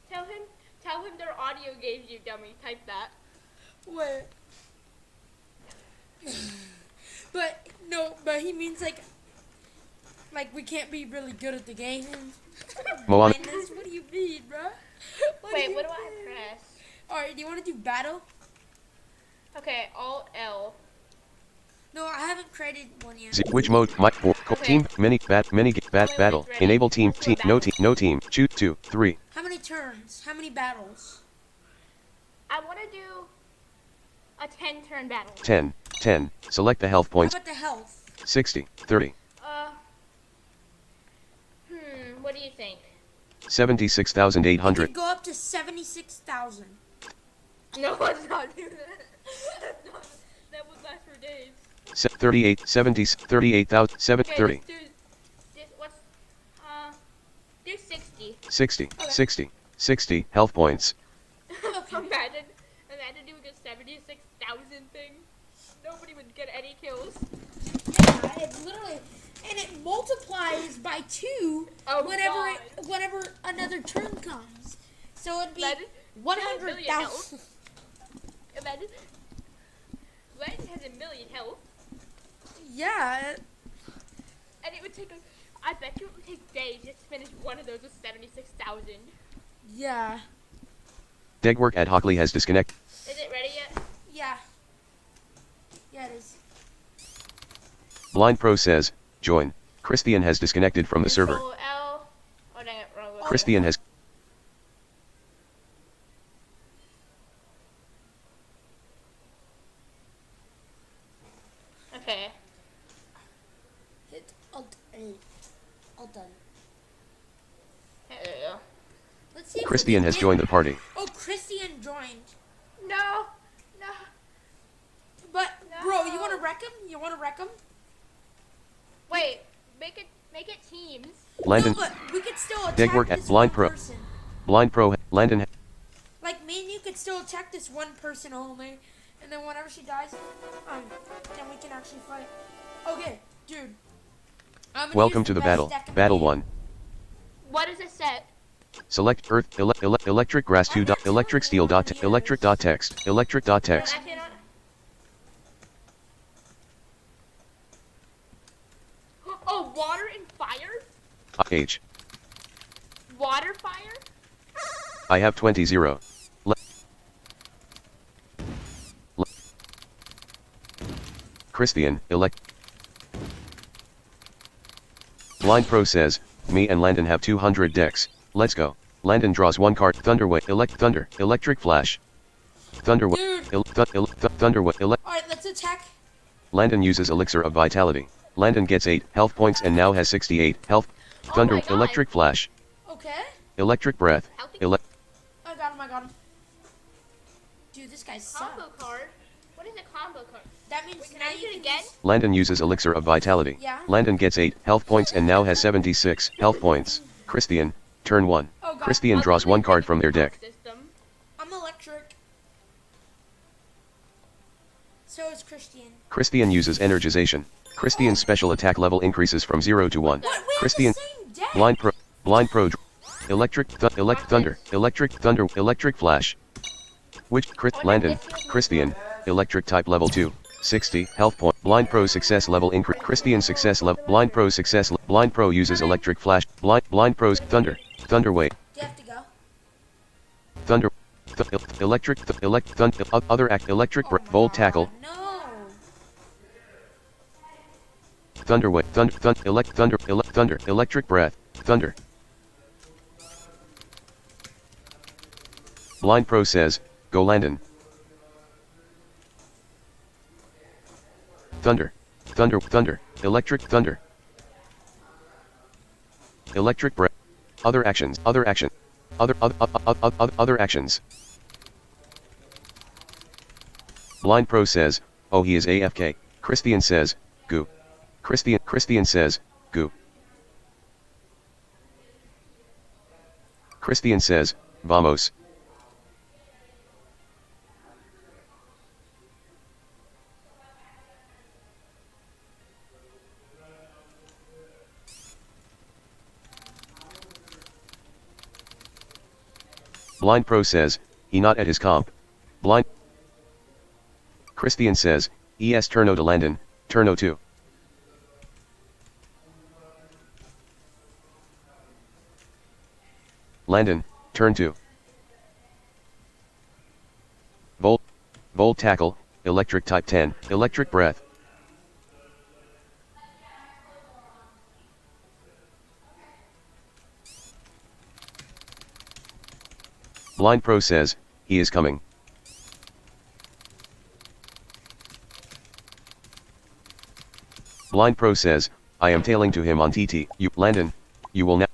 Tell him they're audio games, you dummy. Type that. What? But no, but he means like we can't be really good at the game. Moana. Blindness? What do you mean, bro? Wait, what do I press? Alright, do you want to do battle? Okay, Alt L. No, I haven't created one yet. Which mode? My Okay. team. Many. Battle. ready. Enable team. Let's do Team. No battle. team. No team. Choose 2. 3. How many turns? How many battles? I want to do a 10-turn battle. 10. 10. Select the health How points. about the health? 60. 30. What do you think? It 76,800. can go up to 76,000. No, let's not do that. That would last for days. 38. 70. 38,000. 7. Okay, 30. let's do this. What's do 60. 60. 60. 60. Health points. Imagine doing a 76,000 thing. Nobody would get any kills. Yeah, it literally, and it multiplies by 2 Oh, whenever another turn comes. So it'd be Imagine 100,000. Imagine. Glenn has a million health, Yeah. and it would take I bet you it would take days just to finish one of those with 76,000. Yeah. Degwork at Hockley has disconnected. Is it ready yet? Yeah. Yeah, it is. Blind Pro says. Join. Christian has disconnected from the server. Control L. Oh dang it, wrong one. Christian has. Okay. Hit Alt A. All done. There you go. Let's see if we Christian can has get- joined the party. Oh, Christian joined. No. No. But, bro, you No. want to wreck him? You want to wreck him? Wait. Make it teams. Landon. No, but we could still attack Degwork at this Blind one Pro. person. Blind Pro. Landon. Like, me and you could still attack this one person only. And then whenever she dies, then we can actually fight. Okay, dude. I'm gonna Welcome use to the best battle. deck in the Battle game. 1. What is it set? Select Earth. Electric grass 2. Electric steel. Electric dot text. Electric dot text. I cannot. Oh, water and fire? H. Water fire? I have 20 0. Christian, Blind Pro says, me and Landon have 200 decks, let's go. Landon draws one card, Thunderwave, Thunder, Electric Flash. Thunderwave, Dude. Thunderwave, Alright, let's attack. Landon uses Elixir of Vitality. Landon gets 8 health points and now has 68 health. Thunder, my God. Electric Flash, Okay. Electric Breath, Healthy I got him. Dude, this guy combo sucks. card. What is a combo card? That means Wait, can now I you use it can again? use- Landon uses Elixir of Vitality. Yeah. Landon gets 8 health points and now has 76 health points. Christian, turn 1. Oh, God. Christian draws one card from their deck. System. I'm electric. So is Christian. Christian uses Energization. Christian's special attack level increases from 0 to 1. What? We Christian, have the same deck. Blind Pro, Electric Thunder, Electric Thunder, Electric Flash. Landon, Christian, Electric type level 2, 60 health point. Blind Pro success level increase. Christian success level. Blind Pro success. Blind Pro uses Electric Flash. Blind Pro's Thunder Wave. Do you have to go? Thunder, Electric, other act, Electric, Oh my Volt God, Tackle, No. Thunder Wave, Thunder, Electric Breath, Thunder. Blind Pro says, go Landon. Thunder, Electric Thunder. Electric Breath. Other actions. Other actions. Blind Pro says, oh he is AFK. Christian says, goo. Christian says, goo. Christian says, vamos. Blind Pro says, he not at his comp. Blind. Christian says, es turno to Landon, turno 2. Landon, turn 2. Volt Tackle, Electric type 10, Electric Breath. Blind Pro says, he is coming. Blind Pro says, I am tailing to him on TT. Landon, you will now.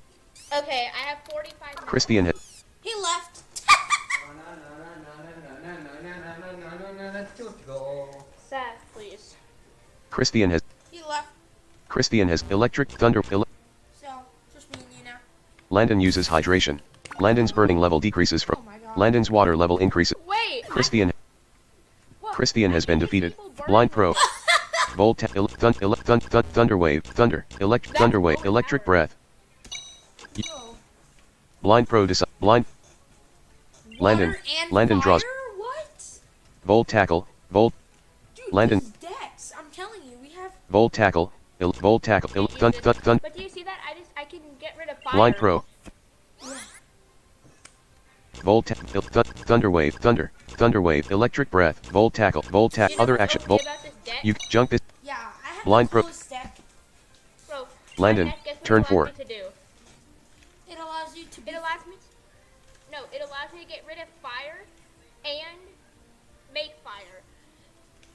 Okay, I have 45 minutes. Christian has. He left. Seth, please. Christian has. He left. Christian has Electric Thunder. So, just me and you now. Landon uses Hydration. Landon's burning level decreases from. Oh my God. Landon's water level increases. Wait. Christian. What? Christian has been I think defeated. people burn Blind them. Pro. Thunder Wave. Thunder. Thunder Wave. Electric Breath. Oh. Blind Pro decide. Blind. Landon. Water and Landon draws. fire? What? Volt Tackle. Volt. Dude, Landon. these decks. I'm telling you, we have. Volt Tackle. Volt Tackle. But do you see that? I can get rid of fire. Blind Pro. Volt Thunder Wave. Thunder Wave. Electric Breath. Volt Tackle. You know Other what's action. OP Volt. about this deck? You junk this. Yeah, I have Blind the Pro- coolest deck. Bro, Landon, my deck, guess what turn it allows 4. me to do? It allows you to be. It allows me. No, it allows me to get rid of fire and make fire.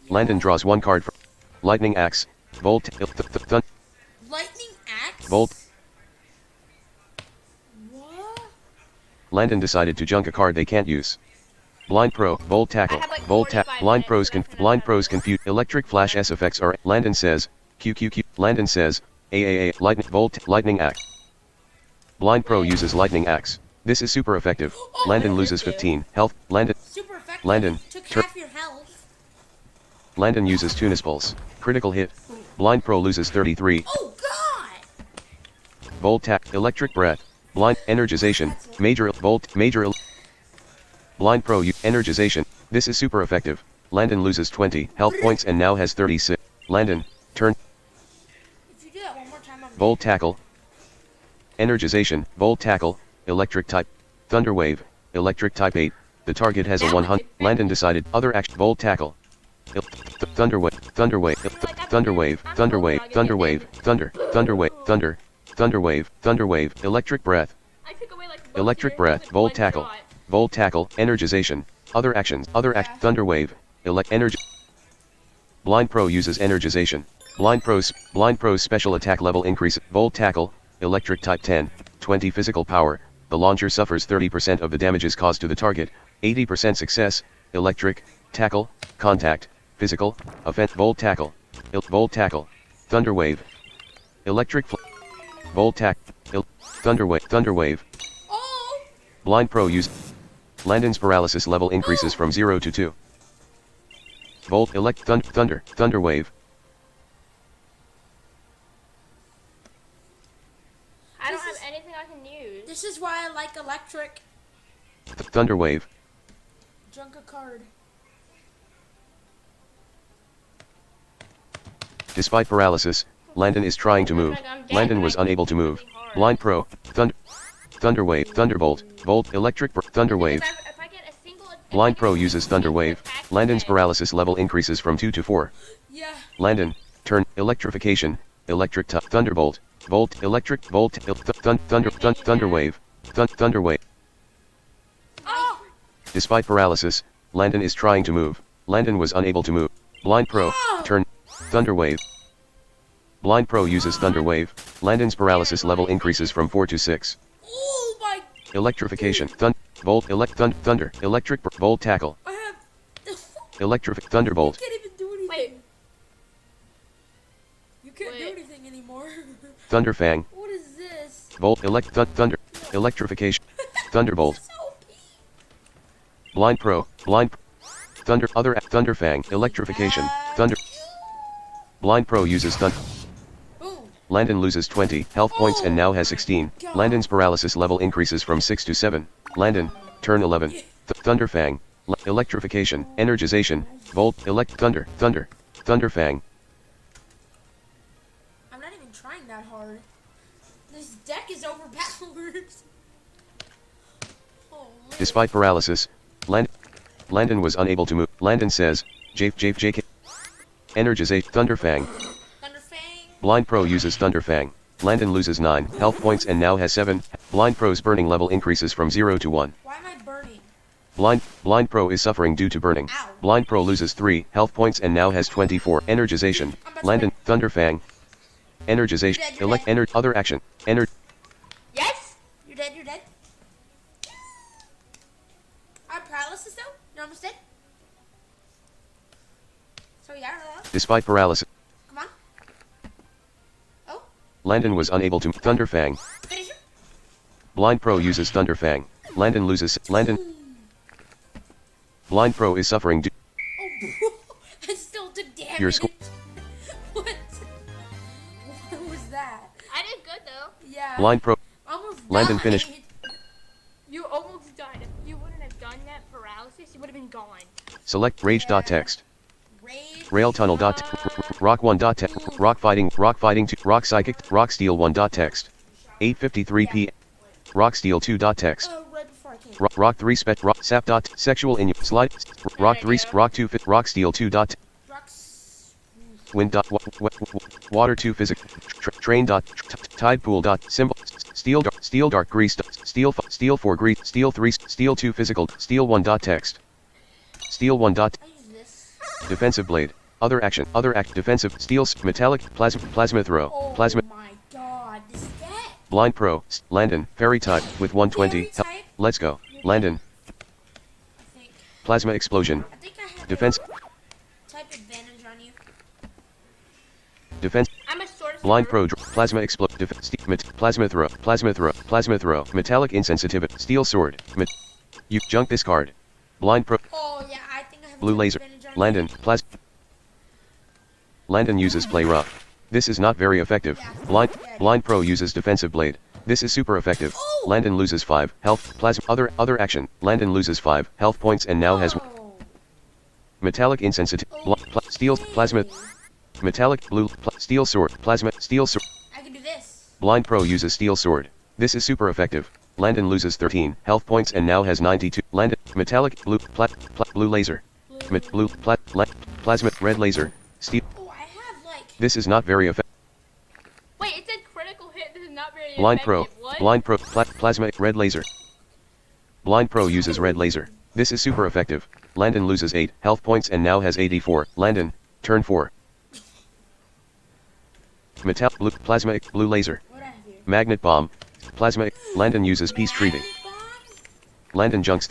Landon draws one card from. Lightning Axe. Volt. Lightning axe. Volt. What? Landon decided to junk a card they can't use. Blind Pro, Volt Tackle, I have like Volt Tack, 45 Blind minutes, Pros, so that's enough Blind time. Pros confuse, Electric Flash S effects are, Landon says, QQQ, Landon says, AAA, Lightning Axe. Blind Pro uses Lightning Axe. This is super effective. Oh, Landon what loses does it do? 15, health, Super effective. Landon, Took tur- half your health. Landon uses Tunis Pulse. Critical hit. Blind Pro loses 33, Oh God! Volt Tack, Electric Breath. Blind, Energization, Major, Blind Pro, Energization. This is super effective. Landon loses 20 health points and now has 36. Landon, turn, If you do that one more time, I'm Volt Tackle. Energization, Volt Tackle, Electric Type, Thunder Wave, Electric Type 8. The target has a 100. Landon decided. Other action. Volt Tackle. Thunder Wave, Thunder Wave, Thunder Wave, Thunder Wave, Thunder Wave, Thunder, Thunder Wave, Thunder, Thunder Wave, Thunder Wave, Electric Breath, I took away like most Electric of yours Breath, with Volt one Tackle, shot. Volt Tackle, Energization. Other actions. Thunder Wave, Thunder Wave, Energy. Blind Pro uses Energization. Blind Pro's special attack level increase. Bolt Tackle, Electric Type 10, 20 physical power. The launcher suffers 30% of the damages caused to the target. 80% success. Electric, Tackle, Contact, Physical, Offense. Bolt Tackle. Bolt Tackle. Thunderwave. Electric Bolt Tack. Thunderwave. Oh! Blind Pro use. Landon's paralysis level increases from 0 to 2. Volt Thunderwave. I don't have anything I can use. This is why I like electric. Thunderwave. Drunk a card. Despite paralysis, Landon is trying to move. Landon was unable to move. Blind Pro. Thunderwave. Thunderbolt. Bolt. Electric. Thunderwave. If I get a single, Blind Pro uses Thunderwave. Landon's paralysis level increases from 2 to 4. Yeah. Landon. Turn. Electrification. Electric. Thunderbolt. Bolt. Electric. Bolt. Thunderwave. Thunderwave. Oh! Despite paralysis, Landon is trying to move. Landon was unable to move. Blind Pro. Turn. Thunderwave. Blind Pro uses Thunderwave. Landon's paralysis level increases from 4 to 6. Oh my! Electrification. Bolt. Thunder. Electric. Bolt Tackle. I have. Electric. Thunderbolt. You can't even do anything. Wait. You can't do Wait. anything anymore. Thunderfang. What is this? Bolt. Thunder. Electrification. Thunderbolt. So OP. Blind Pro. Thunderfang. Electrification. Thunder. Blind Pro uses Thunder. Boom. Landon loses 20 health points and now has 16. Landon's paralysis level increases from 6 to 7. Landon, turn 11. Thunderfang. Electrification. Energization. Bolt. Thunderfang. I'm not even trying that hard. This deck is overpowered. Oh, man. Despite paralysis, Landon was unable to move. Landon says, JK. Energization. Thunderfang. Thunderfang. Blind Pro uses Thunderfang. Landon loses 9 health points and now has 7. Blind Pro's burning level increases from 0 to 1. Why am I burning? Blind Pro is suffering due to burning. Ow. Blind Pro loses 3 health points and now has 24. Energization. I'm about to Landon. Thunderfang. Energization. You're dead. Other action. Yes? You're dead. You're dead. I have paralysis though. You're almost dead. So yeah. Despite paralysis, Come on. Oh, Landon was unable to. Thunderfang. finish him. Blind Pro uses Thunderfang. Landon loses. Blind Pro is suffering due. Oh, I still took damage. Your score. What? What was that? I did good though. Yeah. Blind Pro. Almost Landon died. finished. You almost died. If you wouldn't have done that paralysis, you would have been gone. Select rage.text. Rage. Rail tunnel. Rock 1.text. Rock fighting 2. Rock psychic. Rock steel 1.text. 8:53 p. Rock steel 2.text. Right before I came. Rock 3 rock sap dot sexual in slide. Rock 3 rock 2 fit rock steel 2 dot Rocks. wind dot water 2 physics train dot tide pool dot symbol steel dark grease dot steel 4 grease steel 3 steel 2 physical steel 1 dot text steel 1 dot I use this. defensive blade other act defensive steel metallic plasma throw Oh plasma my god, this deck. blind pro Landon fairy type with 120 Fairy type? let's go Landon I think. plasma explosion I think I have defense type advantage on you. defense I'm a sword. Blind Pro plasma explode plasma throw metallic insensitivity steel sword you junk this card Blind Pro Oh yeah, I think I have blue type laser advantage on Landon Landon uses play rough this is not very effective Yeah. Blind Pro uses defensive blade this is super effective Oh! Landon loses 5 health plasma other action Landon loses 5 health points and now has Oh. metallic insensitivity steel plasma Okay. metallic blue steel sword plasma steel sword I can do this. Blind Pro uses steel sword. This is super effective. Landon loses 13 health points and now has 92. Landon metallic blue blue laser. Blue plasma red laser. Steel. Oh, I have like. This is not very effective. Wait, it said critical hit. This is not very Blind Pro effective. What? Blind Pro plasma red laser. Blind Pro uses red laser. This is super effective. Landon loses 8 health points and now has 84. Landon Turn 4. Blue plasma blue laser. What I have here? Magnet bomb. Plasma. Landon uses peace treating. Landon junks.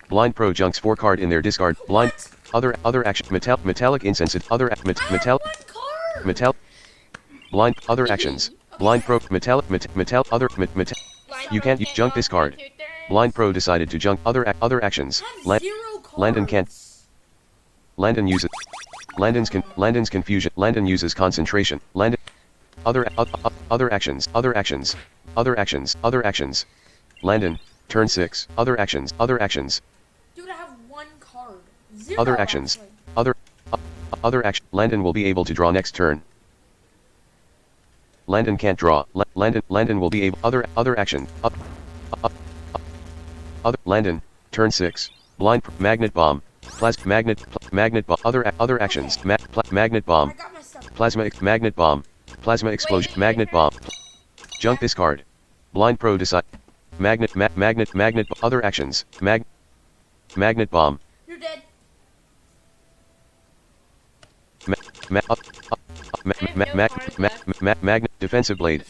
Blind Pro junks 4 card in their discard. Blind. Other action. Metallic insensitive. Metal. Blind. Other actions. Blind Pro. Metal. Other. You can't junk this card. Blind Pro decided to junk other actions. Landon can't. Landon uses. Landon's confusion. Landon uses concentration. Landon. Other actions. Landon. Turn 6. Other actions. Dude, I have 1 card. 0, Other actions. actually. Other action. Landon will be able to draw next turn. Landon can't draw. Landon will be able. Other action. Landon. Turn 6. Blind. Magnet bomb. Magnet bomb. Other actions. Magnet bomb. I got my stuff. Magnet bomb. Plasma explosion. Magnet bomb. Junk this card. Blind Pro decide. Magnet. Other actions. Magnet bomb. You're dead. Magnet. Defensive blade.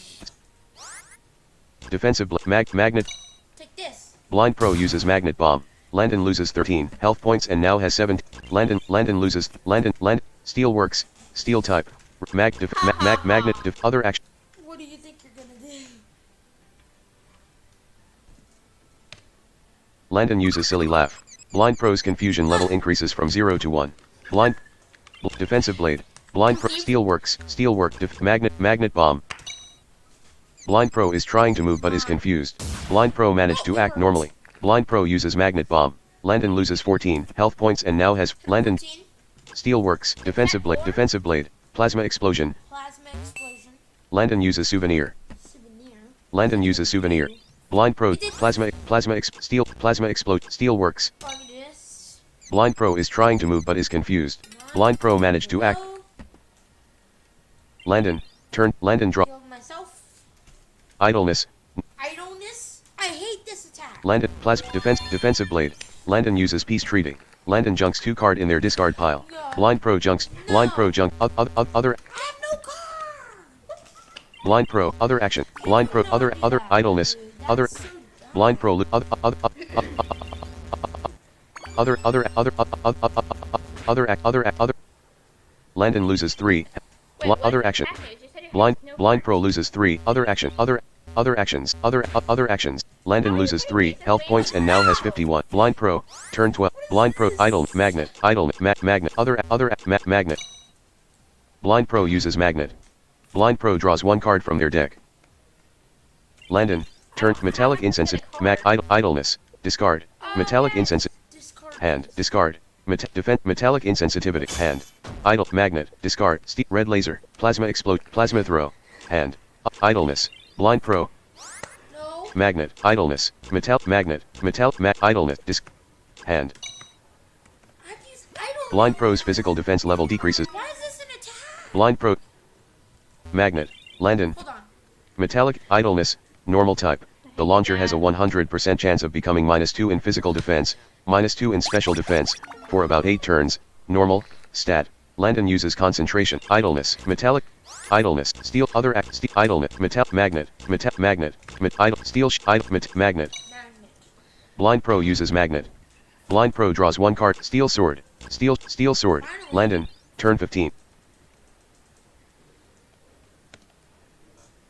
Magnet. Take this. Blind Pro uses magnet bomb. Landon loses 13 health points and now has 7. Landon loses. Landon. Steel works. Steel type. Magnet. Other action. What do you think you're gonna do? Landon uses silly laugh. Blind Pro's confusion level increases from 0 to 1. Blind. Defensive blade. Blind Pro. Steel works. Magnet bomb. Blind Pro is trying to move but is confused. Blind Pro managed to act normally. Blind Pro uses magnet bomb. Landon loses 14 health points and now has. Landon. 14. Steel works. Defensive blade. Plasma explosion. Plasma explosion. Landon uses souvenir. Souvenir. Landon uses souvenir. Blind Pro. Steel works. Barnabas. Blind Pro is trying to move but is confused. Blind Pro managed to act. Landon. Turn. Landon draw. Heal myself. Idleness. Idleness. I hate this attack. Landon. Defensive blade. Landon uses peace treating. Landon junks 2 card in their discard pile. Blind Pro junks. Blind Pro junk. Other. I have no card. Blind Pro. Other action. Blind Pro. Other. Idleness. Other. Blind Pro. Other. Landon loses 3. Other action. Blind Pro loses 3. Other action. Other actions. Landon loses 3 health points and now has 51. Blind Pro. Turn 12. Blind Pro. Magnet. Magnet. Blind Pro uses magnet. Blind Pro draws 1 card from their deck. Landon. Turn. Metallic insensitive. Idleness. Discard. Metallic insensitive. Discard. Hand. Discard. Metallic insensitivity. Hand. Magnet. Discard. Red laser. Plasma explode. Plasma throw. Hand. Idleness. Blind Pro. No. Magnet. Idleness. Magnet. Idleness. Hand. I've used idleness. Blind Pro's physical defense level decreases. Why is this an attack? Blind Pro. Magnet. Landon. Hold on. Metallic. Idleness. Normal type. The launcher has a 100% chance of becoming -2 in physical defense, -2 in special defense, for about 8 turns. Normal. Stat. Landon uses concentration. Idleness. Metallic. Idleness. Steel. Other act. Idleness. Magnet. Steel. Magnet. Magnet. Blind Pro uses magnet. Blind Pro draws 1 card. Steel sword. Steel sword. Landon. Turn 15.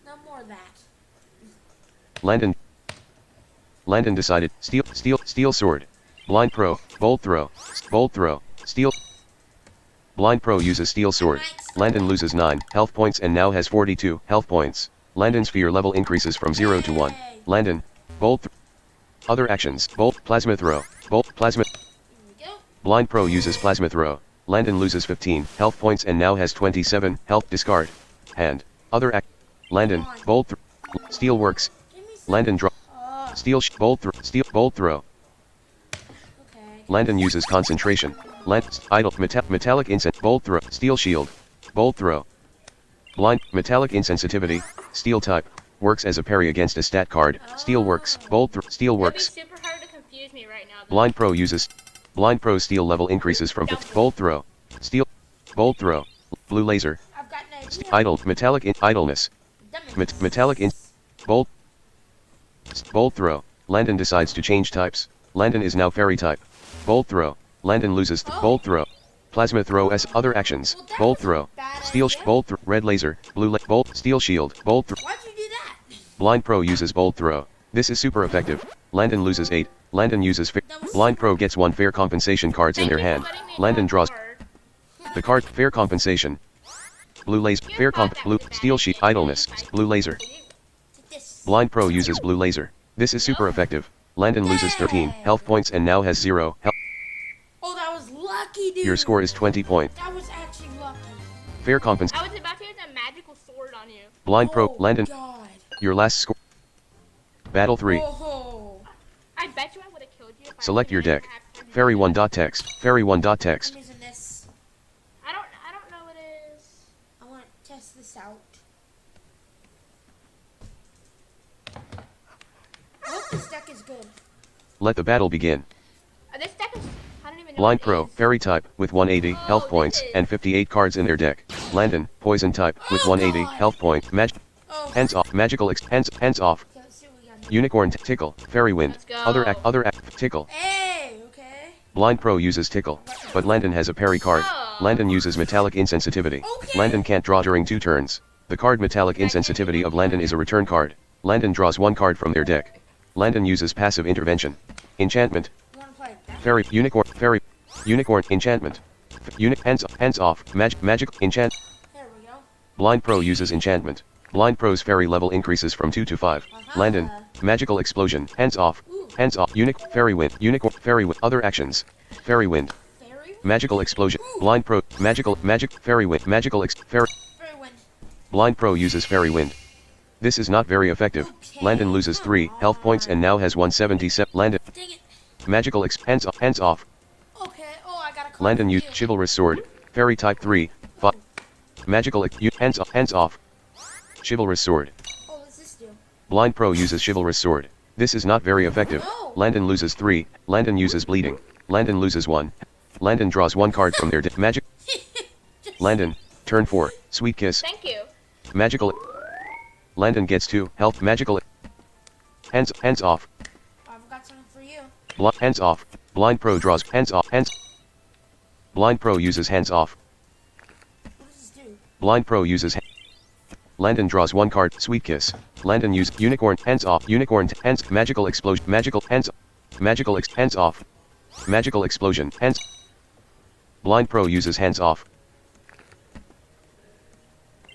No more of that. Landon decided. Steel sword. Blind Pro. Bolt throw. Steel. Blind Pro uses steel sword. Landon loses 9 health points and now has 42 health points. Landon's fear level increases from 0 to 1. Landon. Bolt. Other actions. Bolt. Plasma throw. Bolt. Plasma. Here we go. Blind Pro uses plasma throw. Landon loses 15 health points and now has 27 health. Discard. Hand. Other act. Landon. Bolt. Steel works. Give me some. Landon draw. Steel. Bolt. Bolt throw. Okay. Landon uses concentration. Metallic incense. Bolt throw. Steel shield. Bolt throw. Blind. Metallic insensitivity. Steel type. Works as a parry against a stat card. Steel works. Bolt throw. Steel works. It'd be super hard to confuse me right now. Though. Blind Pro uses. Blind Pro Steel level increases from 50. Bolt Throw. Steel. Bolt Throw. Blue Laser. I've got an idea. Idle. Metallic in idleness. Metallic in. Bolt. Bolt Throw. Landon decides to change types. Landon is now Fairy type. Bolt Throw. Landon loses. Bolt Throw. Plasma Throw S. Other actions. Well, that Bolt was a Throw. bad Steel. idea. Bolt Throw. Red Laser. Bolt. Steel Shield. Bolt Throw. Why'd you do that? Blind Pro uses Bolt Throw. This is super effective. Landon loses 8. Landon uses That was Blind Pro gets 1 fair compensation cards in Thank their you for hand. letting me Landon know draws card. the card fair compensation. Blue Laser. Fair comp. Blue Steel Sheet. Idleness. Blue Laser. Take this. Blind Pro uses Blue Laser. This is super effective. Landon loses 13 health points and now has 0 health. Oh, that was lucky, dude. Your score is 20 points. That was actually lucky. Fair compensation. I was about to use a magical sword on you. Blind Pro. Oh, Landon. God. Your last score. Battle 3. Oh. I bet you I would have killed you if I Select your would've deck. had to Fairy do 1. that. Text. Fairy 1. Text. I'm using this. I don't know what it is. I want to test this out. I hope this deck is good. Let the battle begin. This deck is. I don't even know. Blind what it Pro, is. Fairy type, with 180 health this points is- and 58 cards in their deck. Landon, Poison type, with 180 God. health point. Oh. Hands off. Magical hands off. Okay, let's see what we got here. Unicorn Tickle. Fairy Wind. Let's go. Other act. Tickle. Hey, okay. Blind Pro uses Tickle, but Landon has a parry card. Oh. Landon uses Metallic Insensitivity. Okay. Landon can't draw during 2 turns. The card Metallic Insensitivity of Landon is a return card. Landon draws 1 card from their deck. Landon uses Passive Intervention. Enchantment. You want to play that? Fairy. Unicorn. Enchantment. Hands off. Magic. Enchant. There we go. Blind Pro uses Enchantment. Blind Pro's Fairy level increases from 2 to 5. Uh-huh. Landon. Magical Explosion. Hands off. Ooh. Hands off. Fairy Wind. Unicorn. Fairy Wind. Other actions. Fairy Wind. Fairy? Magical Explosion. Ooh. Blind Pro. Magic. Fairy Wind. Fairy. Fairy win. Blind Pro uses Fairy Wind. This is not very effective. Okay, Landon loses 3 health points and now has 177. Landon. Dang it. Magical hands off. Okay. Oh, I got a card. Landon for used you. Chivalrous Sword. Fairy type 3. 5. Magical hands off. Chivalrous Sword. Oh, what's this do? Blind Pro uses Chivalrous Sword. This is not very effective. No. Landon loses 3. Landon uses Bleeding. Landon loses 1. Landon draws 1 card from their deck. Magic. Landon. Turn 4. Sweet Kiss. Thank you. Magical. Landon gets 2 health. Magical. Hands off. I've got something for you. Hands off. Blind Pro draws hands off. Blind Pro uses hands off. What does this do? Blind Pro uses. Landon draws 1 card. Sweet Kiss. Landon uses Unicorn. Hands off. Unicorn. Hands. Magical Explosion. Magical hands. Hands off. Magical Explosion. Hands. Blind Pro uses hands off.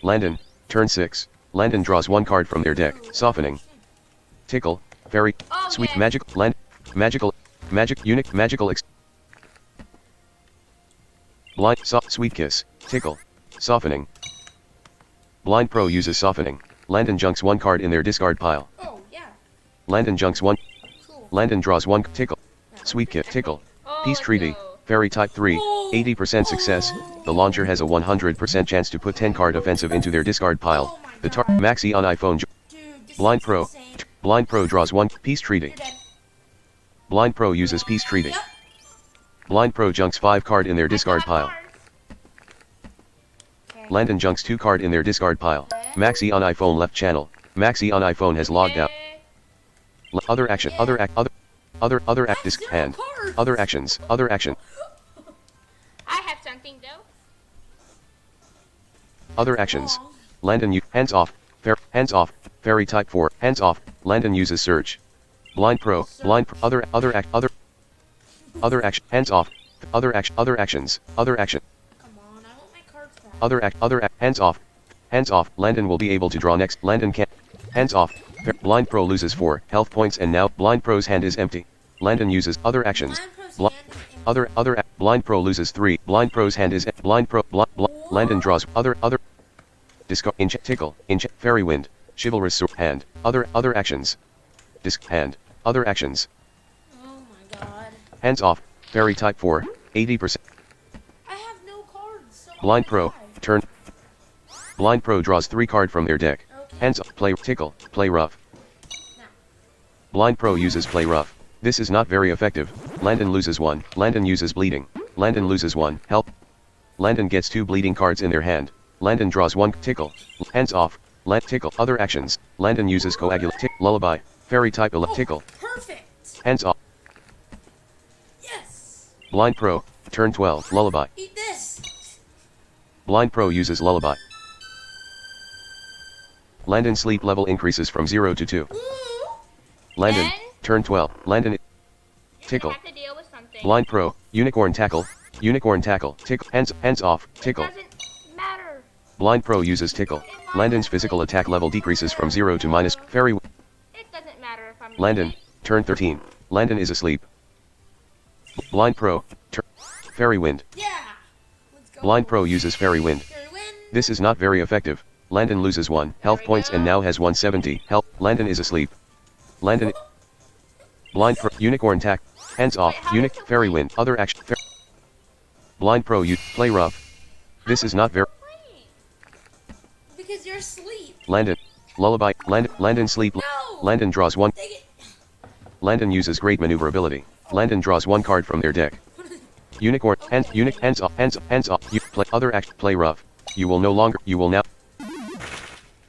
Landon. Turn 6. Landon draws 1 card from their deck. Softening. Tickle. Fairy. Oh, Sweet yeah. Magic. Magical Blind. Sweet Kiss. Tickle. Softening. Blind Pro uses softening. Landon junks 1 card in their discard pile. Oh, yeah. Landon junks 1. Cool. Landon draws 1. Tickle. Sweet Kiss. Tickle. Oh, Peace let's Treaty. go. Fairy type 3. Oh. 80% success. The launcher has a 100% chance to put 10 card offensive into their discard pile. Oh my The God. Maxi on iPhone. Dude, this Blind is Pro. insane. Blind Pro draws 1. Peace Treaty. You're dead. Blind Pro uses Peace Treaty. Yep. Blind Pro junks 5 card in their discard I got pile. cards. Okay. Landon junks 2 card in their discard pile. Maxi on iPhone left channel. Maxi on iPhone has logged out. Eh, Other action. Other act. Disc Zero hand. cards. Other actions. Other action. I have something though. Other actions. Wrong. Landon hands off. Hands off. Fairy type 4. Hands off. Landon uses Surge. Blind Pro. Other action. Hands off. Other actions. Other action. Come on, I want my cards back. Other act. Hands off. Hands off. Landon will be able to draw next. Landon can't. Hands off. Blind Pro loses 4 health points and now Blind Pro's hand is empty. Landon uses other actions. Blind Pro's Bli- hand is empty. Blind Pro loses 3. Blind Pro's hand is Landon draws other discard tickle Fairy Wind Chivalrous Sword hand other actions disc hand other actions Oh my God. hands off Fairy type 4 80%. I have no cards. So Blind I'm Pro gonna die. turn. Blind Pro draws 3 card from their deck. Okay. Hands off play tickle play rough. Now. Blind Pro uses play rough. This is not very effective. Landon loses 1. Landon uses bleeding. Landon loses 1. Help. Landon gets 2 bleeding cards in their hand. Landon draws 1. Tickle. Hands off. Tickle. Other actions. Landon uses coagulate. Lullaby. Fairy type. Tickle. Perfect. Hands off. Yes. Blind Pro. Turn 12. Lullaby. Eat this. Blind Pro uses Lullaby. Landon sleep level increases from 0 to 2. Ooh. Landon. Then? Turn 12. Landon. You're Tickle. gonna have to deal with something. Blind Pro. Unicorn tackle. Unicorn tackle. Tickle. Hands off. Tickle. Doesn't matter. Blind Pro uses tickle. Landon's physical attack level decreases from 0 to minus. Fairy. It doesn't matter if I'm Landon. using Turn 13. Landon is asleep. Blind Pro. Fairy wind. Yeah. Let's go. Blind Pro uses fairy wind. Fairy wind. This is not very effective. Landon loses 1 health we points go. and now has 170 health. Landon is asleep. Landon. Blind Pro. Unicorn tack. Hands off. Wait, how is it Fairy wind? wind. Other action. Blind Pro. Play rough. This is not very. playing. Because you're asleep. Landon. Lullaby. Landon sleep. No. Landon draws 1. Take it. Landon uses great maneuverability. Landon draws 1 card from their deck. Unicorn. Hands off. Hands off. You play other act. Play rough. You will no longer. You will now.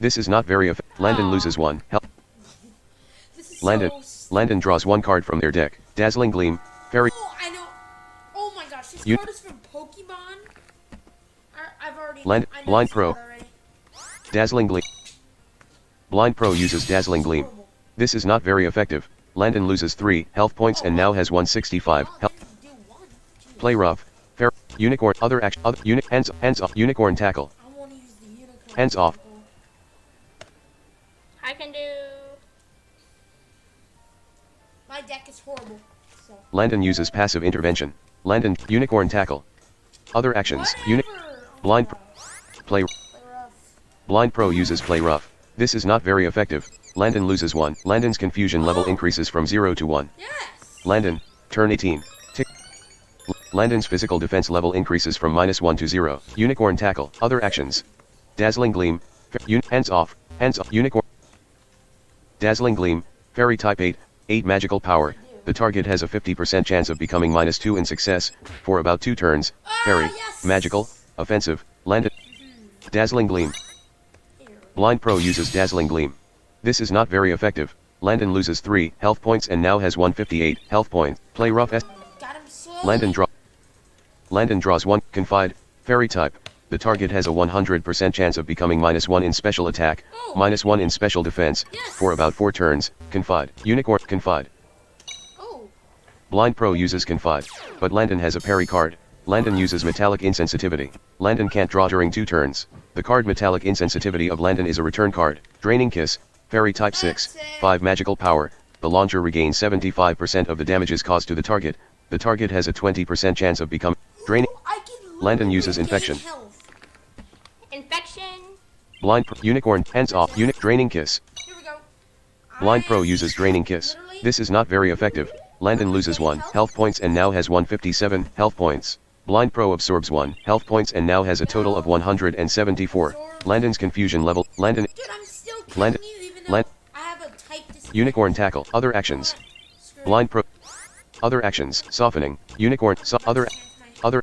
This is not very effective. Landon loses 1 health. This is Landon. so Landon draws 1 card from their deck. Dazzling Gleam. Fairy. Oh, I know. Oh my gosh, this You- card is from Pokemon. I've already. Land- I know Blind this Pro. card already. Dazzling Gleam. Blind Pro uses Dazzling Gleam. Horrible. This is not very effective. Landon loses 3 health points and now has 165 Oh, health. do one. Jeez. Play rough. Fair. Unicorn. Other action. Other. Hands off. Unicorn tackle. I want to use the unicorn. Hands off. tackle. I can do. My deck is horrible. So. Landon uses passive intervention. Landon. Unicorn tackle. Other actions. Whatever. Blind. Oh, Play. play rough. Blind Pro uses Play rough. This is not very effective. Landon loses 1. Landon's confusion level increases from 0 to 1. Yes. Landon. Turn 18. Tick. Landon's physical defense level increases from -1 to 0. Unicorn tackle. Other actions. Dazzling Gleam. Hands off. Hands off. Unicorn. Dazzling Gleam. Fairy type 8. 8 magical power. The target has a 50% chance of becoming -2 in success, for about 2 turns. Fairy. Yes. Magical. Offensive. Landon. Dazzling Gleam. Here. Blind Pro uses Dazzling Gleam. This is not very effective. Landon loses 3 health points and now has 158 health points. Play rough. Got him slowly. Landon draws 1. Confide. Fairy type. The target has a 100% chance of becoming -1 in special attack, Oh. -1 in special defense, Yes. for about 4 turns. Confide. Unicorn. Confide. Oh. Blind Pro uses Confide, but Landon has a parry card. Landon uses Metallic Insensitivity. Landon can't draw during 2 turns. The card Metallic Insensitivity of Landon is a return card. Draining Kiss. Fairy type 6. That's it. 5 magical power. The launcher regains 75% of the damages caused to the target. The target has a 20% chance of becoming draining. I can Landon literally uses gain Infection. health. Infection. Unicorn. Hands off. Draining Kiss. Here we go. Blind I Pro uses Draining Kiss. literally- This is not very effective. Landon loses 1 health points and now has 157 health points. Blind Pro absorbs 1 health points and now has a total of 174. Landon's confusion level. Landon. Dude, I'm still killing Land- you even though Land- I have a type disadvantage. Unicorn tackle. Other actions. Screw it. Blind Pro. Other actions. Softening. Unicorn. Other.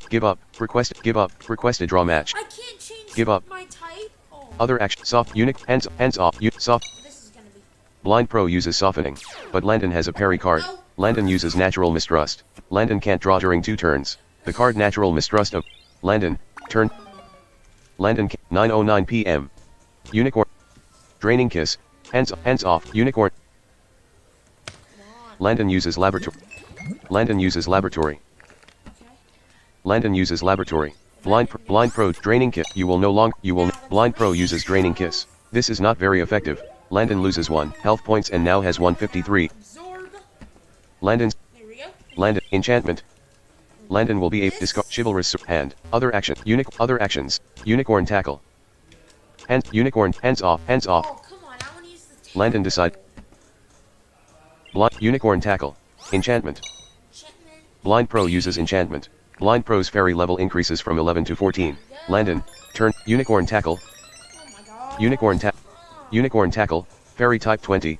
Give up. Request. Give up. Requested draw match. I can't change Give up. my type. Oh, Other action. Soft. Hands off. Soft. this is gonna be. Blind Pro uses softening, but Landon has a parry card. No. Landon uses Natural Mistrust. Landon can't draw during 2 turns. The card Natural Mistrust of Landon. Turn. Landon. 9:09 p.m. Unicorn. Draining Kiss. Hands off. Unicorn. Come on. Landon uses Laboratory. Landon uses Laboratory. Okay. Landon uses Laboratory. Blind Pro. Draining Kiss. You will no longer. Blind Pro uses Draining Kiss. This is not very effective. Landon loses 1 health points and now has 153. Absorb. Landon's. There we go. Landon. Enchantment. Landon will be a discard. Chivalrous hand. Other action. Other actions. Unicorn tackle. Unicorn. Hands off. Hands off. Oh, come on. I want to use the tape. Landon decide. Unicorn tackle. Enchantment. Enchantment. Blind Pro uses enchantment. Blind Pro's fairy level increases from 11 to 14. Landon. Turn. Unicorn tackle. Oh my god. Unicorn tackle. Fairy type 20.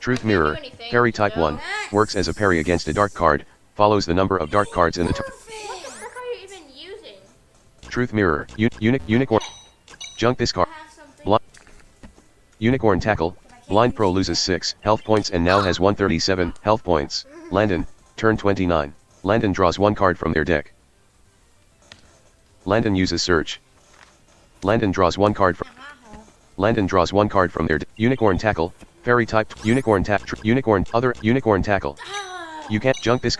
Truth can't do Mirror, anything, Parry type so- 1, works as a parry against a dark card, follows the number of dark cards in the What the frick are you even using? Truth Mirror, Unicorn, Junk this card, I have something. Bl- Unicorn Tackle, Blind Pro loses 6 health points and now has 137 health points. Landon, turn 29. Landon draws 1 card from their deck. Landon uses Search. Landon draws 1 card from Landon draws 1 card from their Unicorn Tackle, Fairy type, Unicorn Tackle. You can't junk this.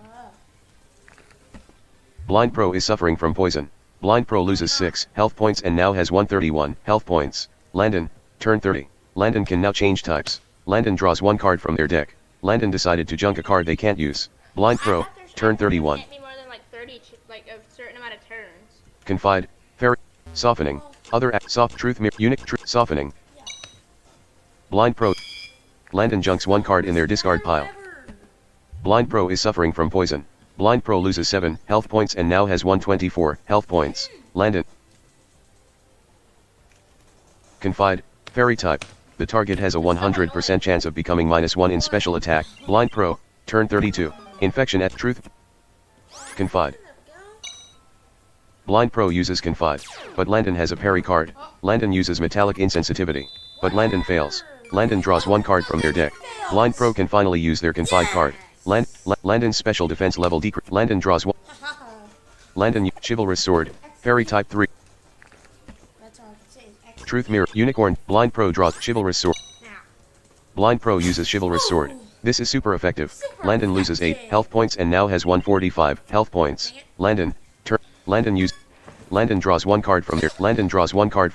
Blind Pro is suffering from poison. Blind Pro loses 6 health points and now has 131 health points. Landon, turn 30. Landon can now change types. Landon draws 1 card from their deck. Landon decided to junk a card they can't use. Blind Pro, turn 31. Can't be more than like 30, like a certain amount of turns. Confide, Fairy, Softening, Other Act, Soft Truth Mirror, Softening. Blind Pro. Landon junks 1 card in their discard pile. Blind Pro is suffering from poison. Blind Pro loses 7 health points and now has 124 health points. Landon. Confide, Fairy type. The target has a 100% chance of becoming -1 in special attack. Blind Pro, turn 32. Infection at Truth. Confide. Blind Pro uses Confide, but Landon has a parry card. Landon uses Metallic Insensitivity, but Landon fails. Landon draws 1 card from their deck. Blind Pro can finally use their Confide card. Landon's special defense level decrease. Landon draws 1. Landon Chivalrous Sword, Fairy type 3. That's all I can say is extra. Truth Mirror, Unicorn, Blind Pro draws Chivalrous Sword. Now. Blind Pro uses Chivalrous Sword. This is super effective. Landon loses 8 health points and now has 145 health points. Landon, Landon draws 1 card from their Landon draws 1 card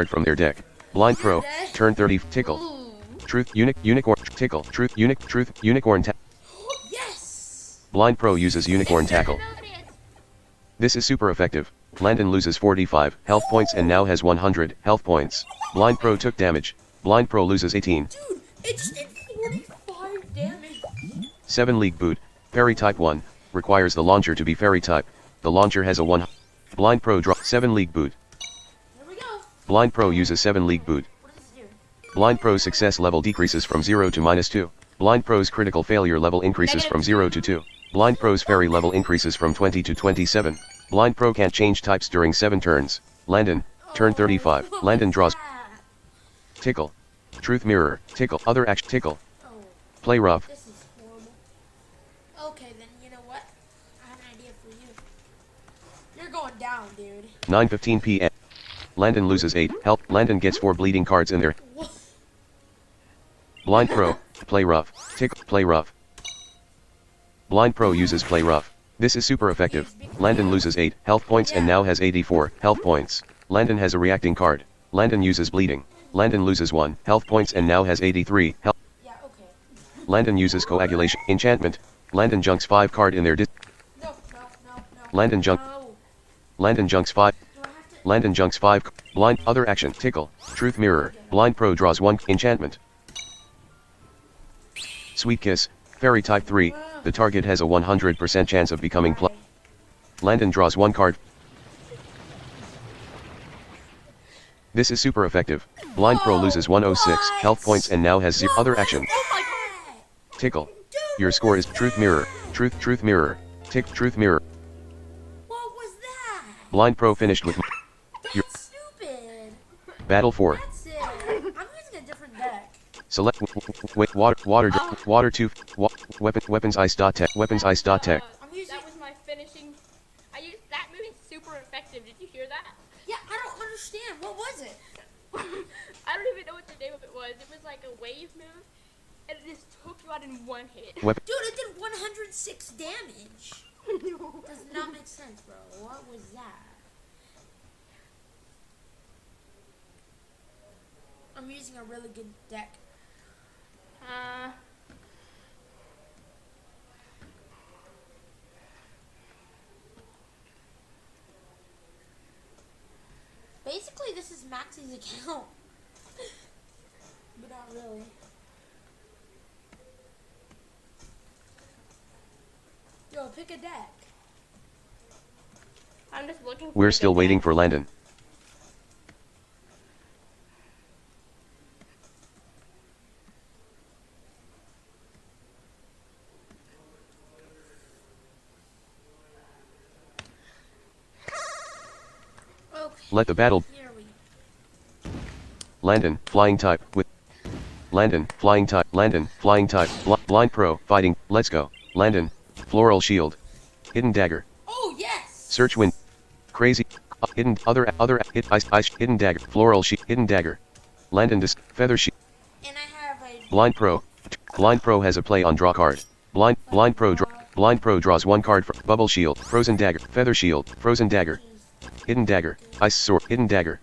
from their deck. Blind Pro, turn 30. Tickle. Truth Unicorn Tickle. Truth Unicorn Yes! Blind Pro uses Unicorn Tackle. This is super effective. Landon loses 45 health points and now has 100 health points. Blind Pro took damage. Blind Pro loses 18. Dude, it just did 45 damage. 7 League Boot, Fairy type 1, requires the launcher to be Fairy type. The launcher has a 1. Blind Pro draw 7 League Boot. Here we go. Blind Pro uses 7 League Boot. What does this do? Blind Pro's success level decreases from 0 to -2. Blind Pro's critical failure level increases from 0 to 2. Blind Pro's fairy level increases from 20 to 27. Blind Pro can't change types during 7 turns. Landon, turn 35. Landon draws Tickle. Truth Mirror, Tickle. Other action, Tickle. Oh, Play rough. this is horrible. Okay, then you know what? I have an idea for you. 9:15 p.m. Landon loses 8 health. Landon gets 4 bleeding cards in there. What? Blind Pro, play rough. Tickle, play rough. Blind Pro uses play rough. This is super effective. Landon loses 8 health points and now has 84 health points. Landon has a reacting card. Landon uses bleeding. Landon loses 1 health points and now has 83 health. Yeah, okay. Landon uses coagulation. Enchantment. Landon junks 5 card in their No, no. Landon junk. No. Landon junks 5. Do I have to? Landon junks 5. Blind other action. Tickle. Truth mirror. Blind Pro draws 1 enchantment. Sweet kiss. Fairy type 3. The target has a 100% chance of becoming plus. Landon draws 1 card. This is super effective. Blind Pro loses 106 health points and now has 0 other action. Oh my god! Tickle. Your score is truth mirror. Truth mirror. Tick truth mirror. What was that? Blind Pro finished with Your- That's stupid. battle 4. That's it. I'm using a different deck. Select water 2 weapons ice dot tech weapons ice dot tech. I'm using. That was my finishing. I used that move is super effective. Did you hear that? Yeah, I don't understand. What was it? I don't even know what the name of it was. It was like a wave move, and it just took you out in 1 hit. Dude, it did 106 damage. Does not make sense, bro. What was that? I'm using a really good deck. Basically, this is Maxie's account. But not really. Yo, pick a deck. I'm just looking. For We're a still good waiting deck. for Landon. Okay. Let the battle. Here we Landon, flying type with Landon, flying type, Landon, flying type, blind pro, fighting, let's go. Landon, floral shield, hidden dagger, Oh, yes! search wind, crazy, hidden, hit, ice, hidden dagger, floral shield, hidden dagger. Landon feather shield, And I have a... blind pro has a play on draw card. Blind pro draws 1 card for bubble shield, frozen dagger, feather shield, frozen dagger, hidden dagger, ice sword, hidden dagger.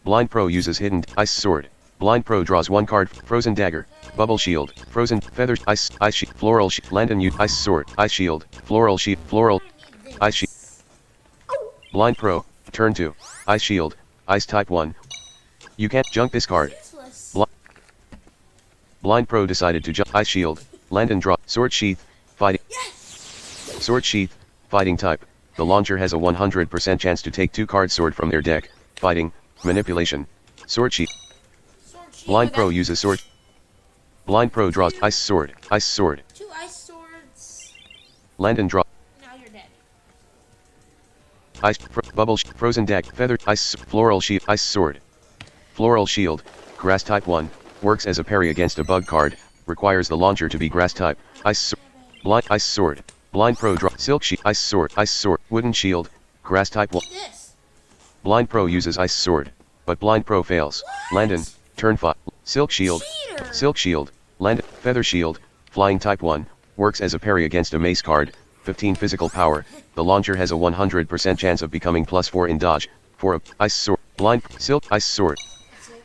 Blind Pro uses hidden ice sword. Blind Pro draws 1 card, frozen dagger, bubble shield, frozen feather, ice shield, floral shield. Landon use ice sword, ice shield, floral shield, floral, I need this. ice shield. Blind Pro, turn 2, ice shield, ice type 1. You can't junk this card. Useless. Blind Pro decided to jump ice shield. Landon draw sword sheath, fighting. Yes! Sword sheath, fighting type. The launcher has a 100% chance to take 2 card sword from their deck. Fighting, manipulation, sword sheath. Sword shield. Blind Pro uses sword. Blind Pro draws ice sword, ice sword. 2 ice swords. Landon draw Now you're dead. ice bubble frozen dag feather ice floral shield ice sword. Floral shield, grass type 1, works as a parry against a bug card. Requires the launcher to be grass type. Blind ice sword. Blind Pro draw silk sheet ice sword wooden shield, grass type 1. This. Blind Pro uses ice sword, but Blind Pro fails. What? Landon, turn 5. Silk shield. Cheater. Silk shield. Landon, feather shield, flying type 1, works as a parry against a mace card. 15 physical power. The launcher has a 100% chance of becoming +4 in dodge. For a ice sword. Blind silk ice sword. That's it.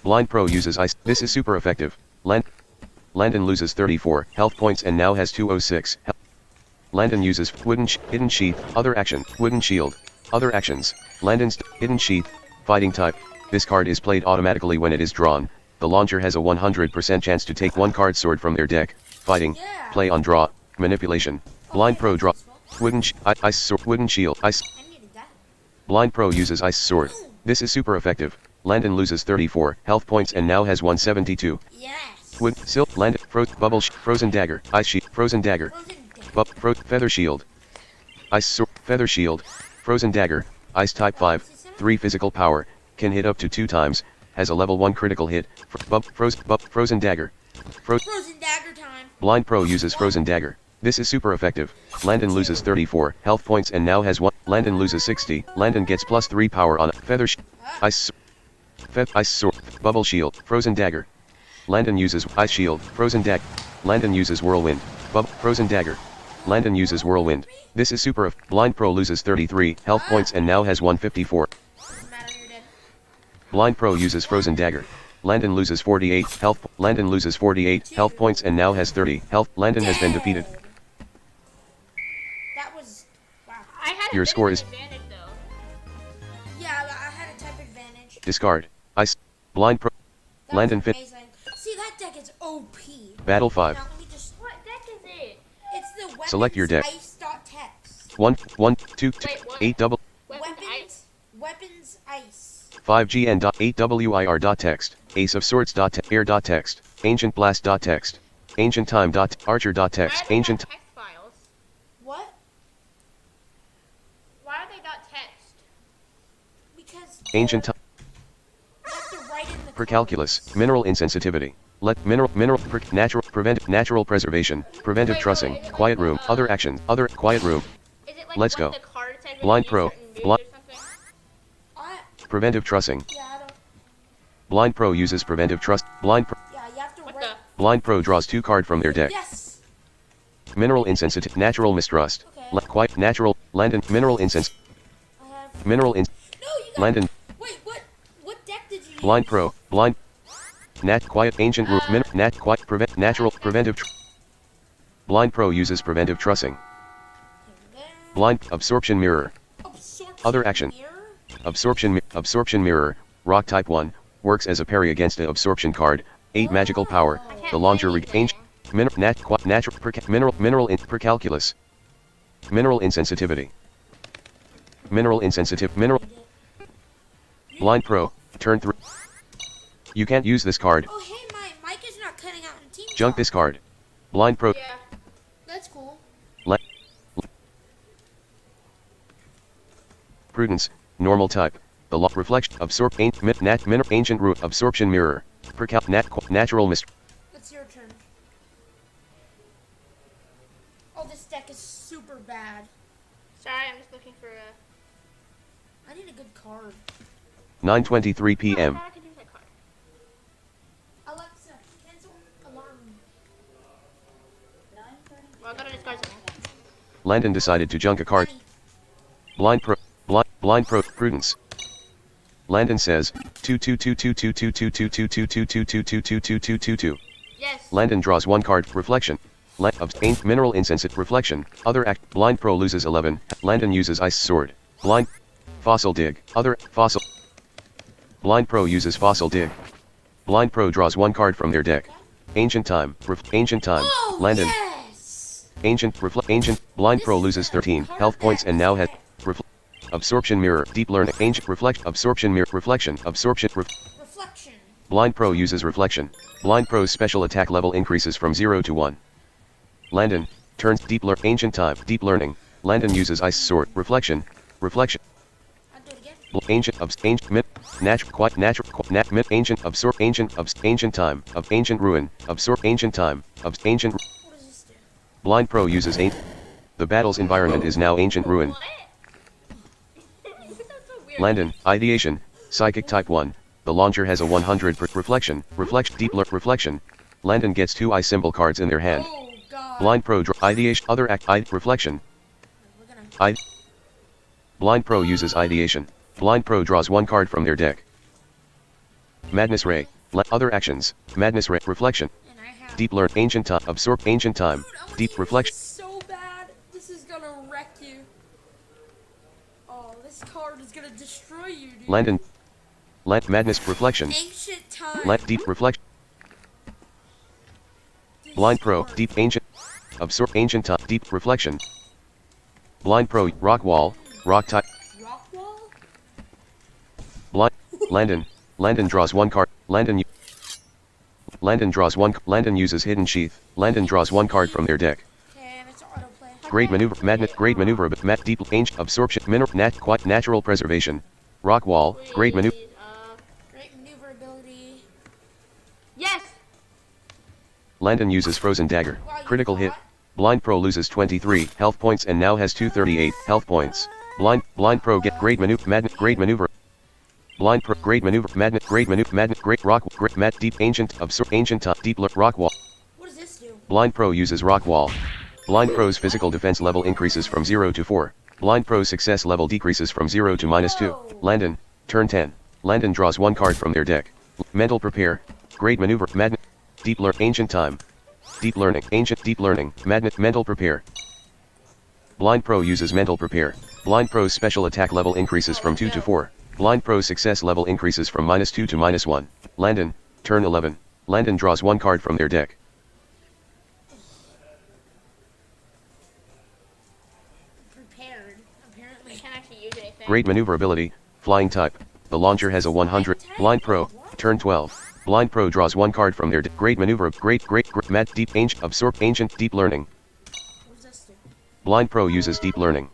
Blind Pro uses ice. This is super effective. Landon loses 34 health points and now has 206 health. Landon uses hidden sheath, other action, wooden shield, other actions. Landon's hidden sheath, fighting type. This card is played automatically when it is drawn. The launcher has a 100% chance to take 1 card sword from their deck. Fighting, Yeah. play on draw, manipulation. Blind Pro draw, Well, ice sword, wooden shield, ice. I needed that. Blind Pro uses ice sword. This is super effective. Landon loses 34 health points and now has 172. Yes. Wood, silk, landed, bubble, frozen dagger, ice sheet, frozen dagger, Frozen dead. feather shield, ice sword, feather shield, frozen dagger, ice type 5, 3 physical power, can hit up to 2 times, has a level 1 critical hit, frozen dagger, Frozen dagger time. Blind Pro uses frozen dagger. This is super effective. Landon loses 34 health points and now has 1. Landon loses 60. Landon gets plus 3 power on feather ice ice sword, bubble shield, frozen dagger. Landon uses ice shield, frozen dagger. Landon uses whirlwind, frozen dagger. Landon uses whirlwind. This is super. Blind Pro loses 33 health points and now has 154. Doesn't matter, you're dead. Blind Pro uses frozen dagger. Landon loses 48 health. Landon loses 48 health points and now has 30 health. Landon has been defeated. That was wow. I had Your a bit score of an is- advantage though. Yeah, I had a type advantage. Discard. Ice. Blind Pro. That Landon was fit. amazing. See, that deck is OP. Battle 5. Now let me just. What deck is it? It's the weapons Select your deck. ice.text. 1, 1, 2, Wait, what? 8 double. Weapons ice. 5gn.8wir.text, ace of swords.air.text, ancient blast.text, ancient time.archer.text, Why are they ancient not text files? What? Why are they not text? Because ancient time you have to write in the per calculus, mineral insensitivity, let mineral per prevent natural preservation, preventive Wait, trussing, wait, quiet room, other actions, other quiet room, Is it like Let's when go. the card said when Blind you Pro, use certain moves blind- or something? I preventive trussing, I don't. blind pro uses preventive trust, blind Yeah, you have to What write. the? blind pro draws 2 card from their deck, Yes. mineral insensitive, natural mistrust, Okay. quiet natural, Landon, mineral insens, I have. mineral ins, No, you got. Landon, Wait, what deck did you use? blind pro, blind, nat quiet ancient root, nat quiet prevent natural preventive, blind pro uses preventive trussing, blind absorption mirror, Absorption other action. mirror? absorption mirror, rock type 1, works as a parry against an absorption card, 8 magical power, I can't the launcher play ancient, natural per calculus, mineral insensitivity, mineral, blind pro, turn 3. You can't use this card, Oh, hey, my mic is not cutting out in team. junk talk. this card, blind pro, Yeah. That's cool. prudence, normal type, the reflection, ancient root, absorption mirror, natural mist, It's your turn. Oh, this deck is super bad. Sorry, I'm just looking for a. I need a good card. 9:23 p.m. I can use that card. Alexa, cancel alarm. Well, I gotta discard something. Landon decided to junk a card. Honey, Blind pro, prudence. Landon says, 2. Yes. Landon draws 1 card, reflection. Mineral insensitive, reflection, other act, blind pro loses 11, Landon uses ice sword, blind, fossil dig, other, fossil. Blind pro uses fossil dig. Blind pro draws 1 card from their deck. Ancient time, Oh, Landon, yes! ancient, blind pro loses 13 health points and now has, absorption mirror, deep learning, ancient, absorption mirror, reflection, Reflection. blind pro uses reflection. Blind pro's special attack level increases from 0 to 1. Landon, turns ancient time, deep learning. Landon uses ice sword, reflection. I'll do it again. Ancient time, of ancient ruin, ancient time, of ancient. What does this do? Blind pro uses ancient. The battle's environment is now ancient ruin. What? That's so weird. Landon, ideation, psychic type 1. The launcher has a 100% reflection, reflection. Landon gets 2 eye symbol cards in their hand. Oh, God. Blind pro ideation, other act, reflection. We're gonna. Blind pro uses ideation. Blind pro draws 1 card from their deck. Madness ray, other actions, madness ray, reflection, And I have. deep learn, ancient time, absorb, ancient time, Dude, I wanna deep use reflection. this so bad. This is gonna wreck you. Oh, this card is gonna destroy you, dude. Landon, madness reflection, Ancient time. deep reflection. This Blind pro, card. deep ancient, absorb, ancient time, deep reflection. Blind pro, rock wall, rock type, Rockwall? blind, Landon draws 1 card, Landon draws 1, Landon uses hidden sheath, Landon draws 1 card from their deck. Okay, it's autoplay. Great maneuver, great maneuver, but deep, ancient, absorption, natural preservation. Rock wall, great maneuver, Please, Great maneuverability. Yes. Landon uses frozen dagger, Wow, you critical hit. thought? Blind Pro loses 23 health points and now has 238 health points. Blind Pro get great maneuver, magnet, great maneuver. Blind Pro, great maneuver, magnet, great maneuver, magnet, great rock, great mat, deep, ancient, absorb, ancient, deep, rock wall. What does this do? Blind Pro uses rock wall. Blind Pro's physical defense level increases from 0 to 4. Blind Pro's success level decreases from 0 to -2. Landon, turn 10. Landon draws one card from their deck. Mental prepare, great maneuver, magnet, deep learn, ancient time. Deep learning, ancient, deep learning, magnet, mental prepare. Blind Pro uses mental prepare. Blind Pro's special attack level increases from 2 to 4. Blind Pro's success level increases from -2 to -1. Landon, turn 11. Landon draws one card from their deck. Prepared, apparently. I can't actually use anything. Great maneuverability, flying type. The launcher has a 100. Blind Pro, turn 12. Blind Pro draws one card from their deck. Great maneuver, great, mat, deep, ancient, absorb, ancient, deep learning. What does this do? Blind Pro uses deep learning.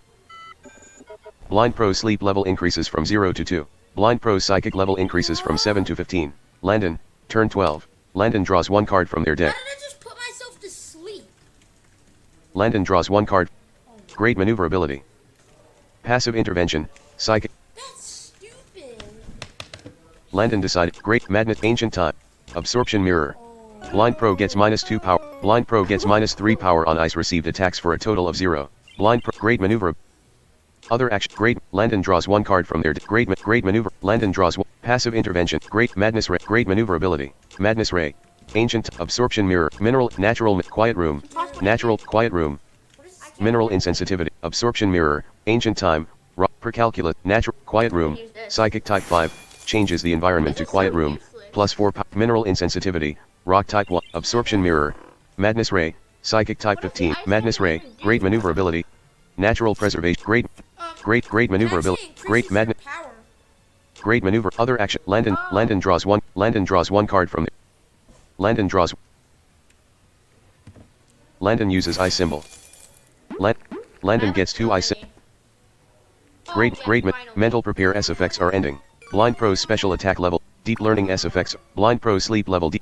Blind Pro's sleep level increases from 0 to 2. Blind Pro's psychic level increases from 7 to 15. Landon, turn 12. Landon draws one card from their Why deck. did I just put myself to sleep? Landon draws one card. Great maneuverability. Passive intervention, psychic. That's stupid. Landon decided, great magnet, ancient time. Absorption mirror. Blind Pro gets -2 power. Blind Pro gets -3 power on ice received attacks for a total of 0. Blind Pro, great maneuver. Other action, great. Landon draws one card from their deck. Great maneuver. Landon draws one. Passive intervention, great madness ray. Great maneuverability. Madness ray. Ancient, absorption mirror. Mineral, natural, quiet room. Natural, quiet room. Mineral insensitivity, absorption mirror, ancient time, rock, precalculate, natural, quiet room, psychic type 5, changes the environment to quiet room, +4 mineral insensitivity, rock type 1, absorption mirror, madness ray, psychic type 15, madness ray, great maneuverability, natural preservation, great maneuverability, great magnet, Power. great maneuver, other action, Landon draws one card from the, Landon uses eye symbol. Landon gets 2 ice. Mental prepare S effects are ending. Blind Pro's special attack level, deep learning S effects. Blind Pro's sleep level, There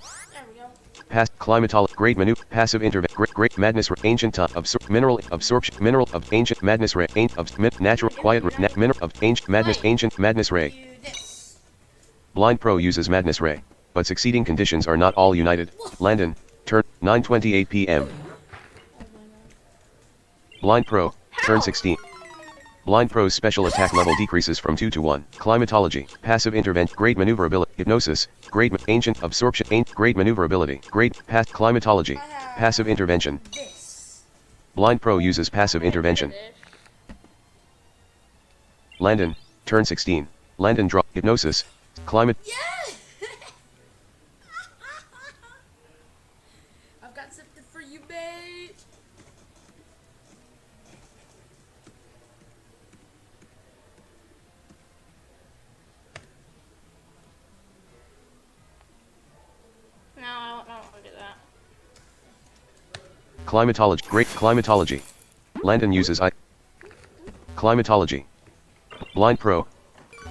we go. past climatology, great maneuver, passive intervention, great madness, ancient time, mineral absorption, mineral of ancient madness ray, natural quiet, mineral of ancient madness ray. Do this. Blind Pro uses madness ray, but succeeding conditions are not all united. Landon, turn 9:28 p.m. Blind Pro, turn 16. Blind Pro's special attack level decreases from 2 to 1. Climatology, passive intervention, great maneuverability, hypnosis, great ancient absorption, great maneuverability, great past climatology, passive intervention. This. Blind Pro uses passive intervention. Landon, turn 16. Landon draw hypnosis, climate. Yeah! I've got something for you, mate. No, I don't want to do that. Climatology, great climatology. Landon uses climatology. Blind Pro,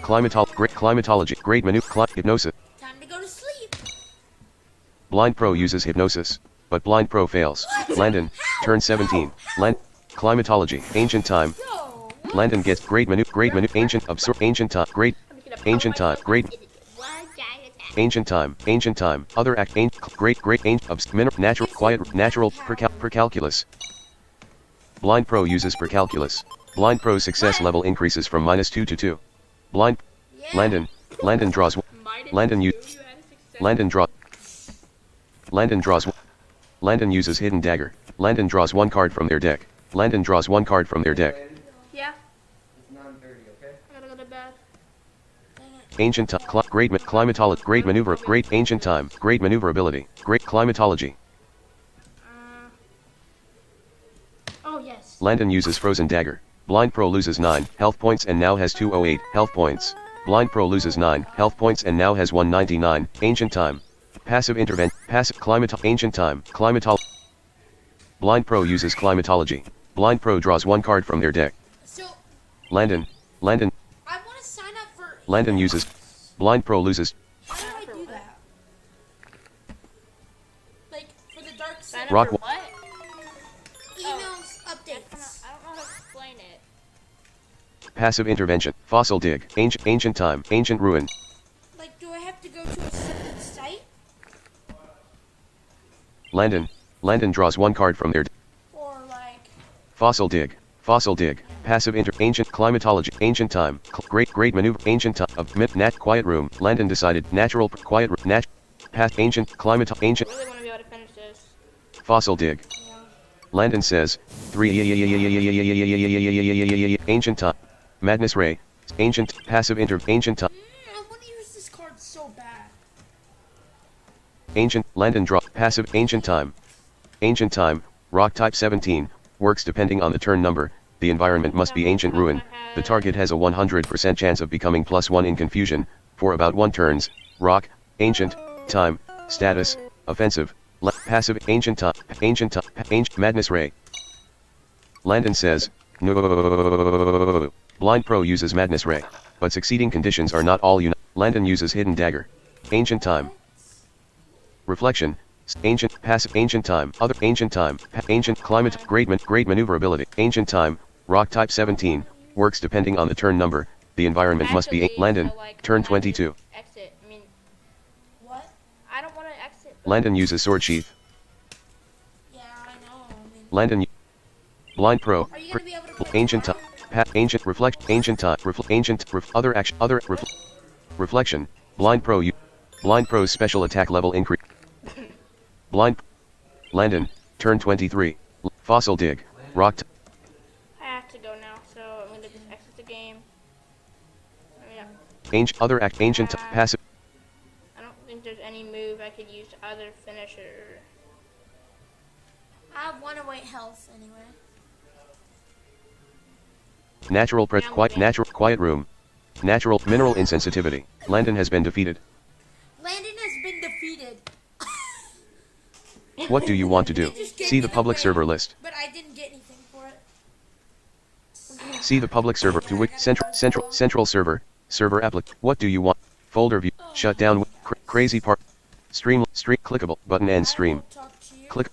great climatology, great hypnosis. Time to go to sleep. Blind Pro uses hypnosis, but Blind Pro fails. Landon, turn 17. Climatology, ancient time. No. Landon gets great ancient time, great ancient time, great ancient time, other act, great natural, quiet, natural, precalculus. Blind Pro uses precalculus. Blind Pro's success level increases from -2 to 2. Yeah. Landon draws, Landon uses hidden dagger. Landon draws one card from their deck. Yeah, It's 9:30, okay? I gotta go to bed. Ancient time, great climatology, great maneuver, great ancient time, great maneuverability, great climatology. Oh, yes. Landon uses frozen dagger. Blind Pro loses 9 health points and now has 208 health points. Blind Pro loses 9 health points and now has 199 ancient time. Passive intervention, ancient time, climatology. Blind Pro uses climatology. Blind Pro draws one card from their deck. So, Landon, I want to sign up for. Landon uses. Blind Pro loses. How do I do that? Like, for the dark Sign side. up Rock for wa- what? passive intervention, fossil dig, ancient time, ancient ruin, Like, do I have to go to a certain site? Landon draws one card from their Or, like, fossil dig, passive ancient climatology, ancient time, great maneuver, ancient time of quiet room. Landon decided natural quiet past ancient climate, ancient I really want to be able to finish this. fossil dig. Yeah. Landon says 3 ancient time, madness ray, ancient passive ancient time, I want to use this card so bad. ancient Landon draw passive ancient time, rock type 17 works depending on the turn number. The environment must be ancient ruin. The target has a 100% chance of becoming +1 in confusion for about 1 turns. Rock, ancient time, status, offensive, passive ancient madness ray. Landon says, no. Blind Pro uses madness ray, but succeeding conditions are not all Landon uses hidden dagger. Ancient time. Reflection. Ancient passive ancient time other ancient time ancient climate great maneuverability ancient time rock type 17 works depending on the turn number. The environment must be Landon turn 22. Exit. I mean, What? I don't want to exit. Landon uses sword sheath. Yeah, I know. I mean, Landon Blind Pro are you going to be able to play ancient time tomorrow? ancient reflect ancient time other action reflection Blind Pro's special attack level increase. Blind Landon turn 23 fossil dig rock I have to go now, so I'm going to just exit the game. Yeah. ancient passive I don't think there's any move I could use to other finisher. I have 1 away health anyway. natural quiet room natural mineral insensitivity. Landon has been defeated. Landon has been defeated. What do you want to do? It just gave See me the public win, server list. But I didn't get anything for it. See the public server to central server applic. What do you want? Folder view. Shut down. Crazy part. Stream clickable button and I stream. will talk